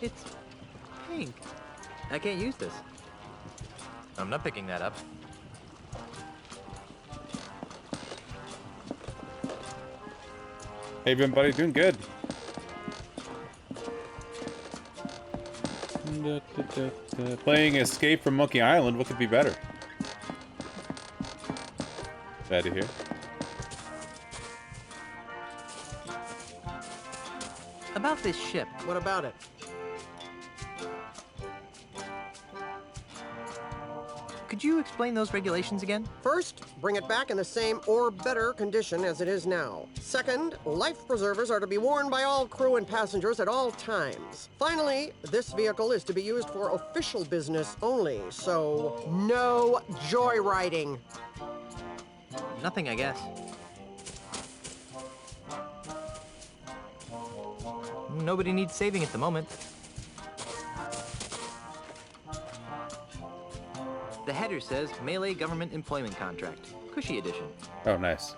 It's pink. I can't use this.
I'm not picking that up.
Hey, Ben, buddy, doing good. Playing Escape from Monkey Island, what could be better? Glad to hear.
About this ship.
What about it?
Could you explain those regulations again?
First, bring it back in the same or better condition as it is now. Second, life preservers are to be worn by all crew and passengers at all times. Finally, this vehicle is to be used for official business only, so no joyriding.
Nothing, I guess. Nobody needs saving at the moment. The header says Melee Government Employment Contract. Cushy edition.
Oh, nice.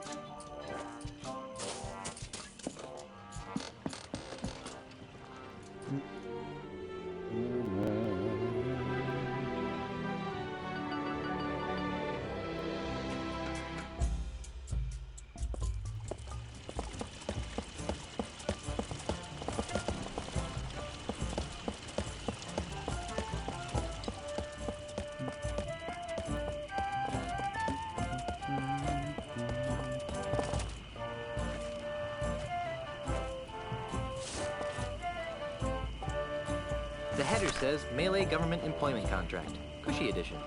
The header says Melee Government Employment Contract. Cushy edition.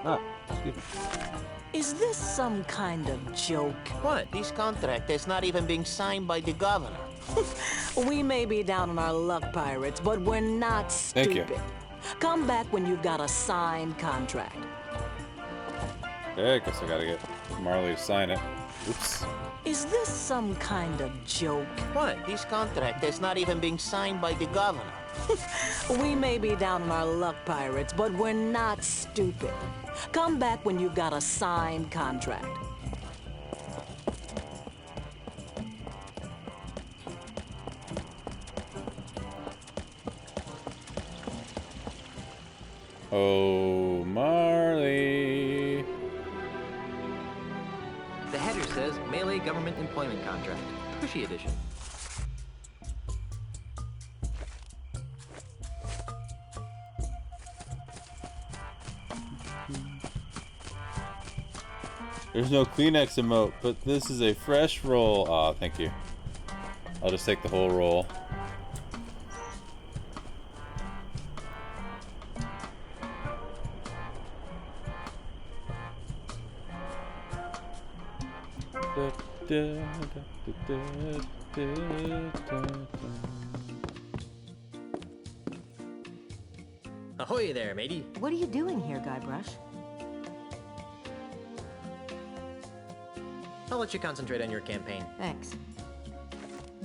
Ah, excuse me.
Is this some kind of joke?
What? This contract is not even being signed by the governor.
We may be down on our luck, pirates, but we're not
Thank
stupid.
you.
Come back when you've got a signed contract.
Okay, I guess I gotta get Marley to sign it. Oops.
Is this some kind of joke?
What? This contract is not even being signed by the governor.
We may be down on our luck, pirates, but we're not stupid. Come back when you've got a signed contract.
Oh, Marley.
The header says Melee Government Employment Contract. Cushy edition.
There's no Kleenex emote, but this is a fresh roll. Aw, thank you. I'll just take the whole roll.
Ahoy there, matey.
What are you doing here, Guybrush?
I'll let you concentrate on your campaign.
Thanks.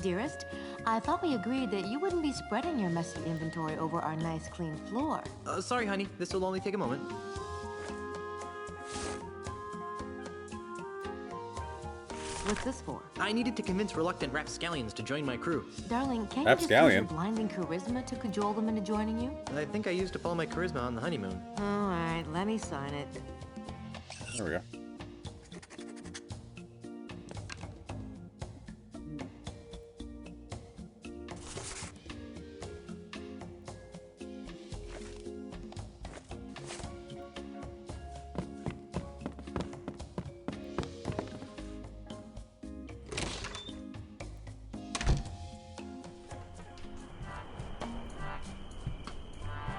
Dearest, I thought we agreed that you wouldn't be spreading your messy inventory over our nice clean floor.
Sorry, honey. This will only take a moment.
What's this for?
I needed to convince reluctant rapscallions to join my crew.
Darling, can't you just use your blinding charisma to cajole them into joining you?
I think I used up all my charisma on the honeymoon.
All right, let me sign it.
There we go.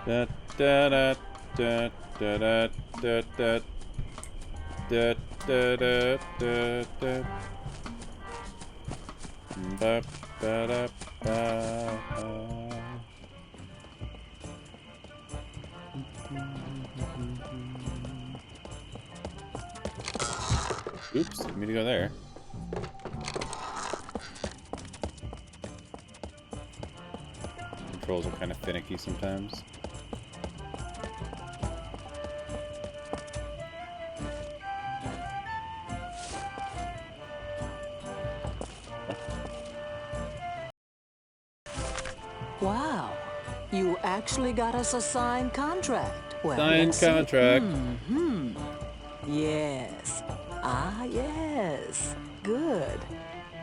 Da da da da da da da da da da da da da. Ba ba da ba. Oops, didn't mean to go there. Controls are kind of finicky sometimes.
Wow. You actually got us a signed contract. Well,
Signed contract.
Yes. Ah, yes. Good.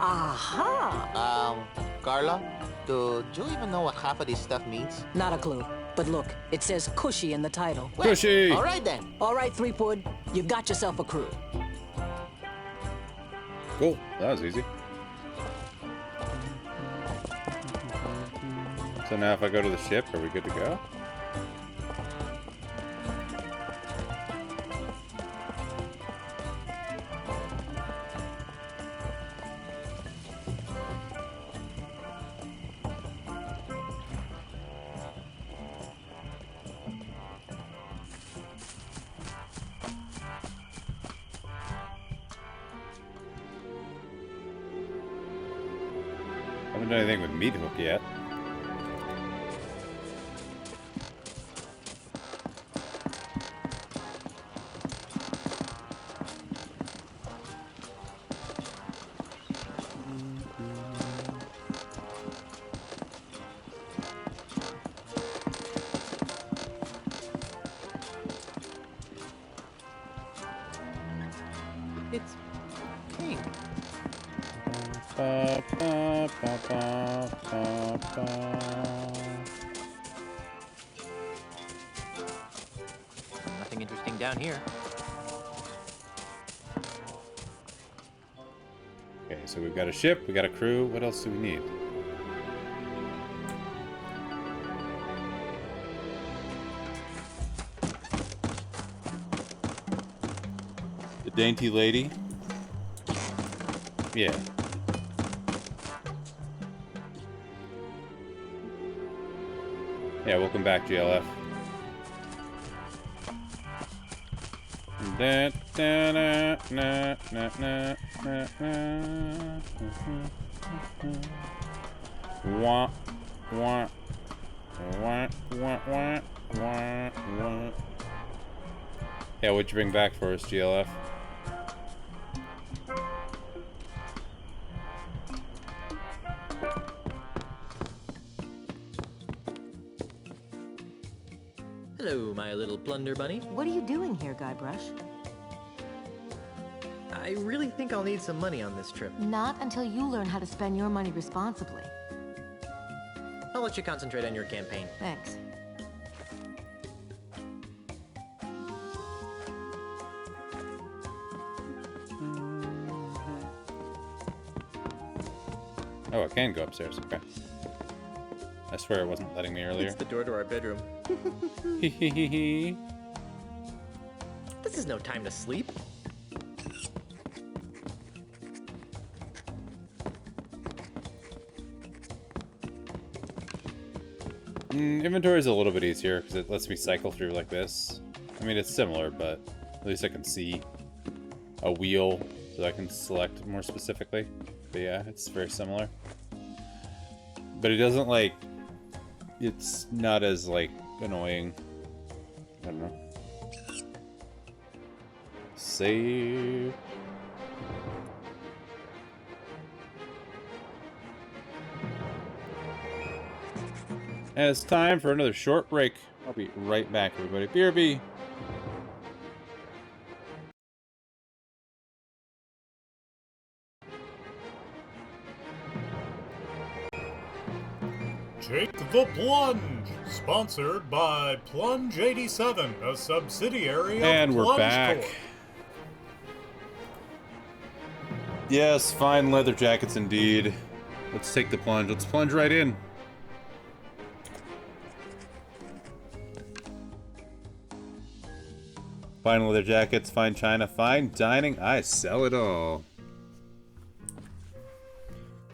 Aha!
Carla, do you even know what half of this stuff means?
Not a clue. But look, it says Cushy in the title.
Well,
Cushy!
All right then.
All right, Threepwood, you've got yourself a crew.
Cool. That was easy. So now if I go to the ship, are we good to go? I haven't done anything with Meat Hook yet.
It's pink.
Ba, ba, ba, ba, ba, ba.
Nothing interesting down here.
Okay, so we've got a ship, we got a crew. What else do we need? The dainty lady. Yeah. Yeah, welcome back, GLF. Da, da, da, na, na, na, na, na. Wah, wah, wah, wah, wah, wah, wah. Yeah, what'd you bring back for us, GLF?
Hello, my little plunder bunny.
What are you doing here, Guybrush?
I really think I'll need some money on this trip.
Not until you learn how to spend your money responsibly.
I'll let you concentrate on your campaign.
Thanks.
Oh, I can go upstairs. Okay. I swear it wasn't letting me earlier.
It's the door to our bedroom. This is no time to sleep.
Inventory is a little bit easier because it lets me cycle through like this. I mean, it's similar, but at least I can see a wheel so I can select more specifically. But yeah, it's very similar. But it doesn't like... It's not as like annoying. I don't know. Save. And it's time for another short break. I'll be right back, everybody. BRB.
Take the Plunge, sponsored by Plunge87, a subsidiary of
And we're
Plunge
back.
Corp.
Yes, fine leather jackets indeed. Let's take the plunge. Let's plunge right in. Fine leather jackets, fine china, fine dining. I sell it all.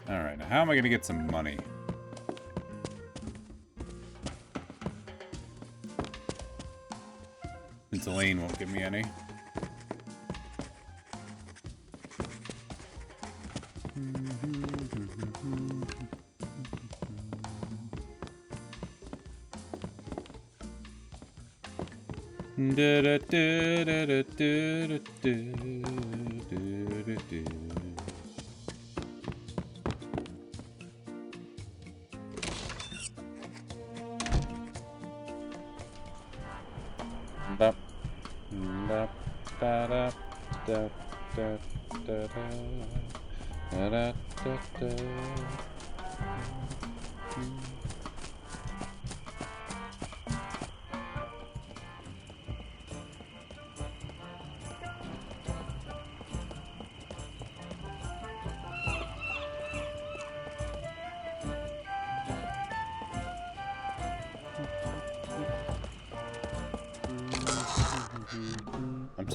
Alright, now how am I going to get some money? Since Elaine won't give me any.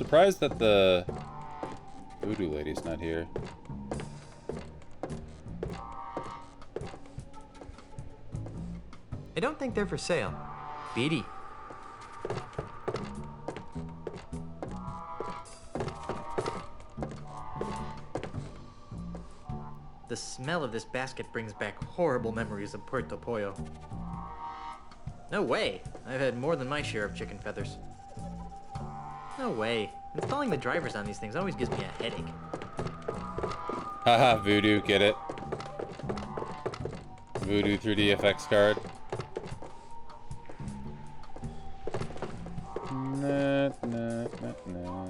surprised that the voodoo lady's not here.
I don't think they're for sale. Beady. The smell of this basket brings back horrible memories of Puerto Pollo. No way! I've had more than my share of chicken feathers. No way. Installing the drivers on these things always gives me a headache.
Haha, voodoo, get it? Voodoo 3D FX card. Nah, nah, nah, nah.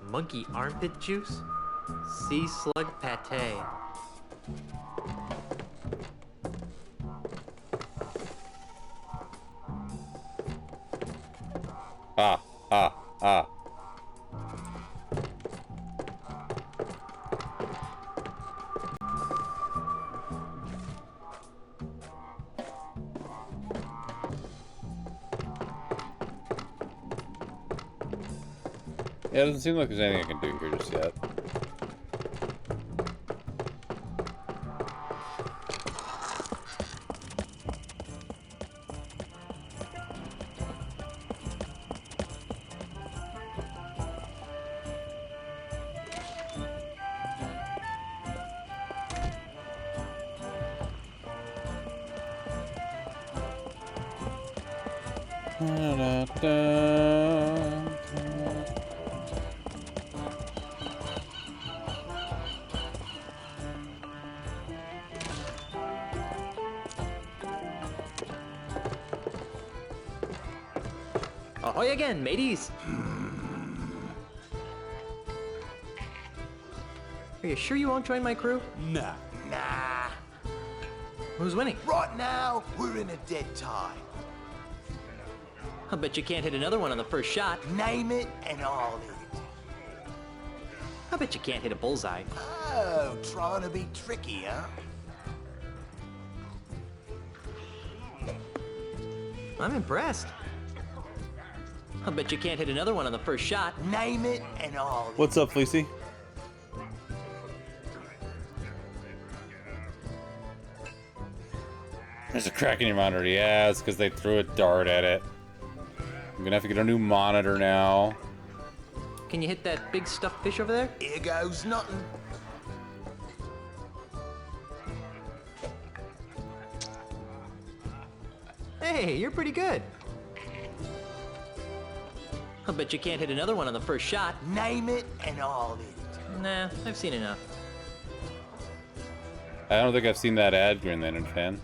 Monkey armpit juice? Sea slug pate.
Ah, ah, ah. Yeah, it doesn't seem like there's anything I can do here just yet.
Ahoy again, mateys! Are you sure you won't join my crew?
Nah.
Nah.
Who's winning?
Right now, we're in a dead tie.
I'll bet you can't hit another one on the first shot.
Name it and I'll hit it.
I bet you can't hit a bullseye.
Oh, trying to be tricky, huh?
I'm impressed. I'll bet you can't hit another one on the first shot.
Name it and I'll hit it.
What's up, Fleecy? There's a crack in your monitor. Yeah, it's because they threw a dart at it. I'm gonna have to get a new monitor now.
Can you hit that big stuffed fish over there?
Here goes nothing.
Hey, you're pretty good. I'll bet you can't hit another one on the first shot.
Name it and I'll hit it.
Nah, I've seen enough.
I don't think I've seen that ad, Green Lantern fan.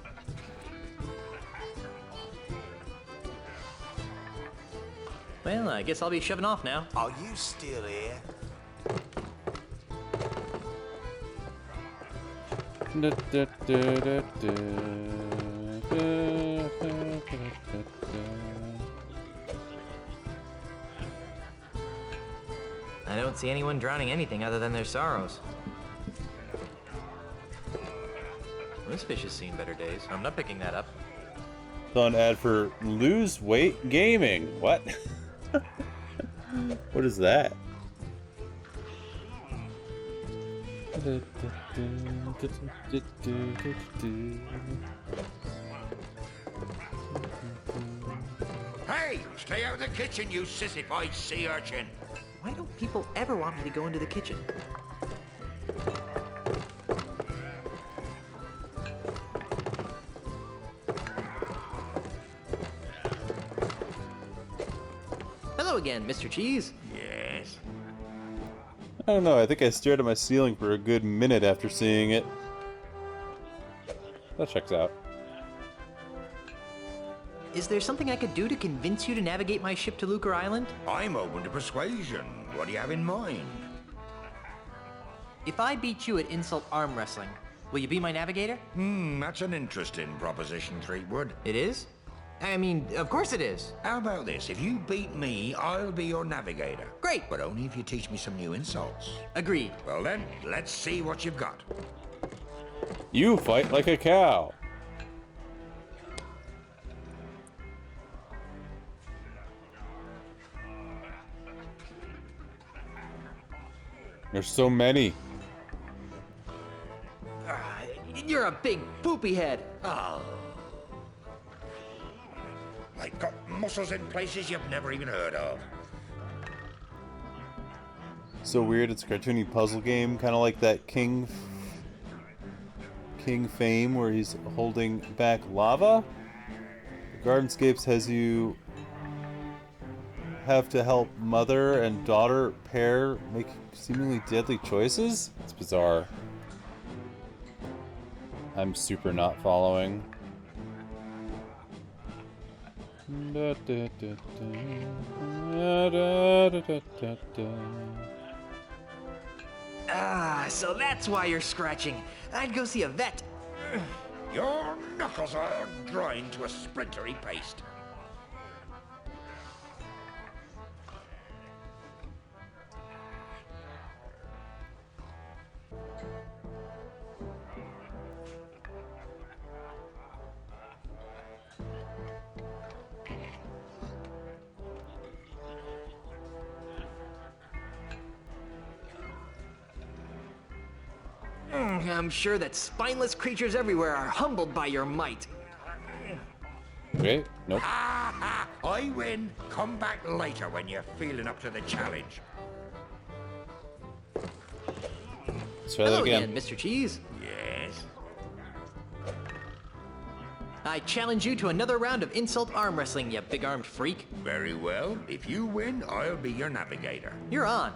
Well, I guess I'll be shoving off now.
Are you still here?
I don't see anyone drowning anything other than their sorrows. This fish has seen better days. I'm not picking that up.
Saw an ad for Lose Weight Gaming. What? What is that?
Hey, stay out of the kitchen, you sissified sea urchin.
Why don't people ever want me to go into the kitchen? Hello again, Mr. Cheese.
Yes.
I don't know, I think I stared at my ceiling for a good minute after seeing it. That checks out.
Is there something I could do to convince you to navigate my ship to Lucre Island?
I'm open to persuasion. What do you have in mind?
If I beat you at insult arm wrestling, will you be my navigator?
That's an interesting proposition, Threepwood.
It is? I mean, of course it is.
How about this? If you beat me, I'll be your navigator.
Great.
But only if you teach me some new insults.
Agreed.
Well then, let's see what you've got.
You fight like a cow. There's so many.
You're a big poopy head.
Oh. I've got muscles in places you've never even heard of.
So weird. It's a cartoony puzzle game, kind of like that King Fame, where he's holding back lava. Gardenscapes has you have to help mother and daughter pair make seemingly deadly choices. It's bizarre. I'm super not following.
So that's why you're scratching. I'd go see a vet.
Your knuckles are drying to a splintery paste.
I'm sure that spineless creatures everywhere are humbled by your might.
Okay, nope.
I win. Come back later when you're feeling up to the challenge.
Let's try that again.
Mr. Cheese.
Yes.
I challenge you to another round of insult arm wrestling, you big-armed freak.
Very well. If you win, I'll be your navigator.
You're on.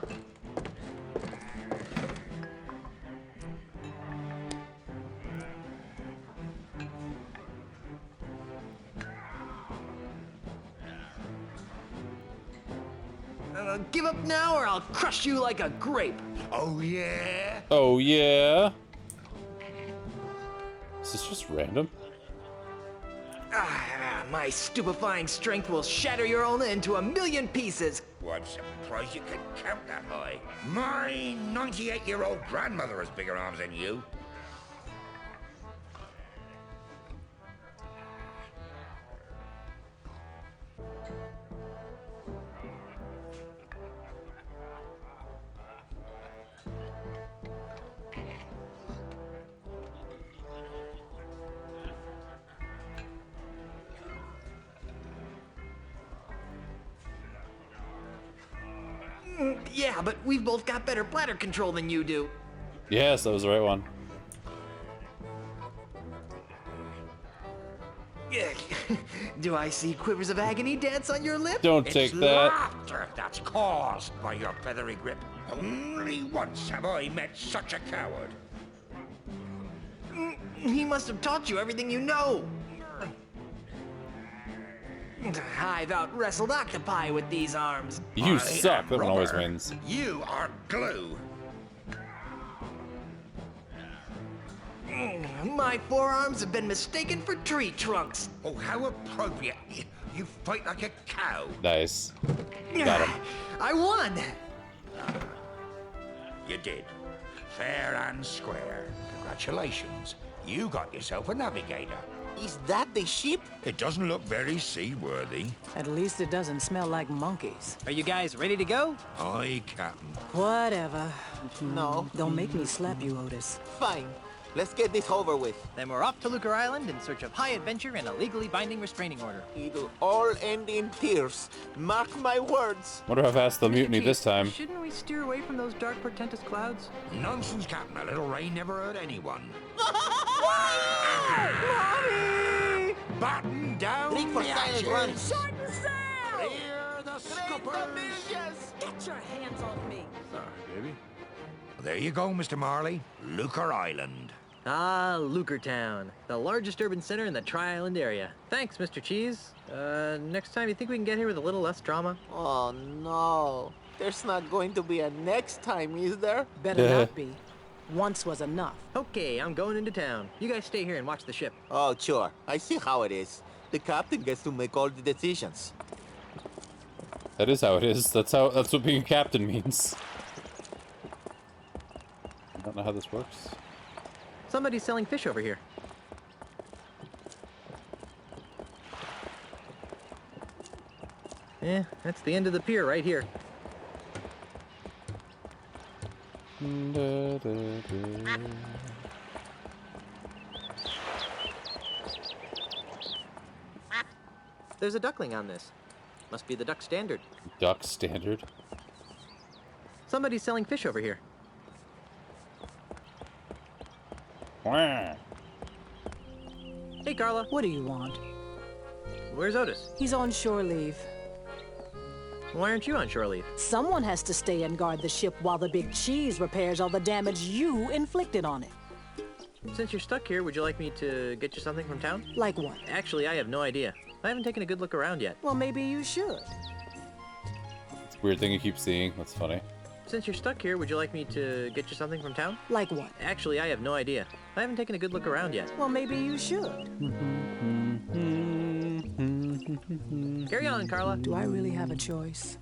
Give up now or I'll crush you like a grape.
Oh, yeah?
Oh, yeah? Is this just random?
My stupefying strength will shatter your own into 1,000,000 pieces.
Well, I'm surprised you can count that high. My 98-year-old grandmother has bigger arms than you.
Yeah, but we've both got better bladder control than you do.
Yes, that was the right one.
Do I see quivers of agony dance on your lip?
Don't take that.
Laughter that's caused by your feathery grip. Only once have I met such a coward.
He must have taught you everything you know. I've out-wrestled octopi with these arms.
You suck. That one always wins.
You are glue.
My forearms have been mistaken for tree trunks.
Oh, how appropriate. You fight like a cow.
Nice. Got him.
I won.
You did. Fair and square. Congratulations. You got yourself a navigator.
Is that the ship?
It doesn't look very seaworthy.
At least it doesn't smell like monkeys.
Are you guys ready to go?
Aye, Captain.
Whatever.
No.
Don't make me slap you, Otis.
Fine. Let's get this over with.
Then we're off to Lucre Island in search of high adventure and a legally binding restraining order.
It'll all end in tears. Mark my words.
Wonder how fast they'll mutiny this time.
Shouldn't we steer away from those dark, portentous clouds?
Nonsense, Captain. A little rain never hurt anyone.
Mommy!
Batten down
Drink for
the
silent
hatches.
run.
Shorten sail!
Clear the scuppers.
Get your hands off me.
Sorry, baby.
There you go, Mr. Marley. Lucre Island.
Ah, Lucre Town, the largest urban center in the Tri-Island area. Thanks, Mr. Cheese. Next time, you think we can get here with a little less drama?
Oh, no. There's not going to be a next time, is there?
Better not be. Once was enough.
Okay, I'm going into town. You guys stay here and watch the ship.
Oh, sure. I see how it is. The captain gets to make all the decisions.
That is how it is. That's what being a captain means. I don't know how this works.
Somebody's selling fish over here. That's the end of the pier right here. There's a duckling on this. Must be the duck standard.
Duck standard?
Somebody's selling fish over here.
Wah.
Hey, Carla.
What do you want?
Where's Otis?
He's on shore leave.
Why aren't you on shore leave?
Someone has to stay and guard the ship while the big cheese repairs all the damage you inflicted on it.
Since you're stuck here, would you like me to get you something from town?
Like what?
Actually, I have no idea. I haven't taken a good look around yet.
Well, maybe you should.
It's a weird thing you keep seeing. That's funny.
Since you're stuck here, would you like me to get you something from town?
Like what?
Actually, I have no idea. I haven't taken a good look around yet.
Well, maybe you should.
Carry on, Carla.
Do I really have a choice?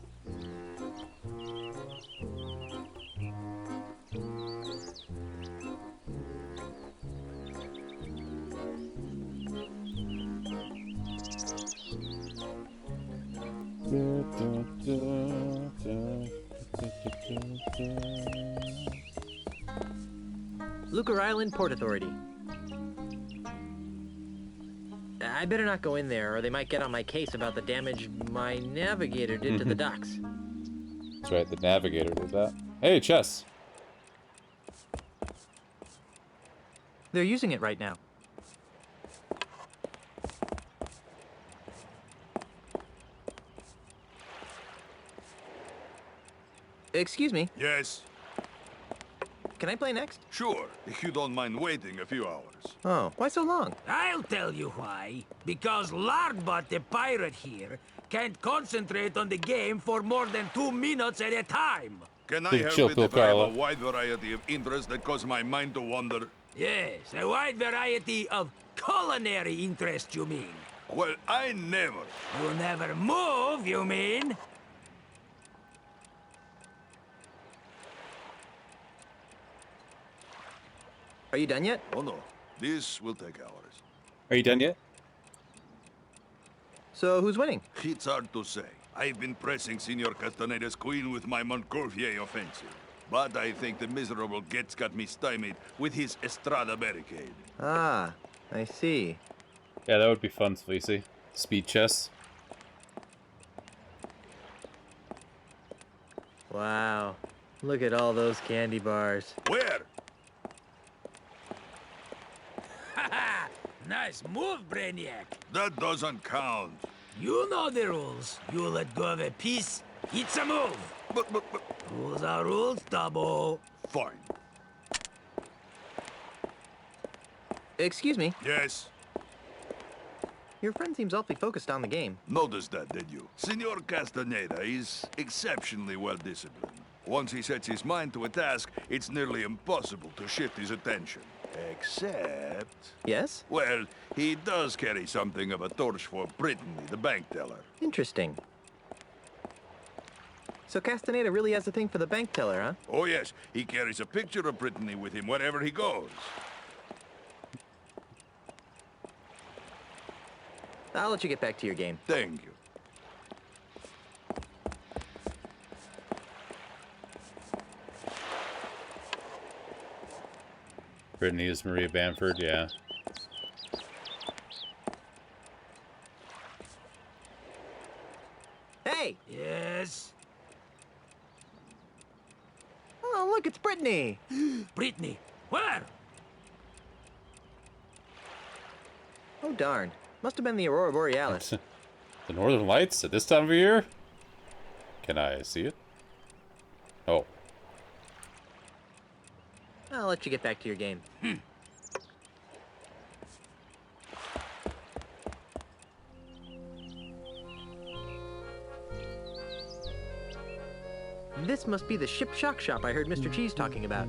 Lucre Island Port Authority. I better not go in there, or they might get on my case about the damage my navigator did to the docks.
That's right, the navigator did that. Hey, chess!
They're using it right now. Excuse me.
Yes?
Can I play next?
Sure, if you don't mind waiting a few hours.
Oh, why so long?
I'll tell you why. Because Larbot the pirate here can't concentrate on the game for more than 2 minutes at a time.
Can I
Big
help
chill
it
pill,
if I have
Carla.
a wide variety of interests that cause my mind to wander?
Yes, a wide variety of culinary interest, you mean?
Well, I never.
You never move, you mean?
Are you done yet?
Oh no, this will take hours.
Are you done yet?
So, who's winning?
It's hard to say. I've been pressing Senor Castaneda's queen with my Montgolfier offensive. But I think the miserable Getz got me stymied with his Estrada barricade.
Ah, I see.
Yeah, that would be fun, Fleecy. Speed chess.
Wow. Look at all those candy bars.
Where?
Haha! Nice move, Brainiac.
That doesn't count.
You know the rules. You let go of a piece, it's a move.
But...
Rules are rules, Tabo.
Fine.
Excuse me.
Yes?
Your friend seems awfully focused on the game.
Noticed that, did you? Senor Castaneda is exceptionally well-disciplined. Once he sets his mind to a task, it's nearly impossible to shift his attention. Except...
Yes?
Well, he does carry something of a torch for Brittany, the bank teller.
Interesting. So Castaneda really has a thing for the bank teller, huh?
Oh yes, he carries a picture of Brittany with him wherever he goes.
I'll let you get back to your game.
Thank you.
Brittany is Maria Bamford, yeah.
Hey!
Yes?
Oh, look, it's Brittany!
Brittany, where?
Oh, darn. Must have been the Aurora Borealis.
The Northern Lights at this time of year? Can I see it? Oh.
I'll let you get back to your game. This must be the ship shock shop I heard Mr. Cheese talking about.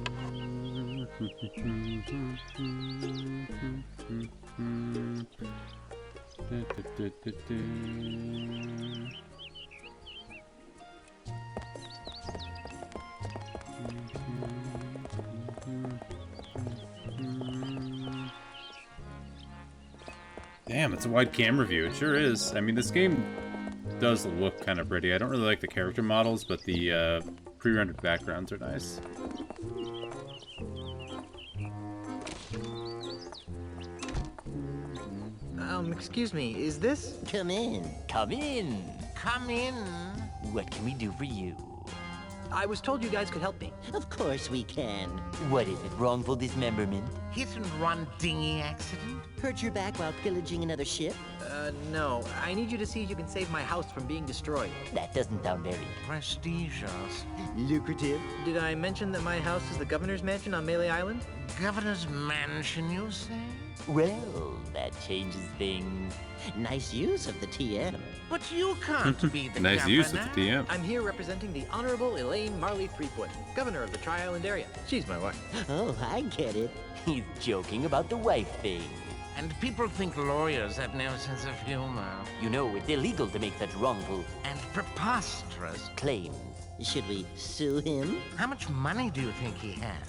Damn, it's a wide camera view. It sure is. I mean, this game does look kind of pretty. I don't really like the character models, but the pre-rendered backgrounds are nice.
Excuse me, is this?
Come in. Come in. Come in. What can we do for you?
I was told you guys could help me.
Of course we can. What is it, wrongful dismemberment?
Hit and run dinghy accident?
Hurt your back while pillaging another ship?
No. I need you to see if you can save my house from being destroyed.
That doesn't sound very
prestigious.
Lucrative.
Did I mention that my house is the governor's mansion on Melee Island?
Governor's mansion, you say?
Well, that changes things. Nice use of the TM.
But you can't be the
Nice
governor.
use of the TM.
I'm here representing the Honorable Elaine Marley Threepwood, governor of the Tri-Island area. She's my wife.
Oh, I get it. He's joking about the wife thing.
And people think lawyers have no sense of humor.
You know, it's illegal to make such wrongful
and preposterous
claims. Should we sue him?
How much money do you think he has?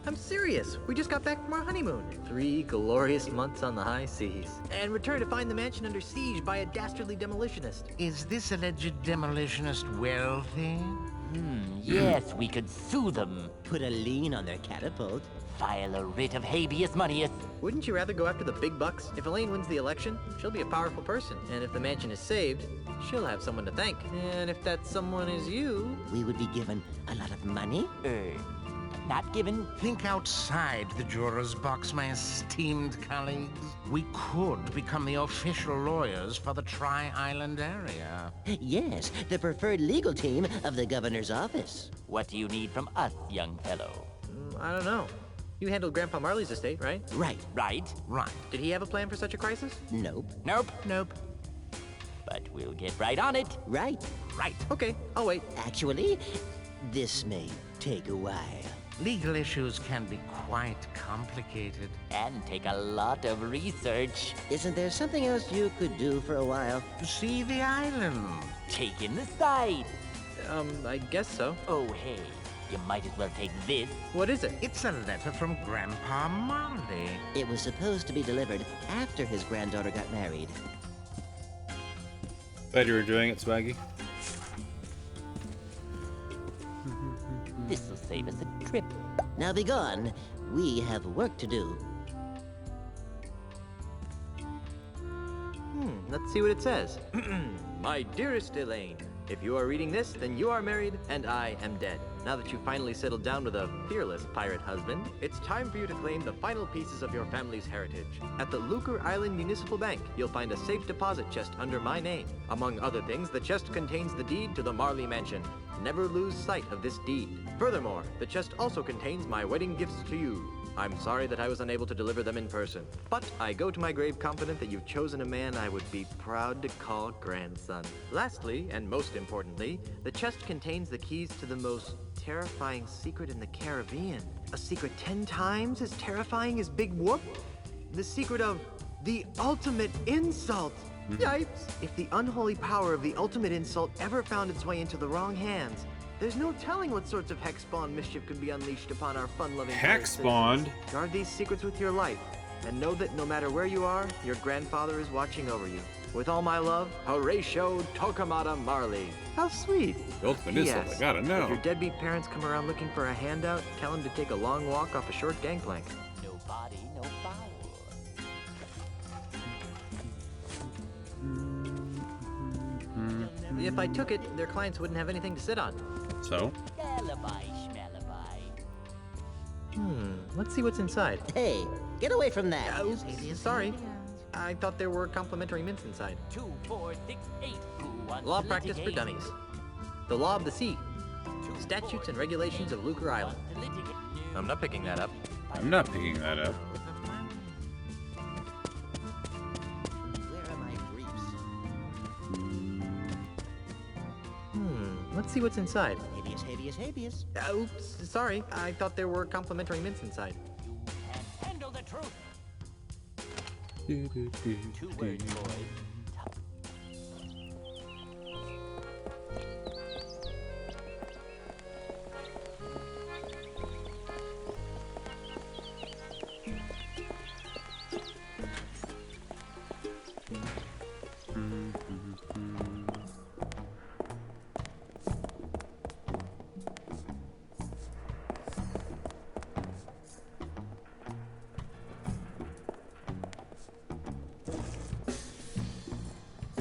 I'm serious. We just got back from our honeymoon. 3 glorious months on the high seas. And returned to find the mansion under siege by a dastardly demolitionist.
Is this alleged demolitionist wealthy?
Yes, we could sue them. Put a lien on their catapult. File a writ of habeas moneyus.
Wouldn't you rather go after the big bucks? If Elaine wins the election, she'll be a powerful person. And if the mansion is saved, she'll have someone to thank. And if that someone is you...
We would be given a lot of money? Not given.
Think outside the juror's box, my esteemed colleagues. We could become the official lawyers for the Tri-Island area.
Yes, the preferred legal team of the governor's office. What do you need from us, young fellow?
I don't know. You handled Grandpa Marley's estate, right?
Right.
Right.
Did he have a plan for such a crisis?
Nope.
Nope.
But we'll get right on it. Right.
Okay, I'll wait.
Actually, this may take a while.
Legal issues can be quite complicated.
And take a lot of research. Isn't there something else you could do for a while?
See the island.
Take in the sight.
I guess so.
Oh, hey. You might as well take this.
What is it?
It's a letter from Grandpa Marley.
It was supposed to be delivered after his granddaughter got married.
Glad you're enjoying it, Swaggy.
This'll save us a trip. Now be gone. We have work to do.
Let's see what it says. My dearest Elaine, if you are reading this, then you are married and I am dead. Now that you've finally settled down with a fearless pirate husband, it's time for you to claim the final pieces of your family's heritage. At the Lucre Island Municipal Bank, you'll find a safe deposit chest under my name. Among other things, the chest contains the deed to the Marley Mansion. Never lose sight of this deed. Furthermore, the chest also contains my wedding gifts to you. I'm sorry that I was unable to deliver them in person, but I go to my grave confident that you've chosen a man I would be proud to call grandson. Lastly, and most importantly, the chest contains the keys to the most terrifying secret in the Caribbean. A secret 10 times as terrifying as Big Whoop? The secret of the ultimate insult. Yipes! If the unholy power of the ultimate insult ever found its way into the wrong hands, there's no telling what sorts of hex-spawn mischief could be unleashed upon our fun-loving
Hex-spawned?
Guard these secrets with your life, and know that no matter where you are, your grandfather is watching over you. With all my love, Horatio Torquemada Marley. How sweet.
The ultimate insult, I gotta know.
If your deadbeat parents come around looking for a handout, tell them to take a long walk off a short gangplank.
No body, no foul.
If I took it, their clients wouldn't have anything to sit on.
So?
Alibi, schmalibi.
Let's see what's inside.
Hey, get away from that.
Sorry. I thought there were complimentary mints inside.
2, 4, 6, 8.
Law practice for dummies. The law of the sea. Statutes and regulations of Lucre Island.
I'm not picking that up.
I'm not picking that up.
Where are my briefs?
Let's see what's inside.
Habeas, habeas, habeas.
Oops, sorry. I thought there were complimentary mints inside.
Handle the truth. 2 words, boys.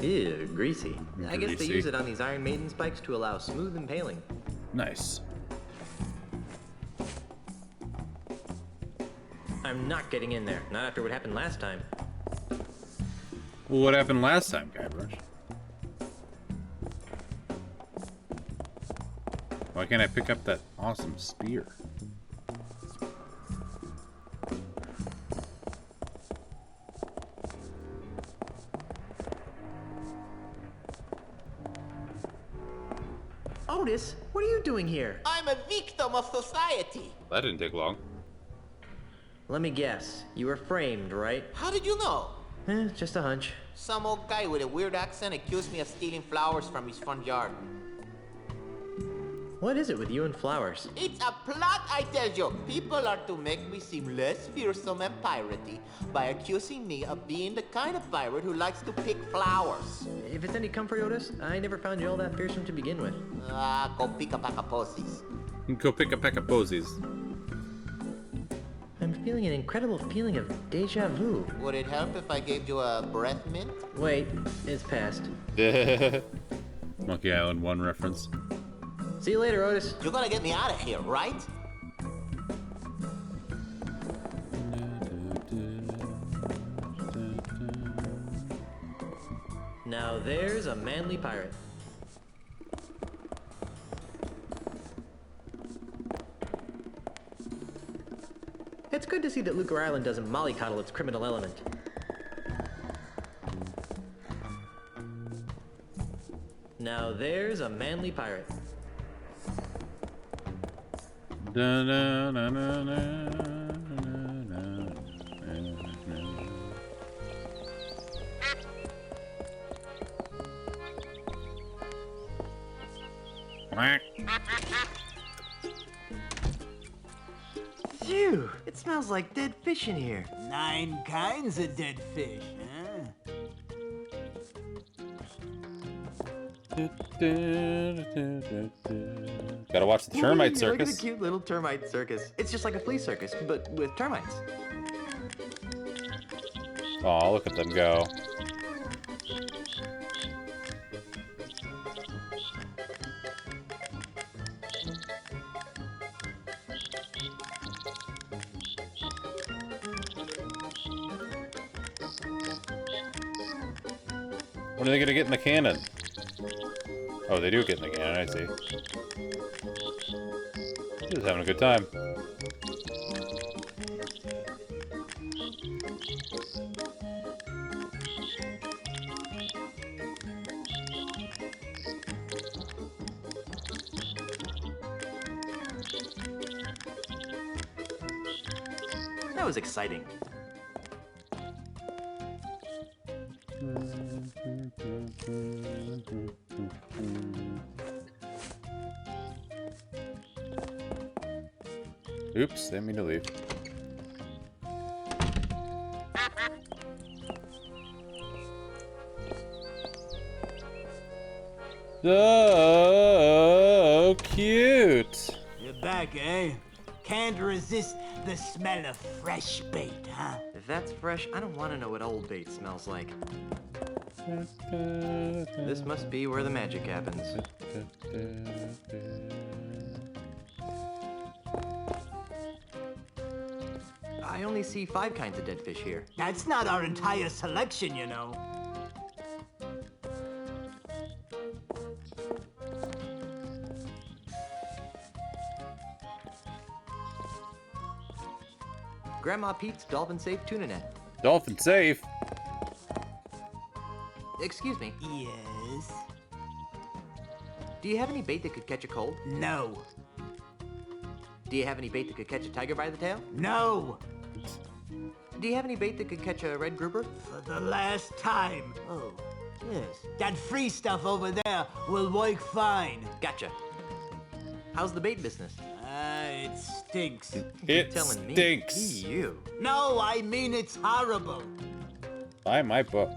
Ew, greasy. I guess they
Greasy.
use it on these Iron Maiden spikes to allow smooth impaling.
Nice.
I'm not getting in there. Not after what happened last time.
Well, what happened last time, Guybrush? Why can't I pick up that awesome spear?
Otis, what are you doing here?
I'm a victim of society.
That didn't take long.
Let me guess. You were framed, right?
How did you know?
Just a hunch.
Some old guy with a weird accent accused me of stealing flowers from his front yard.
What is it with you and flowers?
It's a plot, I tell you. People are to make me seem less fearsome and piratey by accusing me of being the kind of pirate who likes to pick flowers.
If it's any comfort, Otis, I never found you all that fearsome to begin with.
Go pick a pack of posies.
Go pick a peck of posies.
I'm feeling an incredible feeling of deja vu.
Would it help if I gave you a breath mint?
Wait, it's past.
Monkey Island 1 reference.
See you later, Otis.
You're gonna get me out of here, right?
Now there's a manly pirate. It's good to see that Lucre Island doesn't mollycoddle its criminal element. Now there's a manly pirate.
Da, na, na, na, na,
Phew! It smells like dead fish in here.
9 kinds of dead fish, huh?
Gotta watch the termite
Look
circus.
at the cute little termite circus. It's just like a flea circus, but with termites.
Aw, look at them go. When are they gonna get in the cannon? Oh, they do get in the cannon, I see. Just having a good time.
That was exciting.
Oops, didn't mean to leave. So cute.
You're back, eh? Can't resist the smell of fresh bait, huh?
If that's fresh, I don't want to know what old bait smells like. This must be where the magic happens. I only see 5 kinds of dead fish here.
That's not our entire selection, you know.
Grandma Pete's dolphin safe tuna net.
Dolphin safe?
Excuse me.
Yes?
Do you have any bait that could catch a cold?
No.
Do you have any bait that could catch a tiger by the tail?
No.
Do you have any bait that could catch a red grouper?
For the last time. Oh, yes. That free stuff over there will work fine.
Gotcha. How's the bait business?
It stinks.
It
telling me.
stinks.
You.
No, I mean it's horrible.
Buy my book.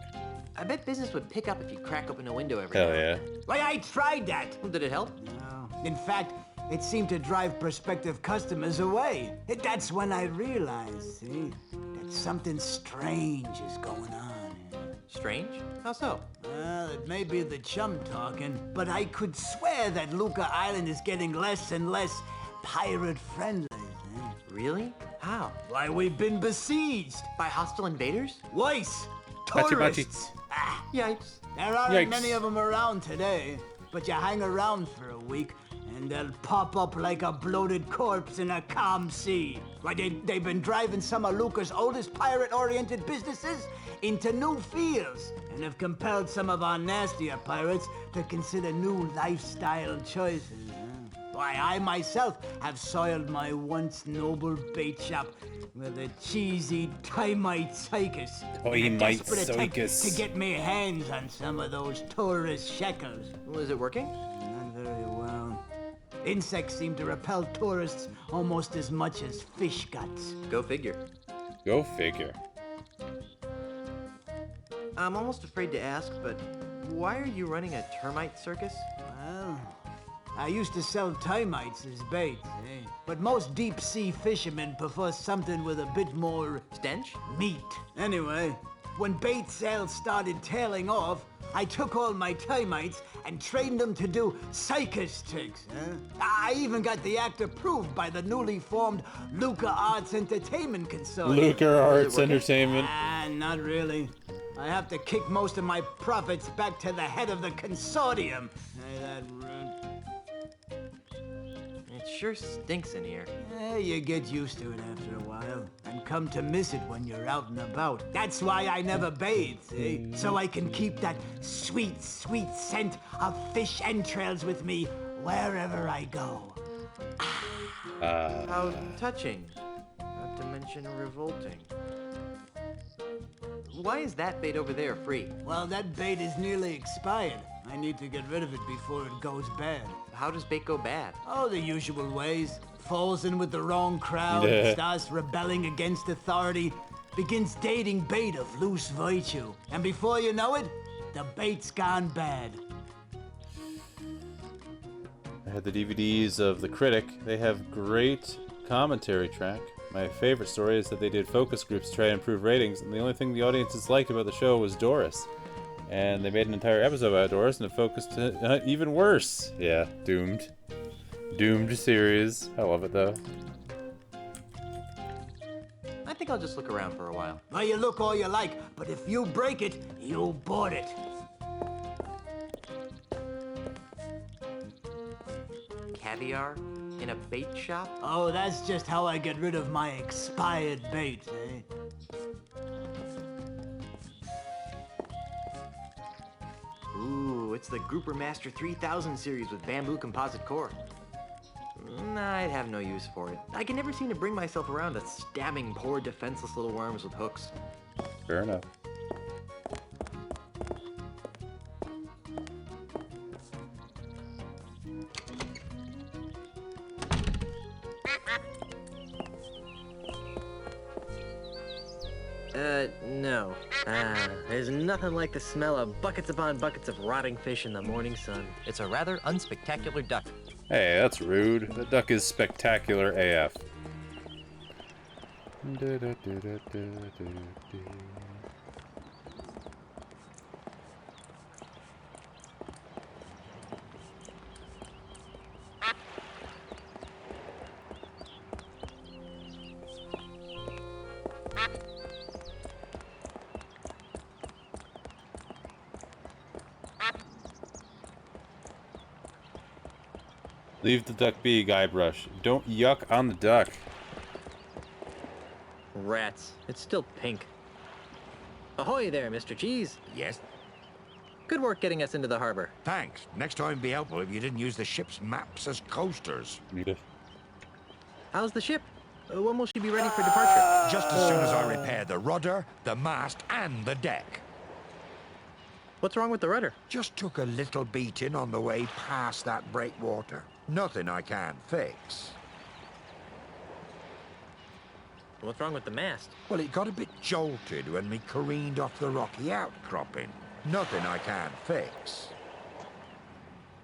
I bet business would pick up if you crack open a window every
Hell
now
yeah.
and then.
Why, I tried that.
Well, did it help?
No. In fact, it seemed to drive prospective customers away. That's when I realized, see, that something strange is going on.
Strange? How so?
Well, it may be the chum talking, but I could swear that Luca Island is getting less and less pirate-friendly.
Really? How?
Why, we've been besieged.
By hostile invaders?
Weiss,
Bachi,
tourists. Ah,
yikes.
There aren't
Yikes.
many of them around today, but you hang around for a week, and they'll pop up like a bloated corpse in a calm sea. Why, they've been driving some of Luca's oldest pirate-oriented businesses into new fields, and have compelled some of our nastier pirates to consider new lifestyle choices. Why, I myself have soiled my once noble bait shop with a cheesy Timite circus.
Oh,
in
he
a
might
desperate attempt
circus.
to get me hands on some of those tourist shekels.
Was it working?
Not very well. Insects seem to repel tourists almost as much as fish guts.
Go figure.
Go figure.
I'm almost afraid to ask, but why are you running a termite circus?
Well, I used to sell termites as bait, but most deep-sea fishermen prefer something with a bit more...
stench?
Meat. Anyway, when bait sales started tailing off, I took all my termites and trained them to do circus tricks. I even got the act approved by the newly formed Luca Arts Entertainment Consortium.
Luca Arts Entertainment.
Not really. I have to kick most of my profits back to the head of the consortium. That rude.
It sure stinks in here.
You get used to it after a while, and come to miss it when you're out and about. That's why I never bathe, see? So I can keep that sweet, sweet scent of fish entrails with me wherever I go.
How touching. Not to mention revolting. Why is that bait over there free?
Well, that bait is nearly expired. I need to get rid of it before it goes bad.
How does bait go bad?
Oh, the usual ways. Falls in with the wrong crowd, starts rebelling against authority, begins dating bait of loose virtue. And before you know it, the bait's gone bad.
I had the DVDs of The Critic. They have great commentary track. My favorite story is that they did focus groups to try to improve ratings, and the only thing the audiences liked about the show was Doris. And they made an entire episode about Doris, and it focused even worse. Yeah, doomed. Doomed series. I love it, though.
I think I'll just look around for a while.
Well, you look all you like, but if you break it, you bought it.
Caviar? In a bait shop?
Oh, that's just how I get rid of my expired bait,
Ooh, it's the Grouper Master 3000 series with bamboo composite core. I'd have no use for it. I can never seem to bring myself around to stabbing poor defenseless little worms with hooks.
Fair enough.
No. There's nothing like the smell of buckets upon buckets of rotting fish in the morning sun.
It's a rather unspectacular duck.
Hey, that's rude. The duck is spectacular AF. Leave the duck be, Guybrush. Don't yuck on the duck.
Rats. It's still pink. Ahoy there, Mr. Cheese.
Yes?
Good work getting us into the harbor.
Thanks. Next time be helpful if you didn't use the ship's maps as coasters.
How's the ship? When will she be ready for departure?
Just as soon as I repair the rudder, the mast, and the deck.
What's wrong with the rudder?
Just took a little beating on the way past that breakwater. Nothing I can't fix.
What's wrong with the mast?
Well, it got a bit jolted when we careened off the rocky outcropping. Nothing I can't fix.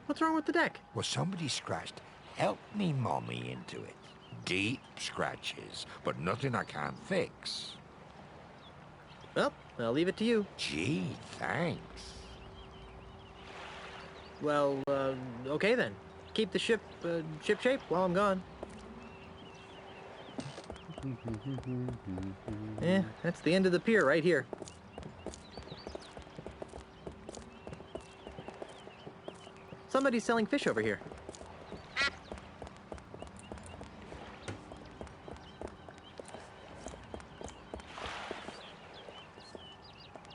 What's wrong with the deck?
Well, somebody scratched "Help me, Mommy" into it. Deep scratches, but nothing I can't fix.
Well, I'll leave it to you.
Gee, thanks.
Well, okay then. Keep the ship, ship shape while I'm gone. Yeah, that's the end of the pier right here. Somebody's selling fish over here.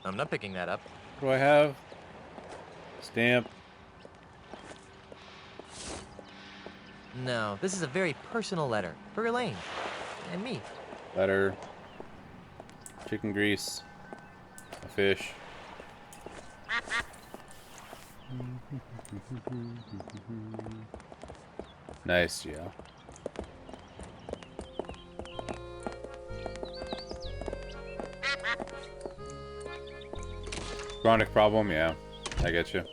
I'm not picking that up.
What do I have? Stamp.
No, this is a very personal letter for Elaine and me.
Letter. Chicken grease. A fish. Nice, yeah. Chronic problem, yeah. I get you.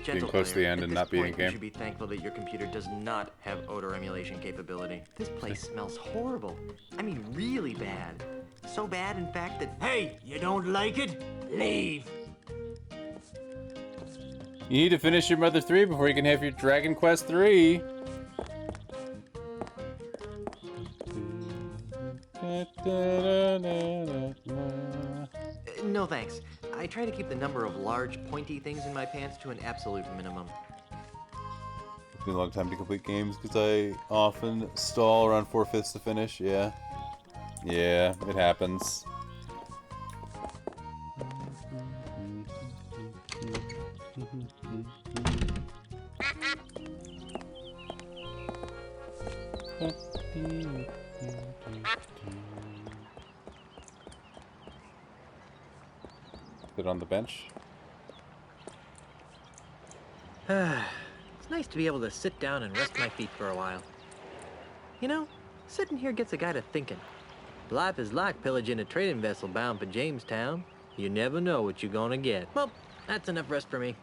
Being close to the end and not beating the game.
You should be thankful that your computer does not have odor emulation capability. This place smells horrible. I mean, really bad. So bad, in fact, that...
Hey, you don't like it? Leave.
You need to finish your Mother 3 before you can have your Dragon Quest 3.
No thanks. I try to keep the number of large, pointy things in my pants to an absolute minimum.
It's been a long time to complete games because I often stall around 4/5 to finish. Yeah. Yeah, it happens. Sit on the bench.
It's nice to be able to sit down and rest my feet for a while. You know, sitting here gets a guy to thinking. Life is like pillaging a trading vessel bound for Jamestown. You never know what you're gonna get. Well, that's enough rest for me.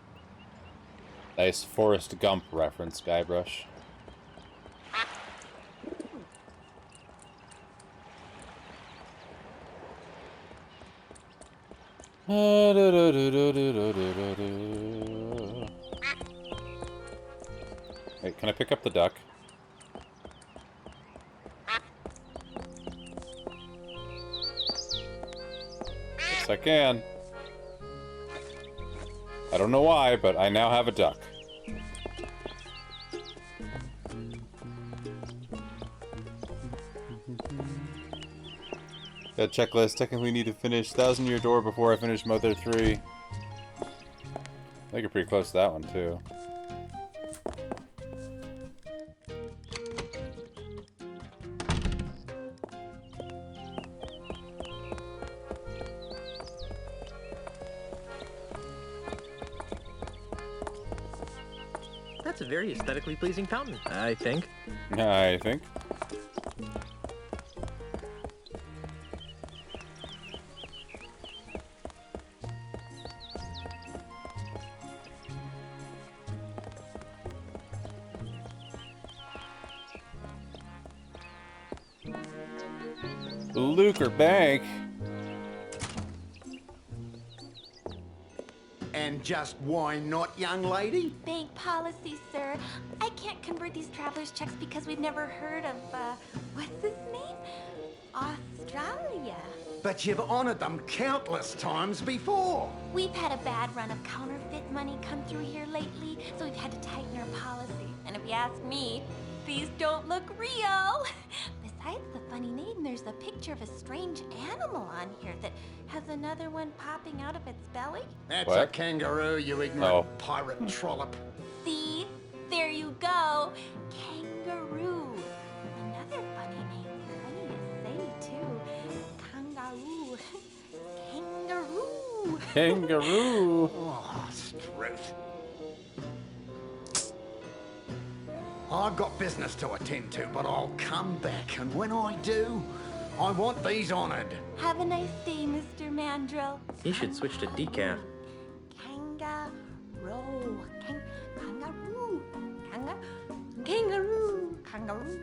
Nice Forrest Gump reference, Guybrush. Wait, can I pick up the duck? Yes, I can. I don't know why, but I now have a duck. That checklist technically need to finish 1,000-Year Door before I finish Mother 3. I think you're pretty close to that one, too.
That's a very aesthetically pleasing fountain, I think.
I think. Lucre Bank.
And just why not, young lady?
Bank policy, sir. I can't convert these traveler's checks because we've never heard of, what's his name? Australia.
But you've honored them countless times before.
We've had a bad run of counterfeit money come through here lately, so we've had to tighten our policy. And if you ask me, these don't look real. Besides the funny name, there's a picture of a strange animal on here that has another one popping out of its belly.
That's a kangaroo, you ignorant pirate trollop.
See? There you go. Kangaroo. Another funny name. Funny to say, too. Kangaroo. Kangaroo.
Kangaroo.
Oh, Struth. I've got business to attend to, but I'll come back, and when I do, I want these honored.
Have a nice day, Mr. Mandrill.
You should switch to decaf.
Kangaroo. Kangaroo. Kangaroo. Kangaroo.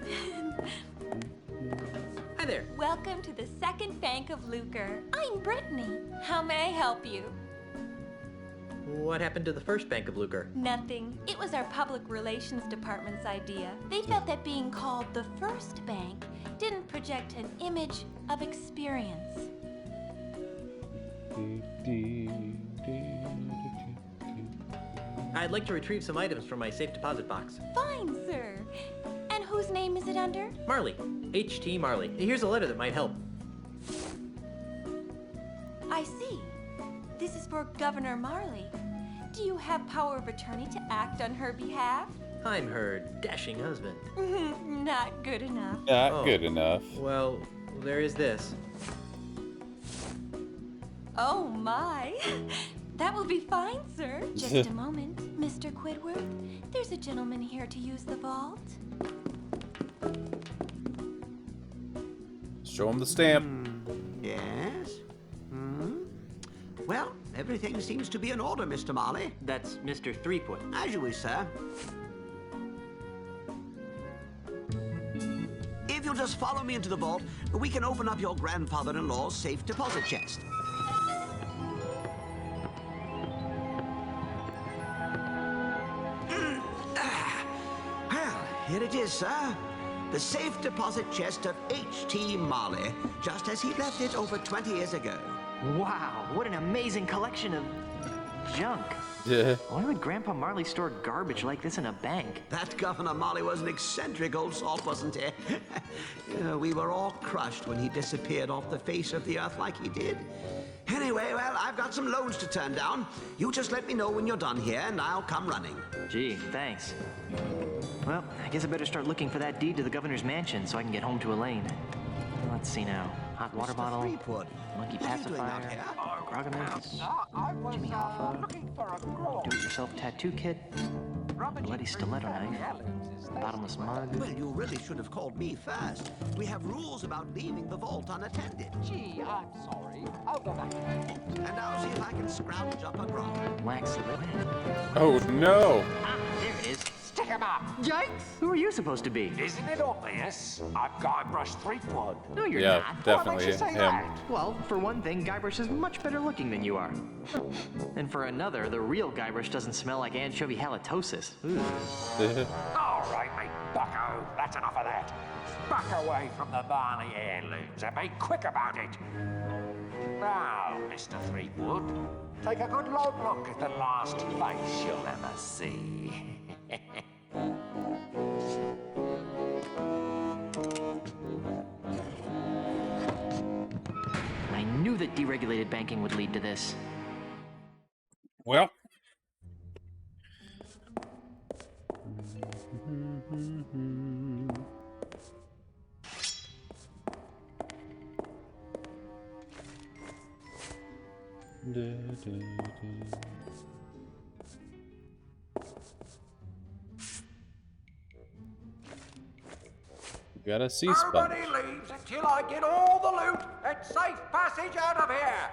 Hi
there.
Welcome to the Second Bank of Lucre. I'm Brittany. How may I help you?
What happened to the first Bank of Lucre?
Nothing. It was our public relations department's idea. They felt that being called the first bank didn't project an image of experience.
I'd like to retrieve some items from my safe deposit box.
Fine, sir. And whose name is it under?
Marley. H.T. Marley. Here's a letter that might help.
I see. This is for Governor Marley. Do you have power of attorney to act on her behalf?
I'm her dashing husband.
Not good enough.
Not good enough.
Well, there is this.
Oh my. That will be fine, sir. Just a moment, Mr. Quidworth. There's a gentleman here to use the vault.
Show him the stamp.
Yes? Well, everything seems to be in order, Mr. Marley.
That's Mr. Threepwood.
As you wish, sir. If you'll just follow me into the vault, we can open up your grandfather-in-law's safe deposit chest. Well, here it is, sir. The safe deposit chest of H.T. Marley, just as he left it over 20 years ago.
Wow, what an amazing collection of junk.
Yeah.
Why would Grandpa Marley store garbage like this in a bank?
That Governor Marley was an eccentric old salt, wasn't he? We were all crushed when he disappeared off the face of the earth like he did. Anyway, well, I've got some loans to turn down. You just let me know when you're done here, and I'll come running.
Gee, thanks. Well, I guess I better start looking for that deed to the governor's mansion so I can get home to Elaine. Let's see now. Hot water bottle, monkey pacifier, Grogaments, Jimmy Hoffa, do-it-yourself tattoo kit, bloody stiletto knife, bottomless mug.
Well, you really should have called me first. We have rules about leaving the vault unattended.
Gee, I'm sorry. I'll go back.
And I'll see if I can scrounge up a grog.
Wax lid.
Oh no!
Ah, there it is.
Stick him up.
Yikes! Who are you supposed to be?
Isn't it obvious? I'm Guybrush Threepwood.
No, you're
Yeah,
not.
definitely
What makes you say
him.
that?
Well, for one thing, Guybrush is much better looking than you are. And for another, the real Guybrush doesn't smell like anchovy halitosis.
All right, mate, bucko. That's enough of that. Back away from the Barney heirlooms and be quick about it. Now, Mr. Threepwood, take a good long look at the last face you'll ever see.
I knew that deregulated banking would lead to this.
Well. Got a C spot.
Nobody leaves until I get all the loot and safe passage out of here.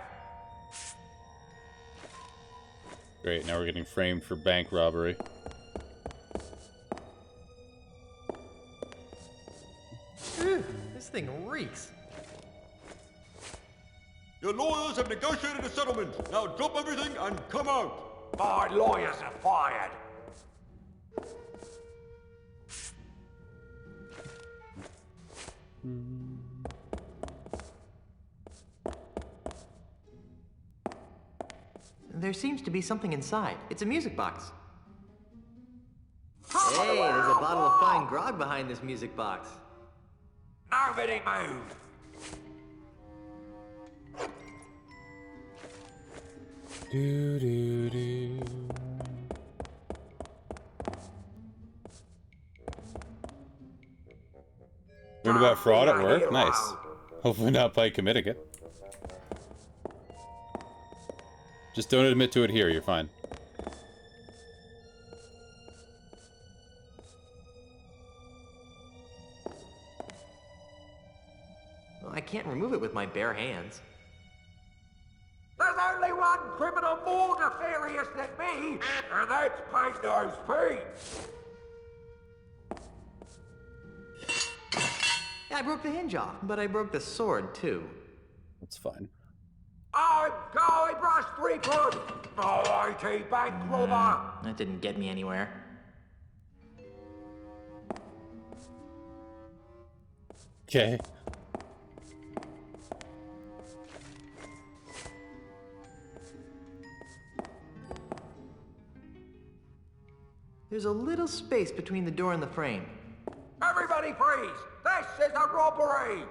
Great, now we're getting framed for bank robbery.
This thing reeks.
Your lawyers have negotiated a settlement. Now drop everything and come out.
My lawyers are fired.
There seems to be something inside. It's a music box. Hey, there's a bottle of fine grog behind this music box.
Nobody move.
Do do do. Learned about fraud at work? Nice. Hopefully not by committing it. Just don't admit to it here, you're fine.
Well, I can't remove it with my bare hands.
There's only one criminal more nefarious than me, and that's Pink Nose Pete.
I broke the hinge off, but I broke the sword, too.
That's fine.
I'm Guybrush Threepwood, mighty bank robber.
That didn't get me anywhere.
Okay.
There's a little space between the door and the frame.
Everybody freeze! This is a robbery!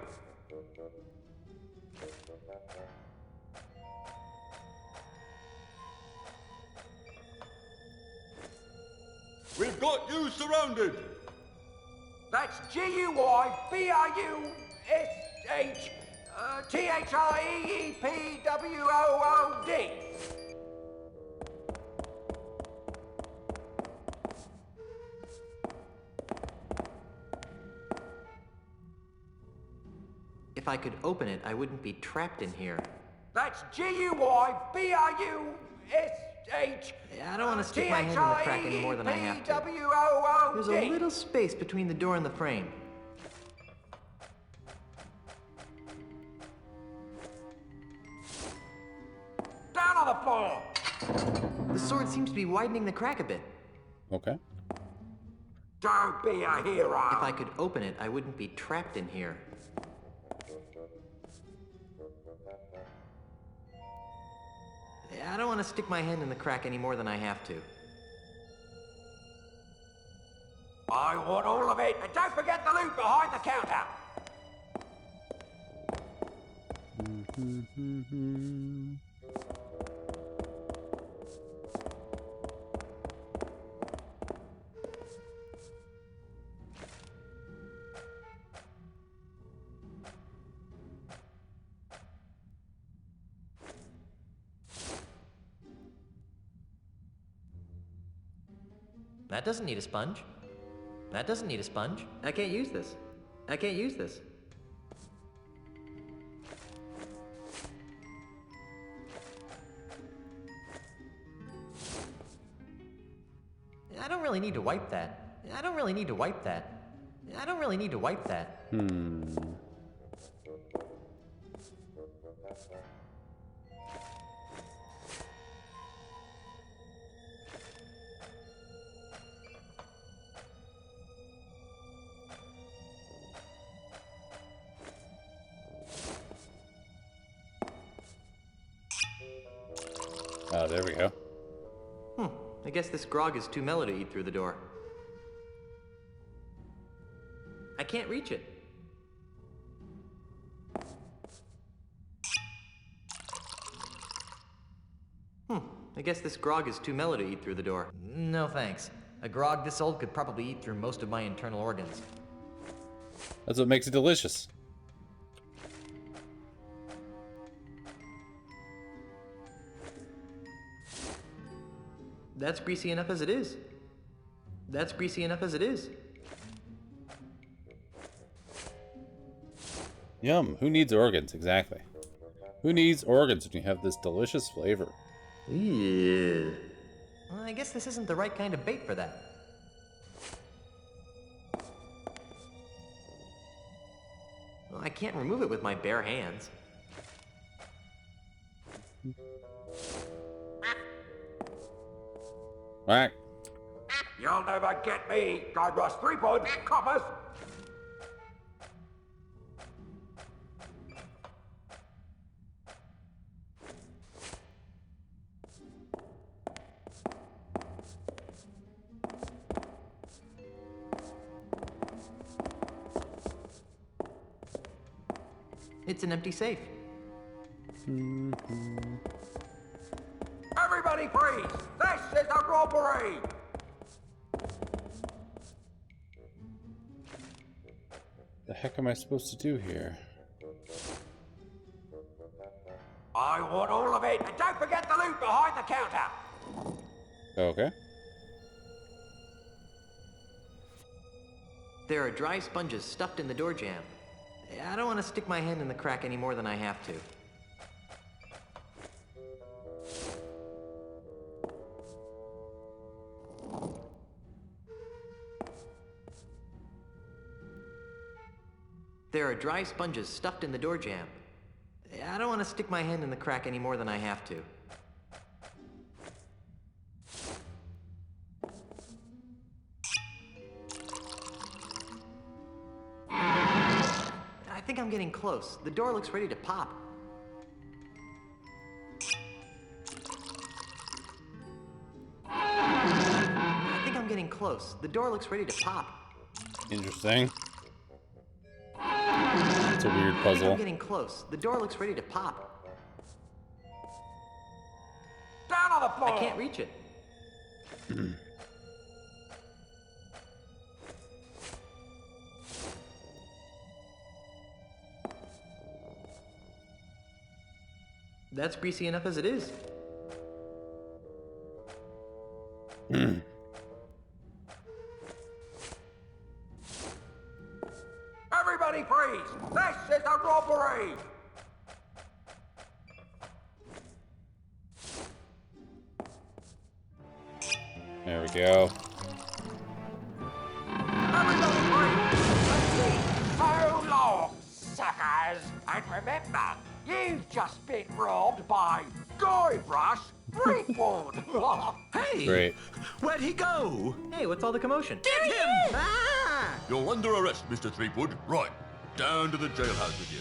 We've got you surrounded.
That's GUYBRUSH THREEPWOOD.
If I could open it, I wouldn't be trapped in here.
That's GUYBRUSH.
I don't want to stick my hand in the crack any more than I have to. There's a little space between the door and the frame.
Down on the floor!
The sword seems to be widening the crack a bit.
Okay.
Don't be a hero!
If I could open it, I wouldn't be trapped in here. I don't want to stick my hand in the crack any more than I have to.
I want all of it, and don't forget the loot behind the counter!
That doesn't need a sponge. That doesn't need a sponge. I can't use this. I can't use this. I don't really need to wipe that. I don't really need to wipe that. I don't really need to wipe that.
Oh, there we go.
I guess this grog is too mellow to eat through the door. I can't reach it. I guess this grog is too mellow to eat through the door. No thanks. A grog this old could probably eat through most of my internal organs.
That's what makes it delicious.
That's greasy enough as it is. That's greasy enough as it is.
Yum. Who needs organs? Exactly. Who needs organs when you have this delicious flavor?
Yeah. Well, I guess this isn't the right kind of bait for that. Well, I can't remove it with my bare hands.
Alright.
You'll never get me, Guybrush Threepwood, coppers!
It's an empty safe.
Everybody freeze! This is a robbery!
The heck am I supposed to do here?
I want all of it, and don't forget the loot behind the counter!
Okay.
There are dry sponges stuffed in the door jamb. I don't want to stick my hand in the crack any more than I have to. There are dry sponges stuffed in the door jamb. I don't want to stick my hand in the crack any more than I have to. I think I'm getting close. The door looks ready to pop. I think I'm getting close. The door looks ready to pop.
Interesting. It's a weird puzzle.
I'm getting close. The door looks ready to pop.
Down on the floor!
I can't reach it. That's greasy enough as it is.
Everybody freeze! This is a robbery!
There we go.
Everybody freeze! Let's see. So long, suckers! And remember, you've just been robbed by Guybrush Threepwood!
Hey!
Great.
Where'd he go?
Hey, what's all the commotion?
Get him!
Ah!
You're under arrest, Mr. Threepwood. Right. Down to the jailhouse with you.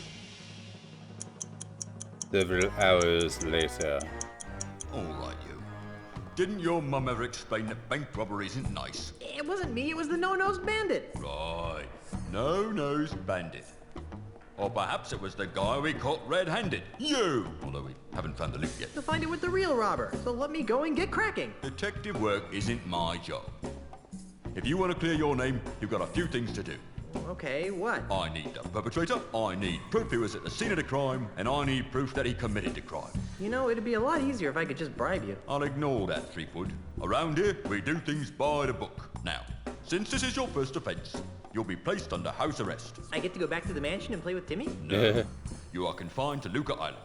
Several hours later.
All right, you. Didn't your mum ever explain that bank robbery isn't nice?
It wasn't me, it was the no-nosed bandit.
Right. No-nosed bandit. Or perhaps it was the guy we caught red-handed. You! Although we haven't found the loot yet.
To find it with the real robber, so let me go and get cracking.
Detective work isn't my job. If you want to clear your name, you've got a few things to do.
Okay, what?
I need the perpetrator, I need proof he was at the scene of the crime, and I need proof that he committed the crime.
You know, it'd be a lot easier if I could just bribe you.
I'll ignore that, Threepwood. Around here, we do things by the book. Now, since this is your first offense, you'll be placed under house arrest.
I get to go back to the mansion and play with Timmy?
No. You are confined to Luca Island.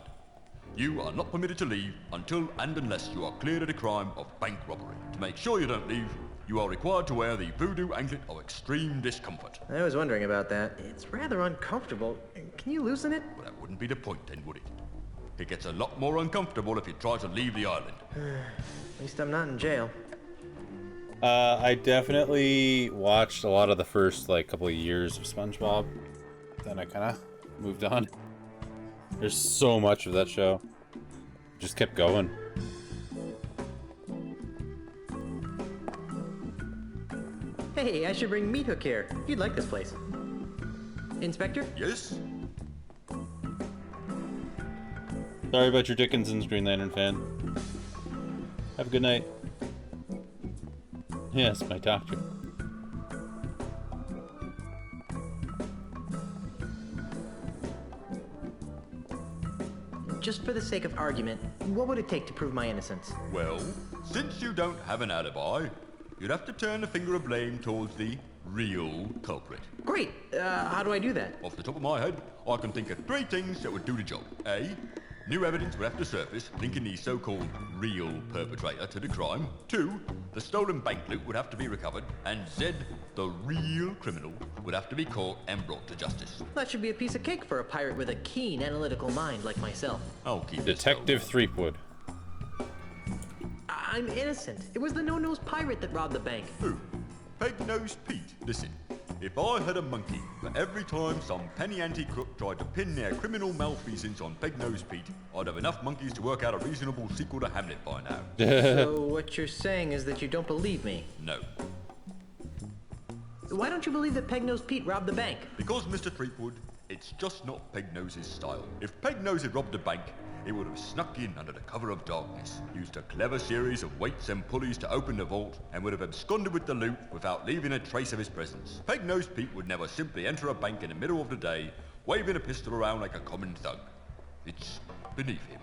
You are not permitted to leave until and unless you are cleared of the crime of bank robbery. To make sure you don't leave, you are required to wear the voodoo anklet of extreme discomfort.
I was wondering about that. It's rather uncomfortable. Can you loosen it?
Well, that wouldn't be the point then, would it? It gets a lot more uncomfortable if you try to leave the island.
At least I'm not in jail.
I definitely watched a lot of the first couple of years of SpongeBob. Then I kind of moved on. There's so much of that show. Just kept going.
Hey, I should bring Meat Hook here. You'd like this place. Inspector?
Yes?
Sorry about your Dickinson's Green Lantern fan. Have a good night. Yes, my doctor.
Just for the sake of argument, what would it take to prove my innocence?
Well, since you don't have an alibi, you'd have to turn the finger of blame towards the real culprit.
Great! How do I do that?
Off the top of my head, I can think of 3 things that would do the job. A. New evidence would have to surface linking the so-called real perpetrator to the crime. 2. The stolen bank loot would have to be recovered. And Z. The real criminal would have to be caught and brought to justice.
That should be a piece of cake for a pirate with a keen analytical mind like myself.
I'll keep
Detective Threepwood.
I'm innocent. It was the no-nosed pirate that robbed the bank.
Who? Peg-nosed Pete. Listen, if I had a monkey for every time some penny ante crook tried to pin their criminal malfeasance on Peg-nosed Pete, I'd have enough monkeys to work out a reasonable sequel to Hamlet by now.
So what you're saying is that you don't believe me?
No.
Why don't you believe that Peg-nosed Pete robbed the bank?
Because, Mr. Threepwood, it's just not Peg-Nose's style. If Peg-Nose had robbed a bank, he would have snuck in under the cover of darkness, used a clever series of weights and pulleys to open the vault, and would have absconded with the loot without leaving a trace of his presence. Peg-Nosed Pete would never simply enter a bank in the middle of the day, waving a pistol around like a common thug. It's beneath him.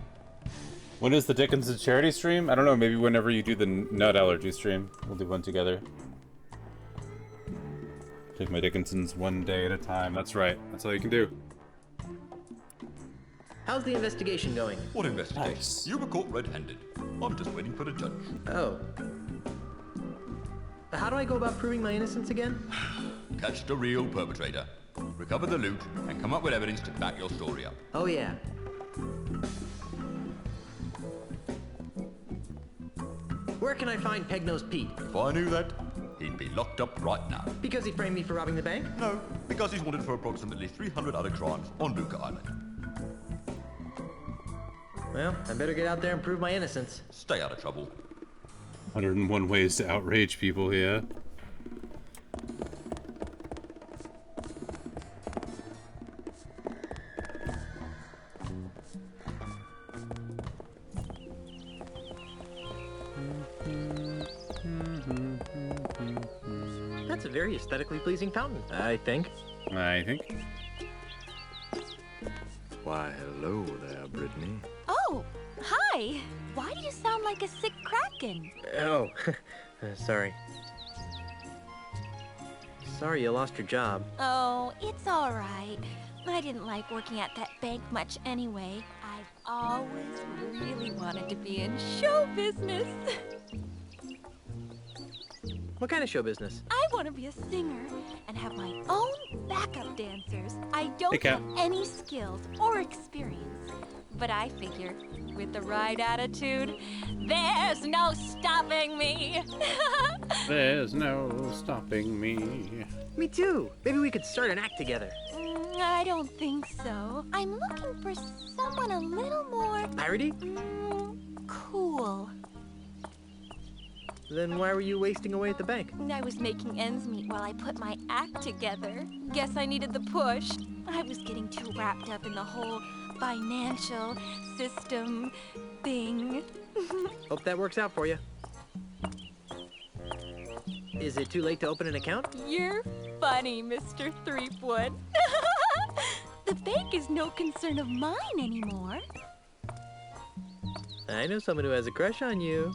When is the Dickinson charity stream? I don't know, maybe whenever you do the nut allergy stream. We'll do one together. Take my Dickinsons one day at a time. That's right. That's all you can do.
How's the investigation going?
What investigation? Nice. You were caught red-handed. I'm just waiting for the judge.
Oh. How do I go about proving my innocence again?
Catch the real perpetrator. recover the loot, and come up with evidence to back your story up.
Oh, yeah. Where can I find Peg-Nosed Pete?
If I knew that, he'd be locked up right now.
Because he framed me for robbing the bank?
No, because he's wanted for approximately 300 other crimes on Luca Island.
Well, I better get out there and prove my innocence.
Stay out of trouble.
101 ways to outrage people, yeah.
That's a very aesthetically pleasing fountain, I think.
I think.
Why, hello there, Brittany.
Oh, hi. Why do you sound like a sick kraken?
Oh, sorry. Sorry you lost your job.
Oh, it's all right. I didn't like working at that bank much anyway. I've always really wanted to be in show business.
What kind of show business?
I want to be a singer and have my own backup dancers. I don't
Hey, Kat.
have any skills or experience. But I figure, with the right attitude, there's no stopping me.
There's no stopping me.
Me too. Maybe we could start an act together.
I don't think so. I'm looking for someone a little more...
Piratey?
Cool.
Then why were you wasting away at the bank?
I was making ends meet while I put my act together. Guess I needed the push. I was getting too wrapped up in the whole financial system thing.
Hope that works out for you. Is it too late to open an account?
You're funny, Mr. Threepwood. The bank is no concern of mine anymore.
I know someone who has a crush on you.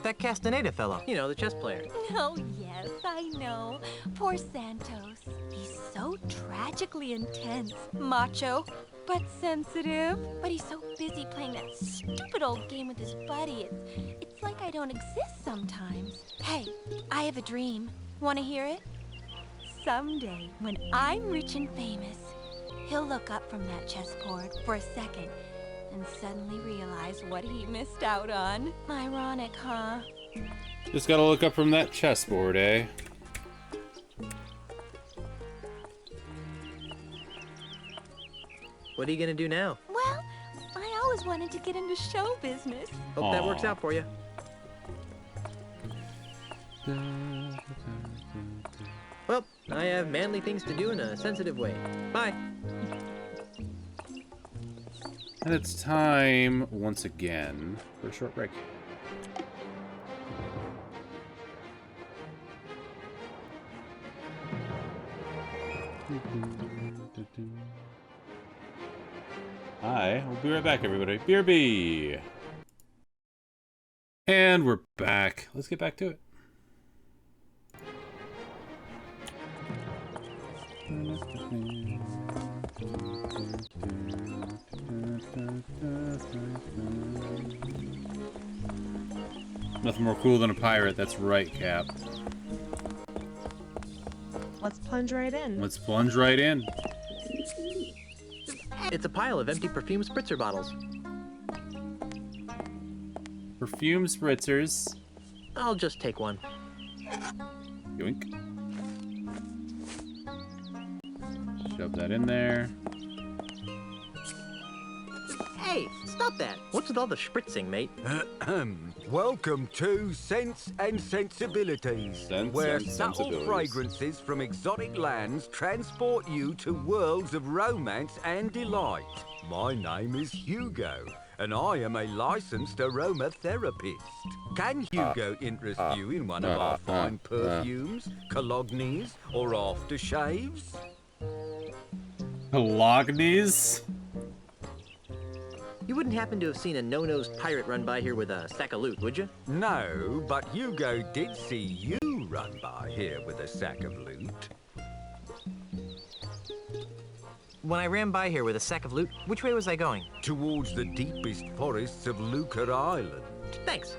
That Castaneda fellow. You know, the chess player.
Oh, yes, I know. Poor Santos. He's so tragically intense. Macho, but sensitive. But he's so busy playing that stupid old game with his buddy. It's like I don't exist sometimes. Hey, I have a dream. Want to hear it? Someday, when I'm rich and famous, he'll look up from that chessboard for a second and suddenly realize what he missed out on. Ironic, huh?
Just gotta look up from that chessboard, eh?
What are you gonna do now?
Well, I always wanted to get into show business.
Hope that works out for you. Well, I have manly things to do in a sensitive way. Bye.
And it's time, once again, for a short break. Hi, we'll be right back, everybody. BRB! And we're back. Let's get back to it. Nothing more cool than a pirate, that's right, Cap.
Let's plunge right in.
Let's plunge right in.
It's a pile of empty perfume spritzer bottles.
Perfume spritzers.
I'll just take one.
Yoink. Shove that in there.
Hey, stop that. What's with all the spritzing, mate?
Welcome to Sense and Sensibilities,
Sense
where
and
subtle
Sensibilities.
fragrances from exotic lands transport you to worlds of romance and delight. My name is Hugo, and I am a licensed aromatherapist. Can Hugo interest you in one of our fine perfumes, colognes, or aftershaves?
Colognes?
You wouldn't happen to have seen a no-nosed pirate run by here with a sack of loot, would you?
No, but Hugo did see you run by here with a sack of loot.
When I ran by here with a sack of loot, which way was I going?
Towards the deepest forests of Luca Island.
Thanks.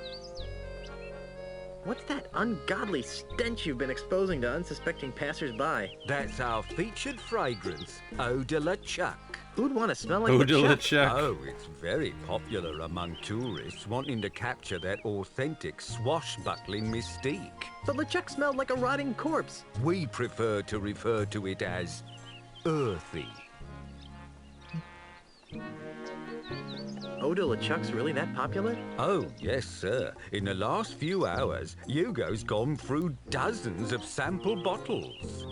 What's that ungodly stench you've been exposing to unsuspecting passersby?
That's our featured fragrance, Eau de la Chuck.
Who'd want to smell like
Eau
the
de la
Chuck?
Chuck.
Oh, it's very popular among tourists wanting to capture that authentic swashbuckling mystique.
But LeChuck smelled like a rotting corpse.
We prefer to refer to it as earthy.
Eau de la Chuck's really that popular?
Oh, yes, sir. In the last few hours, Hugo's gone through dozens of sample bottles.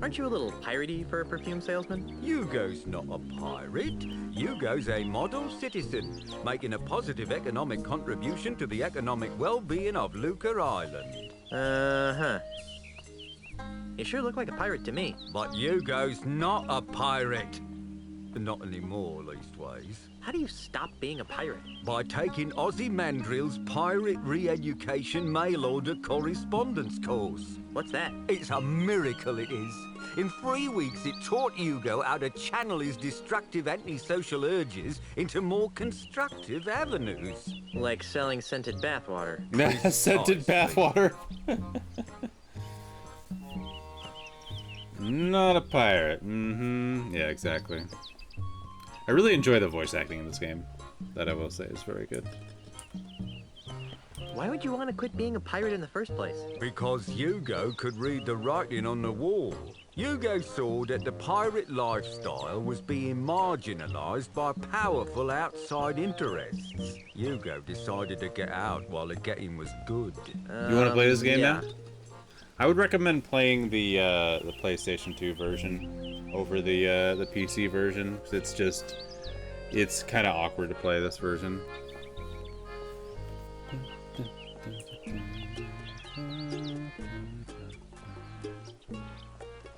Aren't you a little piratey for a perfume salesman?
Hugo's not a pirate. Hugo's a model citizen, making a positive economic contribution to the economic well-being of Luca Island.
Uh-huh. You sure look like a pirate to me.
But Hugo's not a pirate. Not anymore, leastways.
How do you stop being a pirate?
By taking Ozzy Mandrill's Pirate Re-Education Mail-Order Correspondence course.
What's that?
It's a miracle, it is. In 3 weeks, it taught Hugo how to channel his destructive antisocial urges into more constructive avenues.
Like selling scented bathwater.
Scented bathwater. Not a pirate. Mm-hmm. Yeah, exactly. I really enjoy the voice acting in this game. That I will say is very good.
Why would you want to quit being a pirate in the first place?
Because Hugo could read the writing on the wall. Hugo saw that the pirate lifestyle was being marginalised by powerful outside interests. Hugo decided to get out while the getting was good.
You want to play this game
yeah.
now? I would recommend playing the PlayStation 2 version over the PC version. It's kind of awkward to play this version.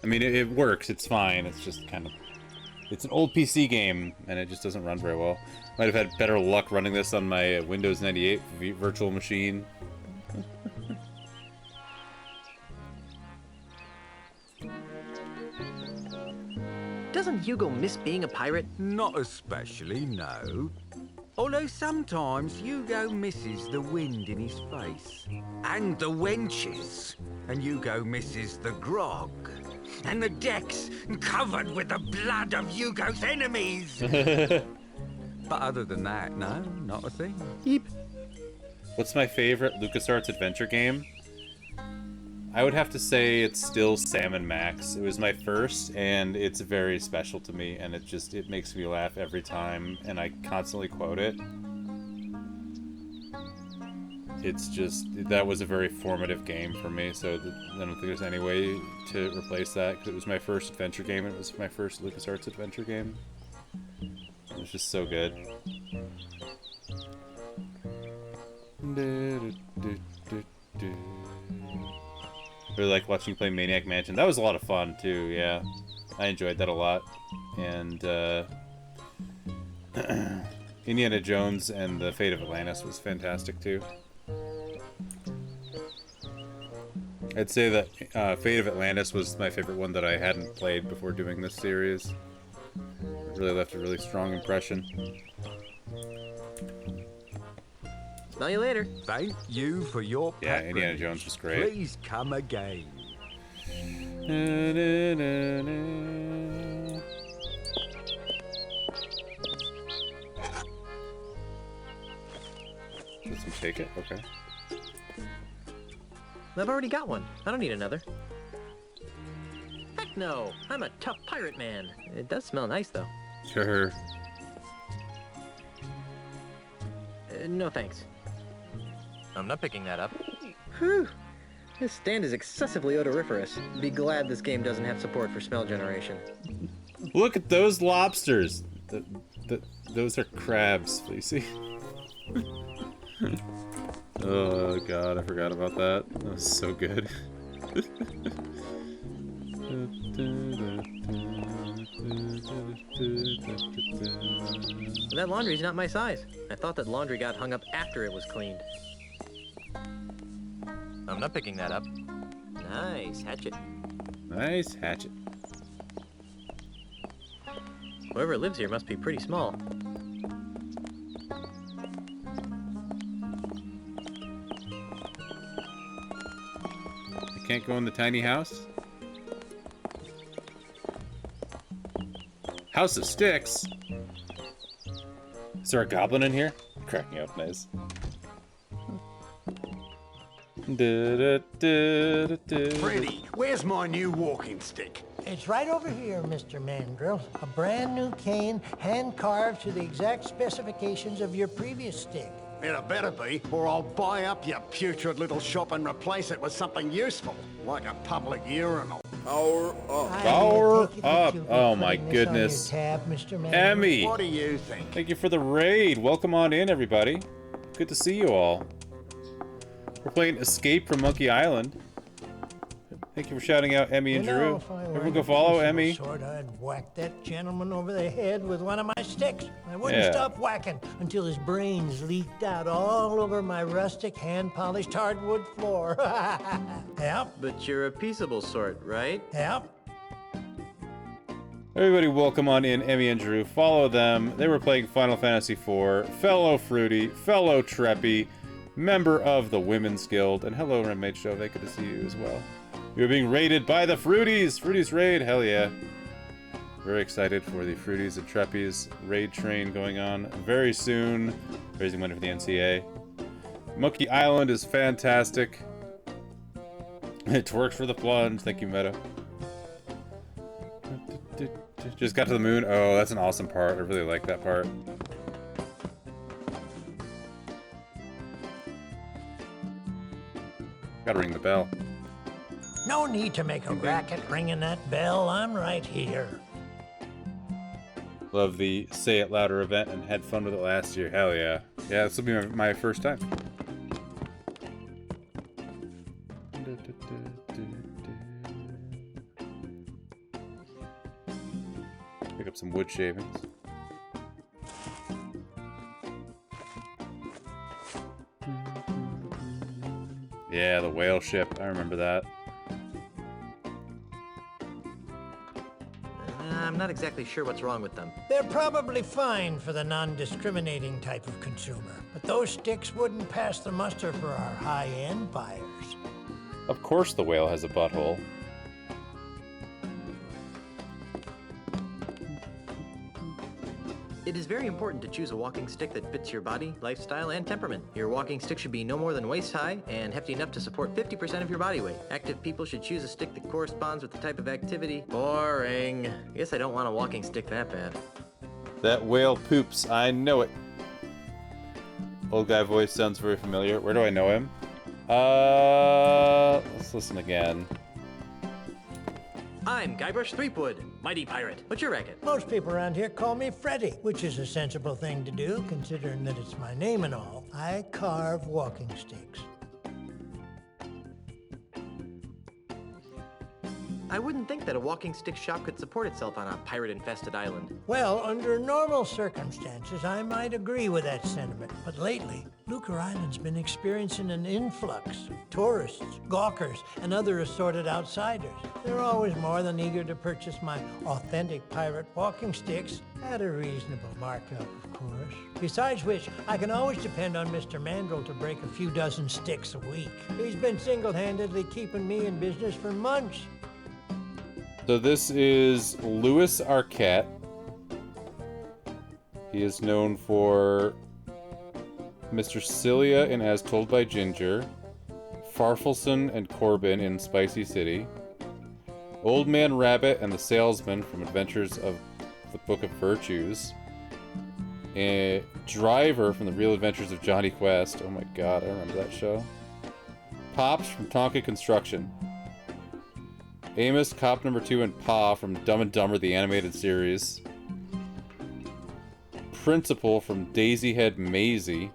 I mean, it works. It's fine. It's just it's an old PC game, and it just doesn't run very well. Might have had better luck running this on my Windows 98 virtual machine.
Doesn't Hugo miss being a pirate?
Not especially, no. Although sometimes Hugo misses the wind in his face. And the wenches. And Hugo misses the grog. And the decks covered with the blood of Hugo's enemies. But other than that, no, not a thing.
Yep.
What's my favorite LucasArts adventure game? I would have to say it's still Sam & Max. It was my first, and it's very special to me, and it makes me laugh every time, and I constantly quote it. It's just, that was a very formative game for me, so I don't think there's any way to replace that, because it was my first adventure game, and it was my first LucasArts adventure game. It was just so good. Really like watching you play Maniac Mansion. That was a lot of fun too, yeah. I enjoyed that a lot. And Indiana Jones and the Fate of Atlantis was fantastic too. I'd say that Fate of Atlantis was my favorite one that I hadn't played before doing this series. It really left a really strong impression.
Smell you later.
Thank you for your
Yeah,
patronage.
Indiana Jones was great.
Please come again.
Let me take it, okay.
I've already got one. I don't need another. Heck no! I'm a tough pirate man. It does smell nice, though.
Sure.
No thanks.
I'm not picking that up.
Whew. This stand is excessively odoriferous. Be glad this game doesn't have support for smell generation.
Look at those lobsters. Those are crabs, Fleecy. Oh god, I forgot about that. That was so good.
That laundry's not my size. I thought that laundry got hung up after it was cleaned.
I'm not picking that up.
Nice hatchet.
Nice hatchet.
Whoever lives here must be pretty small.
can't go in the tiny house? House of Sticks? Is there a goblin in here? Crack me up, nice.
Freddy, where's my new walking stick?
It's right over here, Mr. Mandrill. A brand new cane, hand-carved to the exact specifications of your previous stick.
It better be, or I'll buy up your putrid little shop and replace it with something useful, like a public urinal. Power up.
Power up. Oh my goodness. Emmy.
What do you think?
Thank you for the raid. Welcome on in, everybody. Good to see you all. We're playing Escape from Monkey Island. Thank you for shouting out Emmy and Drew. Everyone go follow Emmy.
I'd whack that gentleman over the head with one of my sticks. I wouldn't stop whacking until his brains leaked out all over my rustic, hand-polished hardwood floor. Yep.
But you're a peaceable sort, right?
Yep.
Everybody welcome on in Emmy and Drew. Follow them. They were playing Final Fantasy IV. Fellow Fruity, fellow Treppy, member of the Women's Guild. And hello, Roommate Chauvet. Good to see you as well. You're being raided by the Fruities! Fruities raid, hell yeah. Very excited for the Fruities and Treppies raid train going on very soon. Raising money for the NCA. Monkey Island is fantastic. It works for the plunge. Thank you, Meta. Just got to the moon. Oh, that's an awesome part. I really like that part. Gotta ring the bell.
No need to make a racket ringing that bell. I'm right here.
Love the Say It Louder event and had fun with it last year. Hell yeah. Yeah, this will be my first time. Pick up some wood shavings. Yeah, the whale ship. I remember that.
I'm not exactly sure what's wrong with them.
They're probably fine for the non-discriminating type of consumer, but those sticks wouldn't pass the muster for our high-end buyers.
Of course the whale has a butthole.
It is very important to choose a walking stick that fits your body, lifestyle, and temperament. Your walking stick should be no more than waist high and hefty enough to support 50% of your body weight. Active people should choose a stick that corresponds with the type of activity. Boring. I guess I don't want a walking stick that bad.
That whale poops. I know it. Old guy voice sounds very familiar. Where do I know him? Let's listen again.
I'm Guybrush Threepwood, mighty pirate. What's your racket?
Most people around here call me Freddy, which is a sensible thing to do, considering that it's my name and all. I carve walking sticks.
I wouldn't think that a walking stick shop could support itself on a pirate-infested island.
Well, under normal circumstances, I might agree with that sentiment. But lately, Lucre Island's been experiencing an influx of tourists, gawkers, and other assorted outsiders. They're always more than eager to purchase my authentic pirate walking sticks at a reasonable markup, of course. Besides which, I can always depend on Mr. Mandrill to break a few dozen sticks a week. He's been single-handedly keeping me in business for months.
So this is Louis Arquette. He is known for Mr. Cilia in As Told by Ginger, Farfelson and Corbin in Spicy City, Old Man Rabbit and the Salesman from Adventures of the Book of Virtues, a Driver from The Real Adventures of Johnny Quest. Oh my god, I remember that show. Pops from Tonka Construction. Amos, Cop Number 2, and Pa from Dumb and Dumber, the animated series. Principal from Daisy Head Maisie.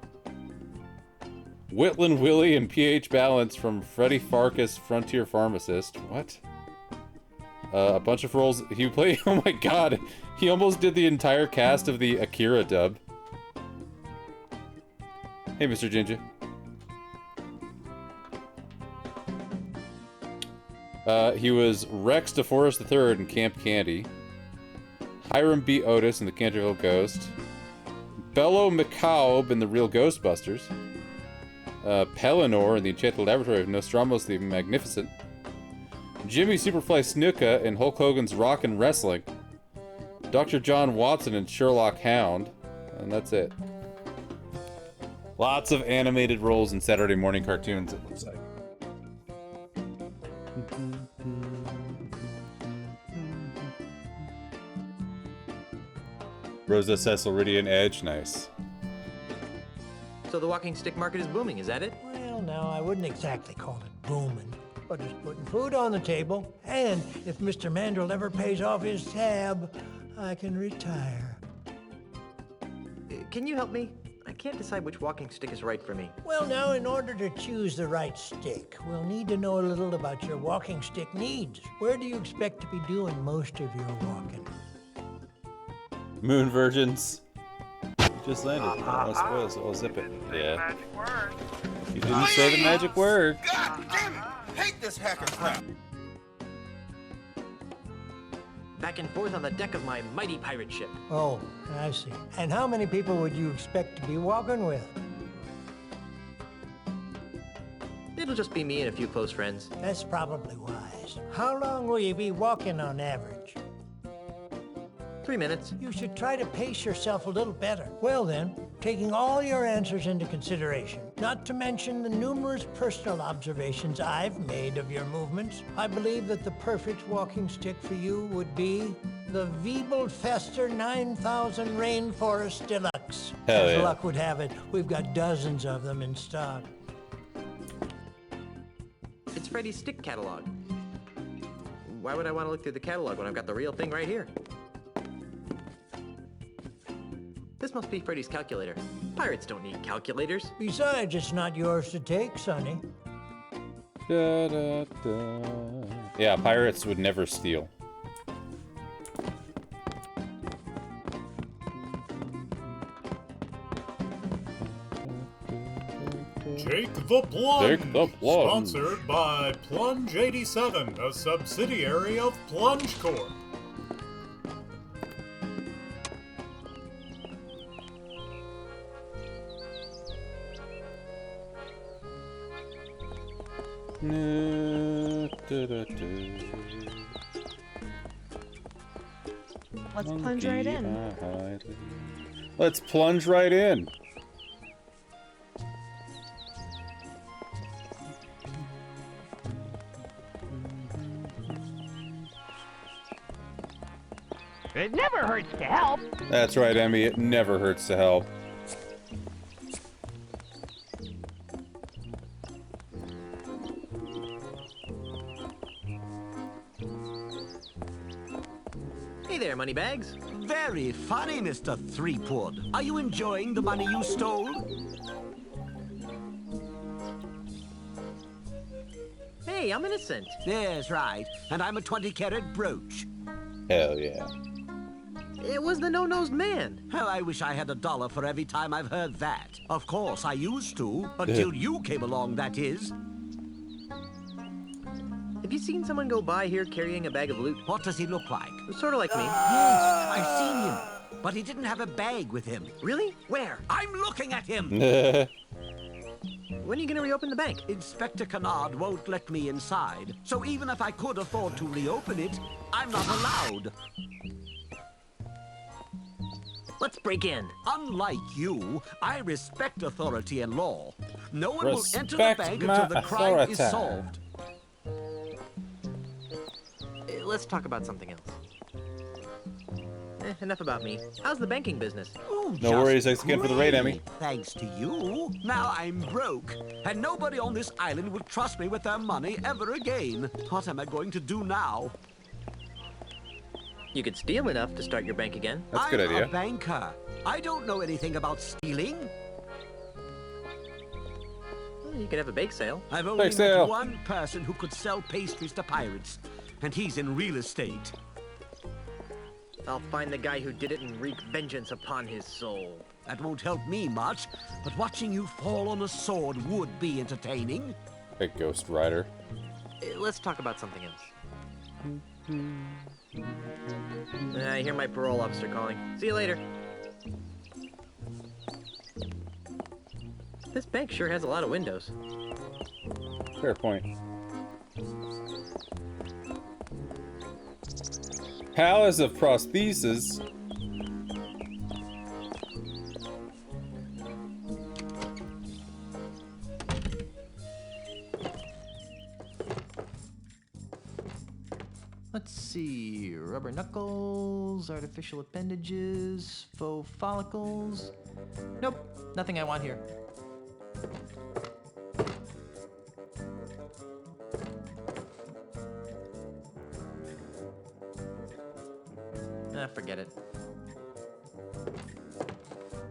Whitland Willie and PH Balance from Freddy Farkas, Frontier Pharmacist. What? A bunch of roles. He played. Oh my god. He almost did the entire cast of the Akira dub. Hey, Mr. Ginger. He was Rex DeForest III in Camp Candy. Hiram B. Otis in The Canterville Ghost. Bello McCaube in The Real Ghostbusters. Pellinor in The Enchanted Laboratory of Nostramos the Magnificent. Jimmy Superfly Snuka in Hulk Hogan's Rockin' Wrestling. Dr. John Watson in Sherlock Hound. And that's it. Lots of animated roles in Saturday morning cartoons, it looks like. Rosa Cecilridian Edge, nice.
So the walking stick market is booming, is that it?
Well, no, I wouldn't exactly call it booming, but it's putting food on the table. And if Mr. Mandrill ever pays off his tab, I can retire.
Can you help me? I can't decide which walking stick is right for me.
Well, now, in order to choose the right stick, we'll need to know a little about your walking stick needs. Where do you expect to be doing most of your walking?
Moon Virgins. Just landed. I don't want to spoil it, so I'll zip it. Yeah. You didn't say the magic word.
God damn it! Hate this hacker crap.
Back and forth on the deck of my mighty pirate ship.
Oh, I see. And how many people would you expect to be walking with?
It'll just be me and a few close friends.
That's probably wise. How long will you be walking on average?
3 minutes.
You should try to pace yourself a little better. Well then, taking all your answers into consideration, not to mention the numerous personal observations I've made of your movements, I believe that the perfect walking stick for you would be the Wiebelfester 9000 Rainforest Deluxe.
Hell
As
yeah.
luck would have it, we've got dozens of them in stock.
It's Freddy's stick catalog. Why would I want to look through the catalog when I've got the real thing right here? This must be Freddy's calculator. Pirates don't need calculators.
Besides, it's not yours to take, Sonny.
Da, da, da. Yeah, pirates would never steal.
Take the Plunge!
Take the Plunge.
Sponsored by Plunge87, a subsidiary of Plunge Corp.
Let's plunge right in.
Let's plunge right in.
It never hurts to help.
That's right, Emmy. It never hurts to help.
Hey there, Moneybags.
Very funny, Mr. Threepwood. Are you enjoying the money you stole?
Hey, I'm innocent.
Yes, right. And I'm a 20-carat brooch.
Hell yeah.
It was the no-nosed man.
Hell, I wish I had $1 for every time I've heard that. Of course, I used to. Until you came along, that is.
Have you seen someone go by here carrying a bag of loot?
What does he look like?
Sort of like me.
Yes, I've seen him. But he didn't have a bag with him.
Really? Where?
I'm looking at him!
When are you gonna reopen the bank?
Inspector Kennard won't let me inside. So even if I could afford to reopen it, I'm not allowed.
Let's break in.
Unlike you, I respect authority and law. No one will enter the
Respect
bank
my
until the crime is
authority.
solved.
Let's talk about something else. Enough about me. How's the banking business?
Ooh,
No worries. Thanks again for the raid, Emmy.
Thanks to you. Now I'm broke, and nobody on this island would trust me with their money ever again. What am I going to do now?
You could steal enough to start your bank again.
That's a good idea.
I'm a banker. I don't know anything about stealing.
Well, you could have a bake sale.
I've only
Bake sale.
met one person who could sell pastries to pirates, and he's in real estate.
I'll find the guy who did it and wreak vengeance upon his soul.
That won't help me much, but watching you fall on a sword would be entertaining.
A Ghost Rider.
Let's talk about something else. I hear my parole officer calling. See you later. This bank sure has a lot of windows.
Fair point. Palace of Prosthesis.
Let's see, rubber knuckles, artificial appendages, faux follicles. Nope, nothing I want here. Forget it.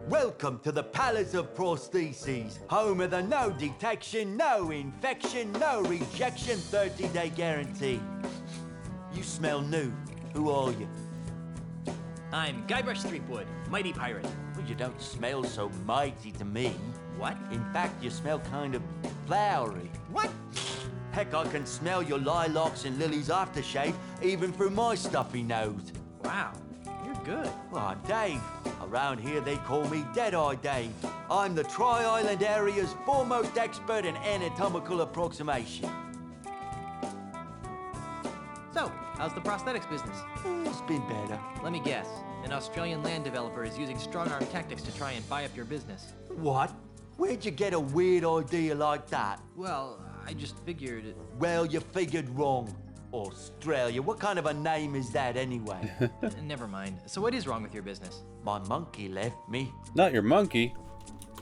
Welcome to the Palace of Prostheses, home of the no detection, no infection, no rejection 30-day guarantee. You smell new. Who are you?
I'm Guybrush Threepwood, mighty pirate.
Well, you don't smell so mighty to me.
What?
In fact, you smell kind of flowery.
What?
Heck, I can smell your lilacs and lilies aftershave even through my stuffy nose.
Wow, you're good.
Well, I'm Dave. Around here they call me Deadeye Dave. I'm the Tri-Island area's foremost expert in anatomical approximation.
So, how's the prosthetics business?
It's been better.
Let me guess. An Australian land developer is using strong-arm tactics to try and buy up your business.
What? Where'd you get a weird idea like that?
Well, I just figured...
Well, you figured wrong. Australia, what kind of a name is that anyway?
Never mind. So what is wrong with your business?
My monkey left me.
Not your monkey.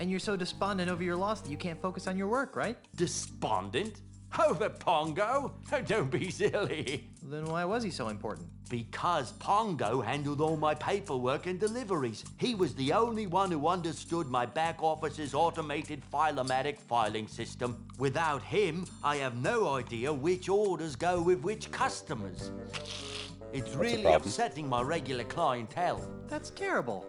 And you're so despondent over your loss that you can't focus on your work, right?
Despondent? Over Pongo? Don't be silly.
Then why was he so important?
Because Pongo handled all my paperwork and deliveries. He was the only one who understood my back office's automated filomatic filing system. Without him, I have no idea which orders go with which customers. It's really upsetting my regular clientele.
That's terrible.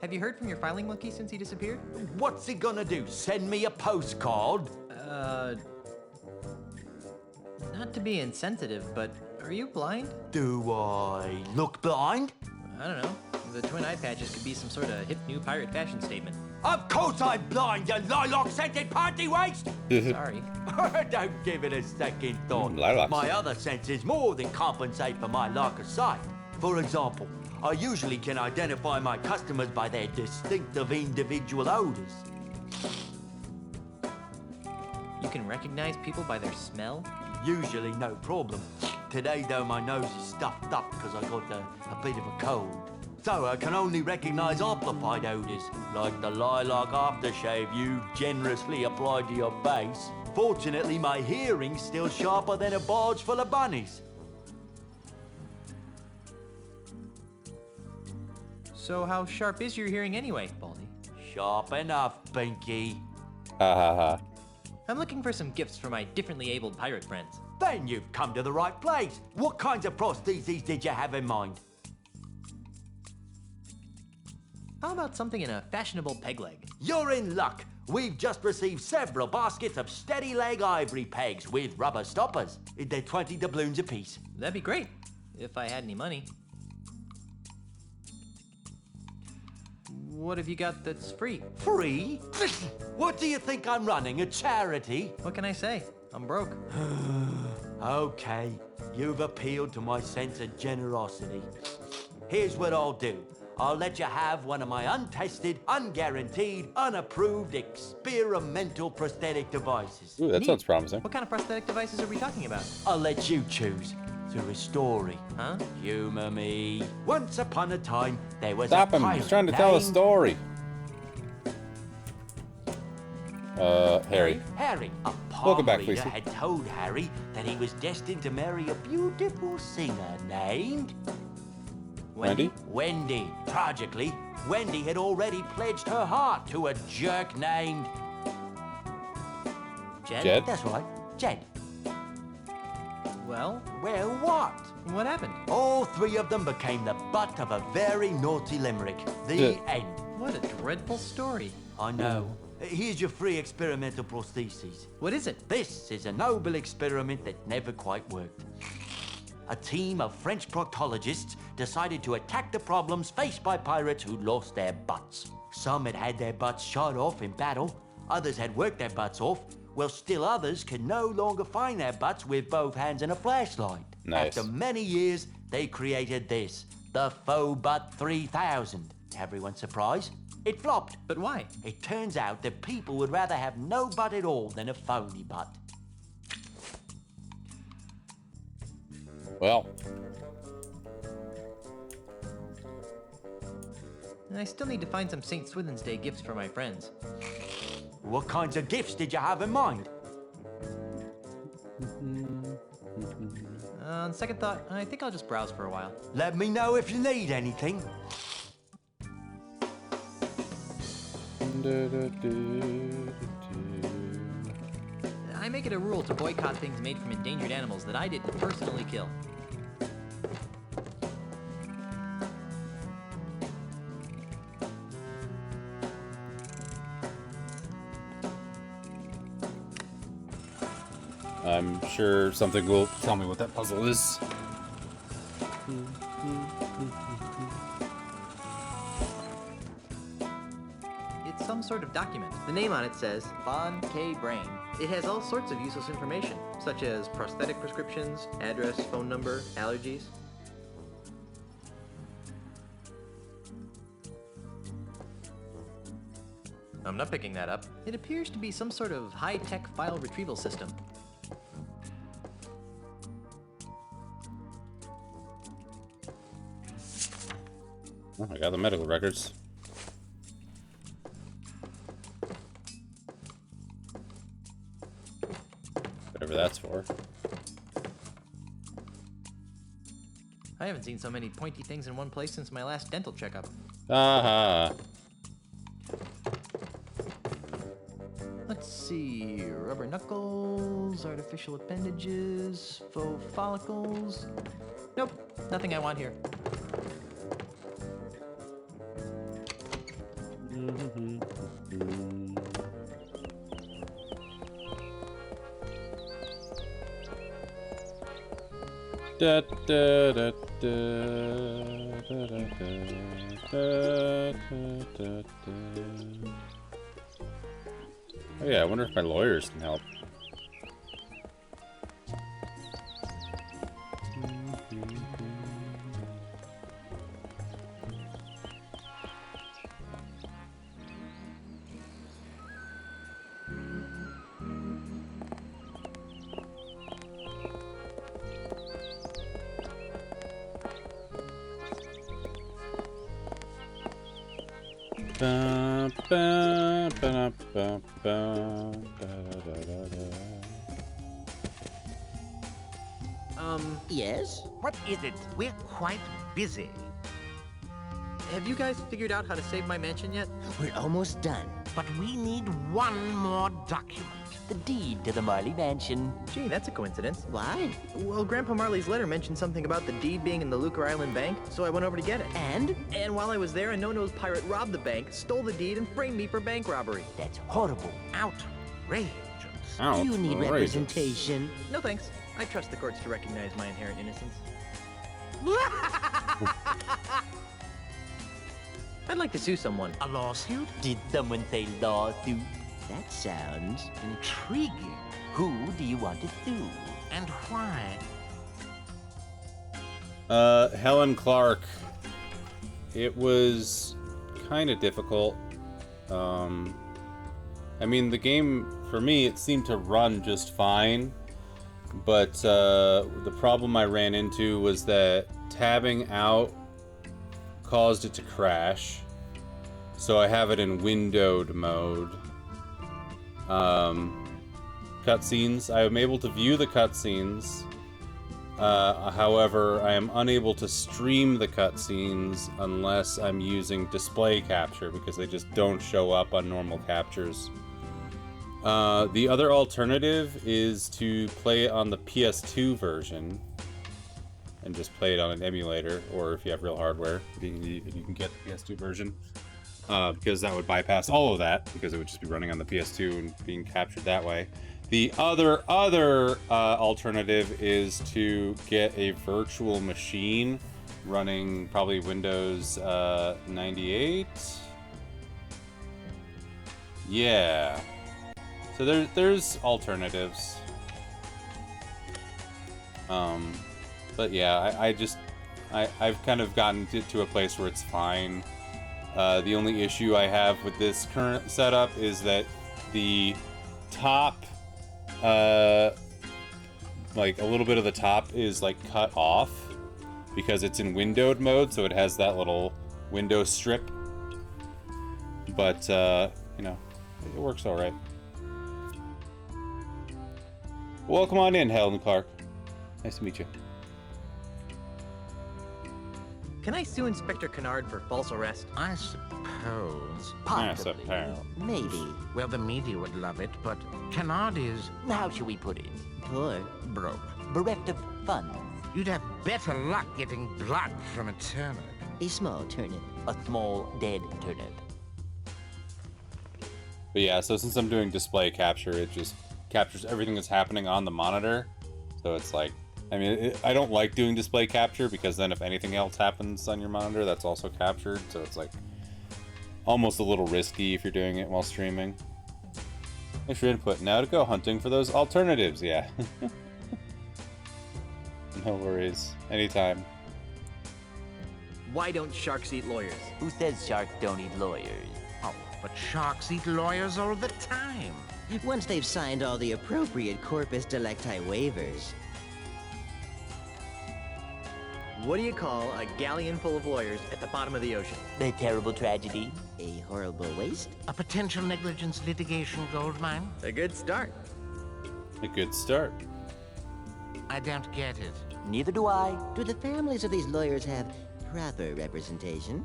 Have you heard from your filing monkey since he disappeared?
What's he gonna do? Send me a postcard?
Not to be insensitive, but are you blind?
Do I look blind?
I don't know. The twin eye patches could be some sort of hip new pirate fashion statement.
Of course I'm blind, you lilac-scented party waste!
Sorry.
Don't give it a second thought.
Lilacs.
My other senses more than compensate for my lack of sight. For example, I usually can identify my customers by their distinctive individual odors.
You can recognize people by their smell?
Usually no problem. Today, though, my nose is stuffed up because I got a bit of a cold. So I can only recognize amplified odors, like the lilac aftershave you generously applied to your face. Fortunately, my hearing's still sharper than a barge full of bunnies.
So how sharp is your hearing anyway, Baldy?
Sharp enough, Pinky.
Ha ha ha.
I'm looking for some gifts for my differently abled pirate friends.
Then you've come to the right place. What kinds of prostheses did you have in mind?
How about something in a fashionable peg leg?
You're in luck. We've just received several baskets of steady leg ivory pegs with rubber stoppers. They're 20 doubloons apiece.
That'd be great, if I had any money. What have you got that's free?
Free? What do you think I'm running, a charity?
What can I say? I'm broke.
Okay, you've appealed to my sense of generosity. Here's what I'll do. I'll let you have one of my untested, unguaranteed, unapproved experimental prosthetic devices.
Ooh, that sounds promising.
What kind of prosthetic devices are we talking about?
I'll let you choose. Through a story.
Huh?
Humor me. Once upon a time, there was
Stop
a
him.
pirate
He's trying to tell a
named
story. Harry.
Harry, a
Welcome back,
palm reader
Fleecy.
had told Harry that he was destined to marry a beautiful singer named...
Wendy?
Wendy. Tragically, Wendy had already pledged her heart to a jerk named...
Jed?
That's right, Jed.
Well?
Well, what?
What happened?
All three of them became the butt of a very naughty limerick. The end.
What a dreadful story.
I know. Here's your free experimental prosthesis.
What is it?
This is a noble experiment that never quite worked. A team of French proctologists decided to attack the problems faced by pirates who'd lost their butts. Some had had their butts shot off in battle, others had worked their butts off,
Well, still others can no longer find their butts with both hands and a flashlight.
Nice.
After many years, they created this, the Faux Butt 3000. To everyone's surprise, it flopped.
But why?
It turns out that people would rather have no butt at all than a phony butt.
Well.
And I still need to find some St. Swithin's Day gifts for my friends.
What kinds of gifts did you have in mind?
On second thought, I think I'll just browse for a while.
Let me know if you need anything.
I make it a rule to boycott things made from endangered animals that I didn't personally kill.
I'm sure something will tell me what that puzzle is.
It's some sort of document. The name on it says Von K. Brain. It has all sorts of useless information, such as prosthetic prescriptions, address, phone number, allergies. I'm not picking that up. It appears to be some sort of high-tech file retrieval system.
Oh, I got the medical records. Whatever that's for.
I haven't seen so many pointy things in one place since my last dental checkup.
Aha.
Let's see, rubber knuckles, artificial appendages, faux follicles. Nope, nothing I want here.
Da, da, da, da, da, da, da, da, da. Oh yeah, I wonder if my lawyers can help. Ba, ba, ba, ba, ba, da, da, da, da.
Yes? What is it? We're quite busy.
Have you guys figured out how to save my mansion yet?
We're almost done, but we need one more document.
The deed to the Marley Mansion.
Gee, that's a coincidence.
Why?
Well, Grandpa Marley's letter mentioned something about the deed being in the Lucre Island Bank, so I went over to get it.
And?
And while I was there, a no-nose pirate robbed the bank, stole the deed, and framed me for bank robbery.
That's horrible.
Outrageous.
Outrageous.
You need representation.
No thanks. I trust the courts to recognize my inherent innocence. I'd like to sue someone.
A lawsuit?
Did someone say lawsuit?
That sounds intriguing.
Who do you want to sue?
And why?
Helen Clark. It was kind of difficult. I mean, the game, for me, it seemed to run just fine. But the problem I ran into was that tabbing out caused it to crash. So I have it in windowed mode. Cutscenes. I am able to view the cutscenes. However, I am unable to stream the cutscenes unless I'm using display capture because they just don't show up on normal captures. The other alternative is to play it on the PS2 version and just play it on an emulator, or if you have real hardware, you can get the PS2 version. Because that would bypass all of that, because it would just be running on the PS2 and being captured that way. The other alternative is to get a virtual machine running probably Windows 98. Yeah. So there's alternatives. But yeah, I've kind of gotten to a place where it's fine. The only issue I have with this current setup is that the top, like a little bit of the top is like cut off because it's in windowed mode, so it has that little window strip. But, you know, it works all right. Welcome on in, Helen Clark. Nice to meet you.
Can I sue Inspector Kennard for false arrest?
I suppose.
Possibly. Maybe.
Well, the media would love it, but Kennard is...
How should we put it?
Poor. Broke.
Bereft of funds.
You'd have better luck getting blood from a turnip.
A small turnip. A small, dead turnip.
But yeah, so since I'm doing display capture, it just captures everything that's happening on the monitor. So it's like, I mean, I don't like doing display capture because then if anything else happens on your monitor, that's also captured. So it's like almost a little risky if you're doing it while streaming. Thanks for your input. Now to go hunting for those alternatives. Yeah. No worries. Anytime.
Why don't sharks eat lawyers?
Who says sharks don't eat lawyers?
Oh, but sharks eat lawyers all the time.
Once they've signed all the appropriate corpus delicti waivers.
What do you call a galleon full of lawyers at the bottom of the ocean?
A terrible tragedy.
A horrible waste?
A potential negligence litigation gold mine?
A good start.
A good start.
I don't get it.
Neither do I.
Do the families of these lawyers have proper representation?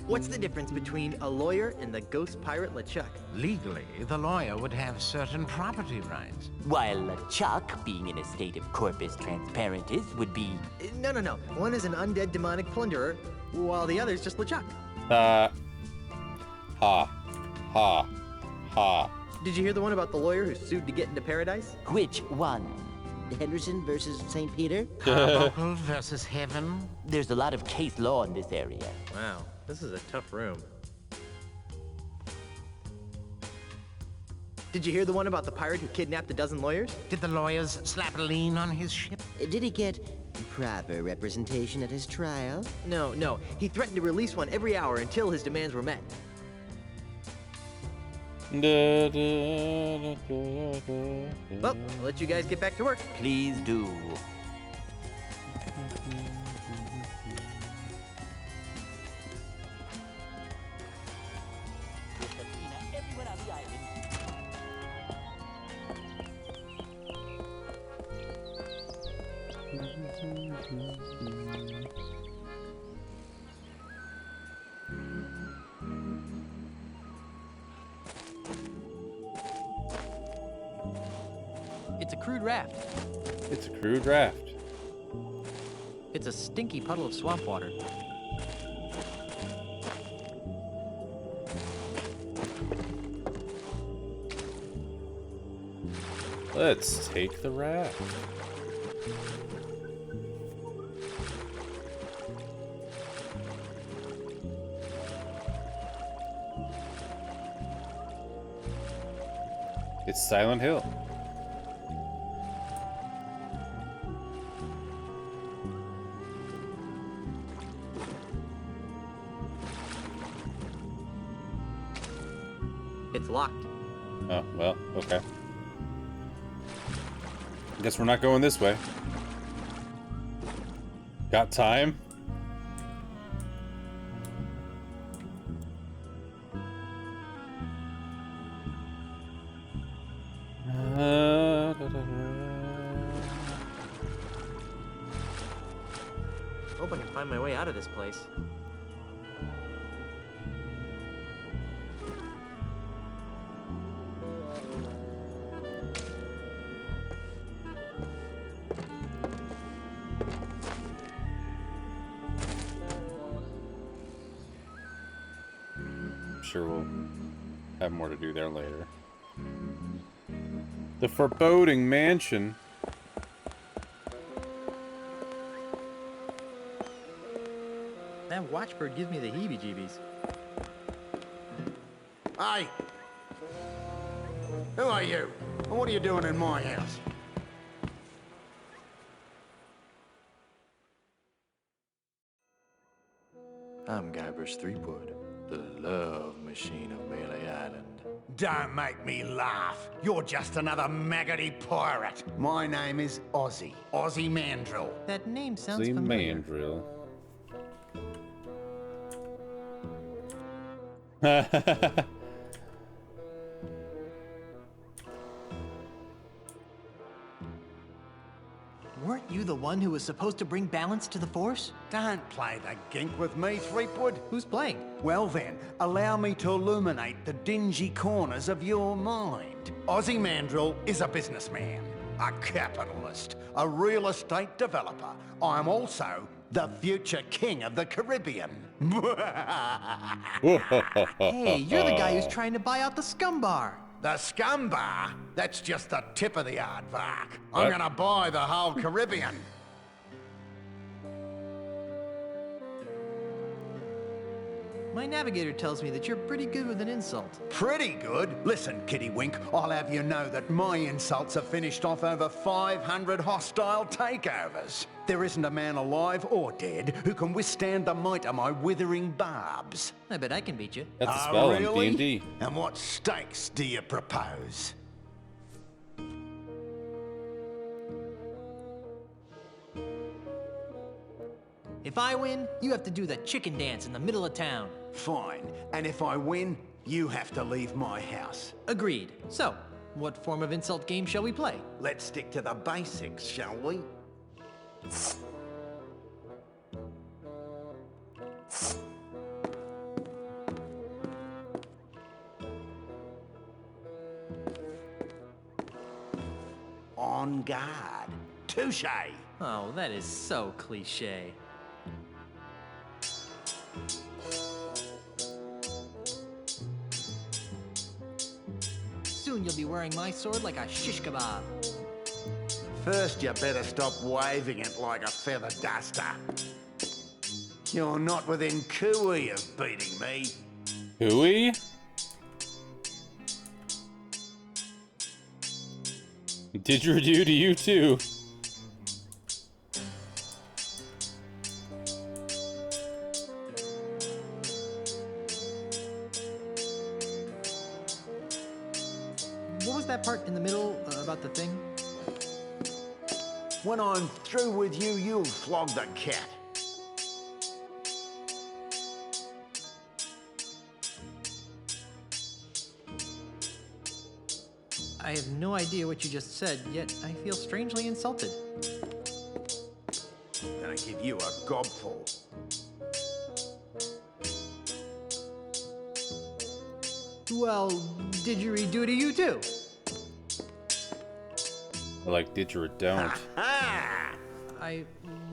What's the difference between a lawyer and the ghost pirate LeChuck?
Legally, the lawyer would have certain property rights.
While LeChuck, being in a state of corpus transparentis, would be...
No. One is an undead demonic plunderer, while the other's just LeChuck.
Ha. Ha.
Did you hear the one about the lawyer who sued to get into paradise?
Which one?
Henderson versus St. Peter?
Carbuncle versus heaven?
There's a lot of case law in this area.
Wow, this is a tough room. Did you hear the one about the pirate who kidnapped a dozen lawyers?
Did the lawyers slap a lien on his ship?
Did he get proper representation at his trial?
No. He threatened to release one every hour until his demands were met. Well, I'll let you guys get back to work.
Please do.
It's a crude raft.
It's a crude raft.
It's a stinky puddle of swamp water.
Let's take the raft. It's Silent Hill.
It's locked.
Oh, well, okay. I guess we're not going this way. Got time?
Hope I can find my way out of this place.
Sure we'll have more to do there later. The Foreboding Mansion.
That watchbird gives me the heebie-jeebies.
Hey, Who are you? And what are you doing in my house?
I'm Guybrush Threepwood, the love machine of Melee Island.
Don't make me laugh. You're just another maggoty pirate. My name is Ozzy. Ozzy Mandrill.
That name sounds
See
familiar.
Mandrill.
Weren't you the one who was supposed to bring balance to the Force?
Don't play the gink with me, Threepwood.
Who's playing?
Well then, allow me to illuminate the dingy corners of your mind. Ozzy Mandrill is a businessman, a capitalist, a real estate developer. I'm also the future king of the Caribbean.
Hey, you're the guy who's trying to buy out the Scum Bar.
The Scum Bar? That's just the tip of the aardvark. I'm gonna buy the whole Caribbean.
My navigator tells me that you're pretty good with an insult.
Pretty good? Listen, Kitty Wink, I'll have you know that my insults have finished off over 500 hostile takeovers. There isn't a man alive or dead who can withstand the might of my withering barbs.
I bet I can beat you.
That's a spell in
really?
D&D.
And what stakes do you propose?
If I win, you have to do the chicken dance in the middle of town.
Fine. And if I win, you have to leave my house.
Agreed. So, what form of insult game shall we play?
Let's stick to the basics, shall we? On guard. Touche.
Oh, that is so cliche. Soon you'll be wearing my sword like a shish kebab.
First, you better stop waving it like a feather duster. You're not within cooey of beating me.
Hooey? Didgeridoo to you too.
What was that part in the middle about the thing?
When I'm through with you, you'll flog the cat.
I have no idea what you just said, yet I feel strangely insulted.
Gonna give you a gobful.
Well, didgeridoo to you too.
I like didgeridoo.
Ah!
I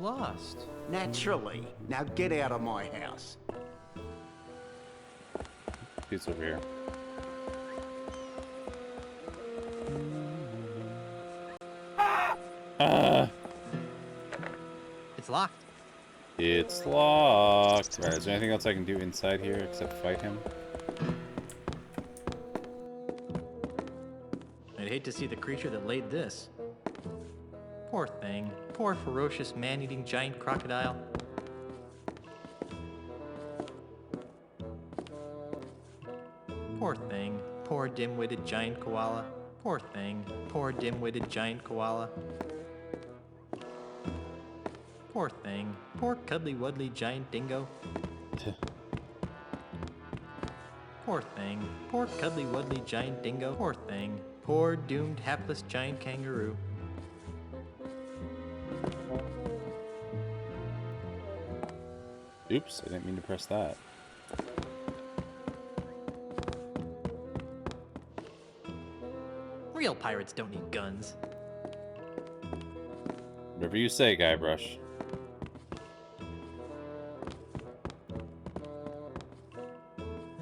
lost.
Naturally. Now get out of my house.
It's over here.
It's locked.
It's locked. Alright, is there anything else I can do inside here except fight him?
I'd hate to see the creature that laid this. Poor thing. Poor ferocious man-eating giant crocodile. Poor thing. Poor dim-witted giant koala. Poor thing. Poor dim-witted giant koala. Poor thing. Poor cuddly-wuddly giant dingo. Poor thing. Poor cuddly-wuddly giant dingo. Poor thing. Poor doomed hapless giant kangaroo.
Oops, I didn't mean to press that.
Real pirates don't need guns.
Whatever you say, Guybrush.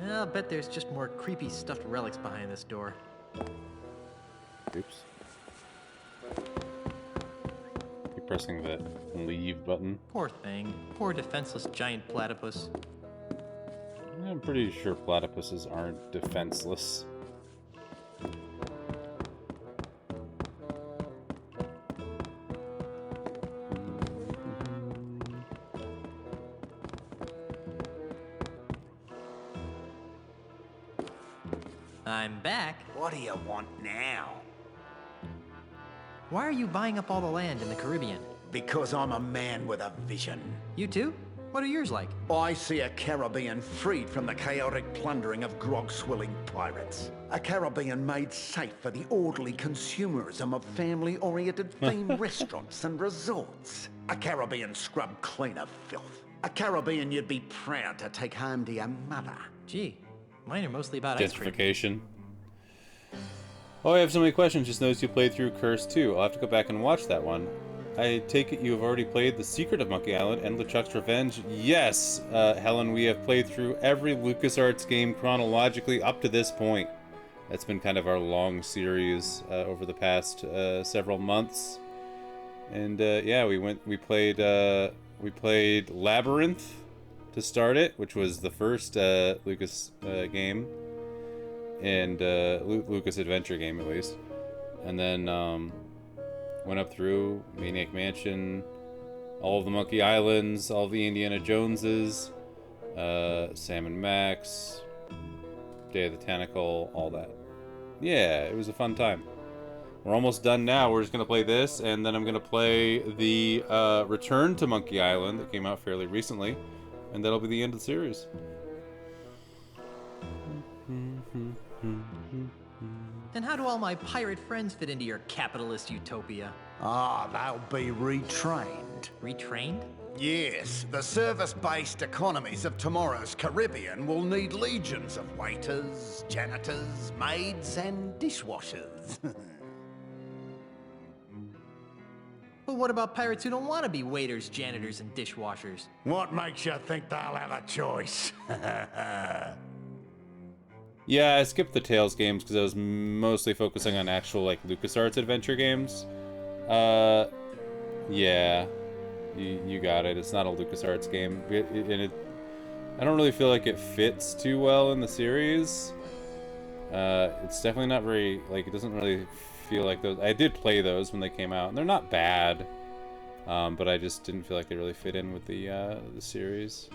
I'll bet there's just more creepy stuffed relics behind this door.
Oops. Keep pressing the leave button.
Poor thing. Poor defenseless giant platypus.
I'm pretty sure platypuses aren't defenseless.
I'm back.
What do you want now?
Why are you buying up all the land in the Caribbean?
Because I'm a man with a vision.
You too? What are yours like?
I see a Caribbean freed from the chaotic plundering of grog-swilling pirates. A Caribbean made safe for the orderly consumerism of family-oriented themed restaurants and resorts. A Caribbean scrubbed clean of filth. A Caribbean you'd be proud to take home to your mother.
Gee, mine are mostly about ice cream.
Gentrification. Oh, I have so many questions. Just noticed you played through Curse 2. I'll have to go back and watch that one. I take it you have already played The Secret of Monkey Island and LeChuck's Revenge? Yes, Helen, we have played through every LucasArts game chronologically up to this point. That's been kind of our long series over the past several months. And yeah, we played Labyrinth to start it, which was the first Lucas game, and Lucas Adventure game at least. And then went up through Maniac Mansion, all of the Monkey Islands, all of the Indiana Joneses, Sam and Max, Day of the Tentacle, all that. Yeah, it was a fun time. We're almost done now. We're just going to play this, and then I'm going to play the Return to Monkey Island that came out fairly recently, and that'll be the end of the series.
Then how do all my pirate friends fit into your capitalist utopia?
Ah, they'll be retrained.
Retrained?
Yes, the service-based economies of tomorrow's Caribbean will need legions of waiters, janitors, maids, and dishwashers.
But what about pirates who don't want to be waiters, janitors, and dishwashers?
What makes you think they'll have a choice?
Yeah, I skipped the Tales games because I was mostly focusing on actual, like, LucasArts adventure games. Yeah, you got it. It's not a LucasArts game. I don't really feel like it fits too well in the series. It's definitely not very, like, it doesn't really feel like those. I did play those when they came out, and they're not bad. But I just didn't feel like they really fit in with the series.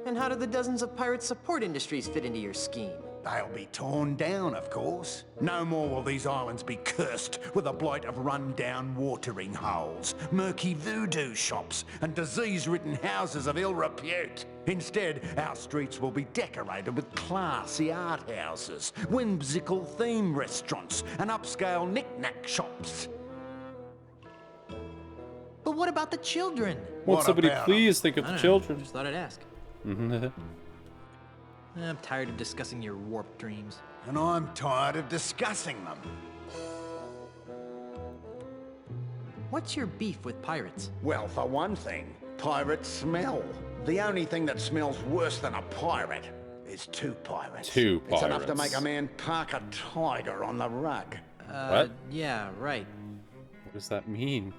And how do the dozens of pirate support industries fit into your scheme?
They'll be torn down, of course. No more will these islands be cursed with a blight of run-down watering holes, murky voodoo shops, and disease-ridden houses of ill repute. Instead, our streets will be decorated with classy art houses, whimsical theme restaurants, and upscale knick-knack shops.
But what about the children?
Won't somebody please think of the children?
Just thought I'd ask. I'm tired of discussing your warped dreams.
And I'm tired of discussing them.
What's your beef with pirates?
Well, for one thing, pirates smell. The only thing that smells worse than a pirate is two pirates.
Two pirates.
It's enough to make a man park a tiger on the rug.
What?
Yeah, right.
What does that mean?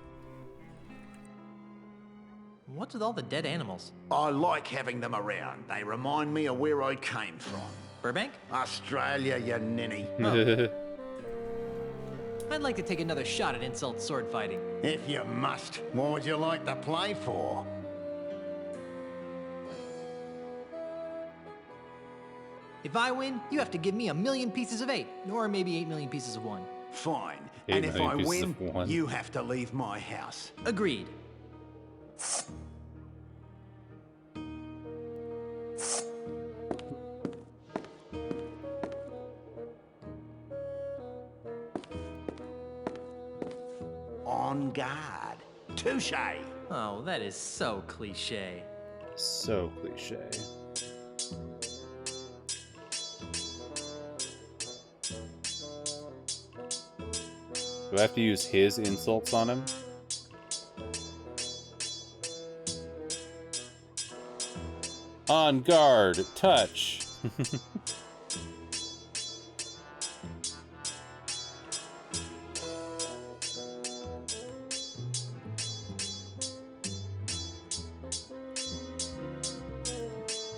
What's with all the dead animals?
I like having them around. They remind me of where I came from.
Burbank?
Australia, you ninny.
I'd like to take another shot at insult sword fighting.
If you must, what would you like to play for?
If I win, you have to give me 1,000,000 pieces of 8, or maybe 8,000,000 pieces of 1.
Fine. And if I win, you have to leave my house.
Agreed.
On guard. Touche.
Oh, that is so cliche.
So cliche. Do I have to use his insults on him? On guard, touch.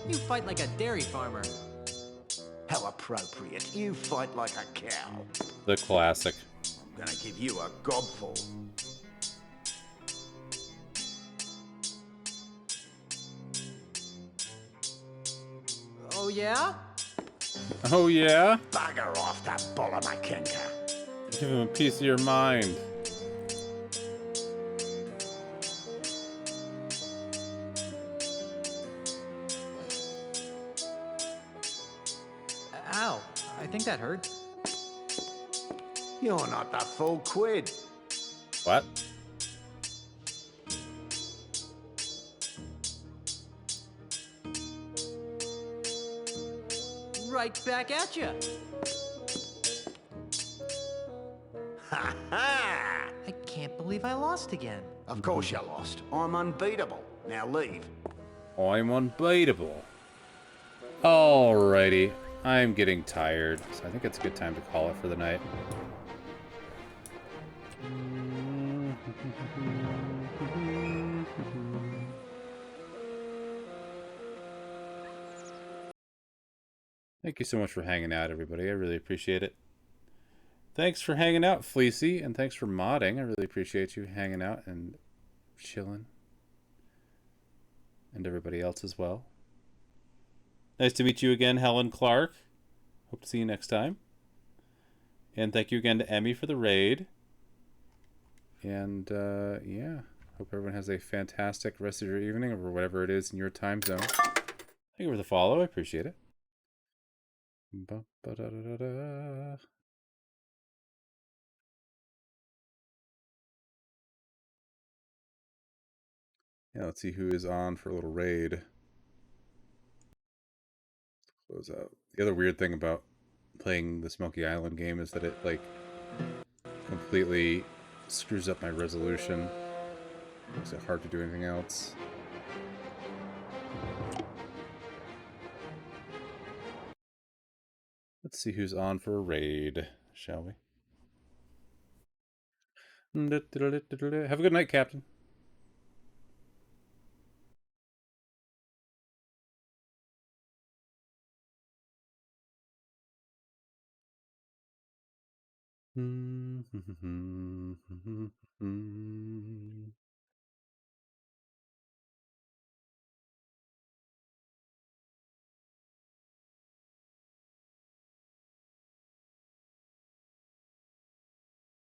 You fight like a dairy farmer.
How appropriate. You fight like a cow.
The classic.
I'm gonna give you a gobful.
yeah?
Oh, yeah?
Bugger off, that bull of my kinker.
Give him a piece of your mind.
Ow, I think that hurt.
You're not the full quid.
What?
Right back at you.
Ha ha!
I can't believe I lost again.
Of course you lost. I'm unbeatable. Now leave.
I'm unbeatable. Alrighty. I'm getting tired, so I think it's a good time to call it for the night. Thank you so much for hanging out, everybody. I really appreciate it. Thanks for hanging out, Fleecy, and thanks for modding. I really appreciate you hanging out and chilling. And everybody else as well. Nice to meet you again, Helen Clark. Hope to see you next time. And thank you again to Emmy for the raid. And, yeah. Hope everyone has a fantastic rest of your evening or whatever it is in your time zone. Thank you for the follow. I appreciate it. Ba-ba-da-da-da-da. Yeah, let's see who is on for a little raid. Close out. The other weird thing about playing this Monkey Island game is that it, like, completely screws up my resolution. Makes it hard to do anything else. Let's see who's on for a raid, shall we? Have a good night, Captain.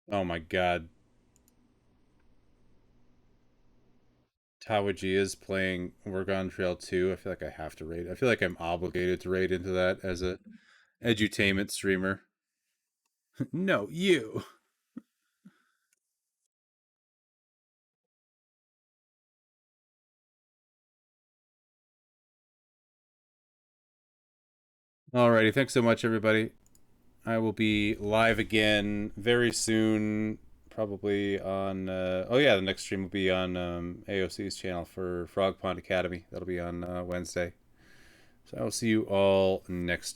Oh my god. Tawaji is playing Oregon Trail 2. I feel like I have to raid. I feel like I'm obligated to raid into that as a edutainment streamer. No, you. Alrighty, thanks so much, everybody. I will be live again very soon, probably on, oh yeah, the next stream will be on AOC's channel for Frog Pond Academy. That'll be on Wednesday. So I will see you all next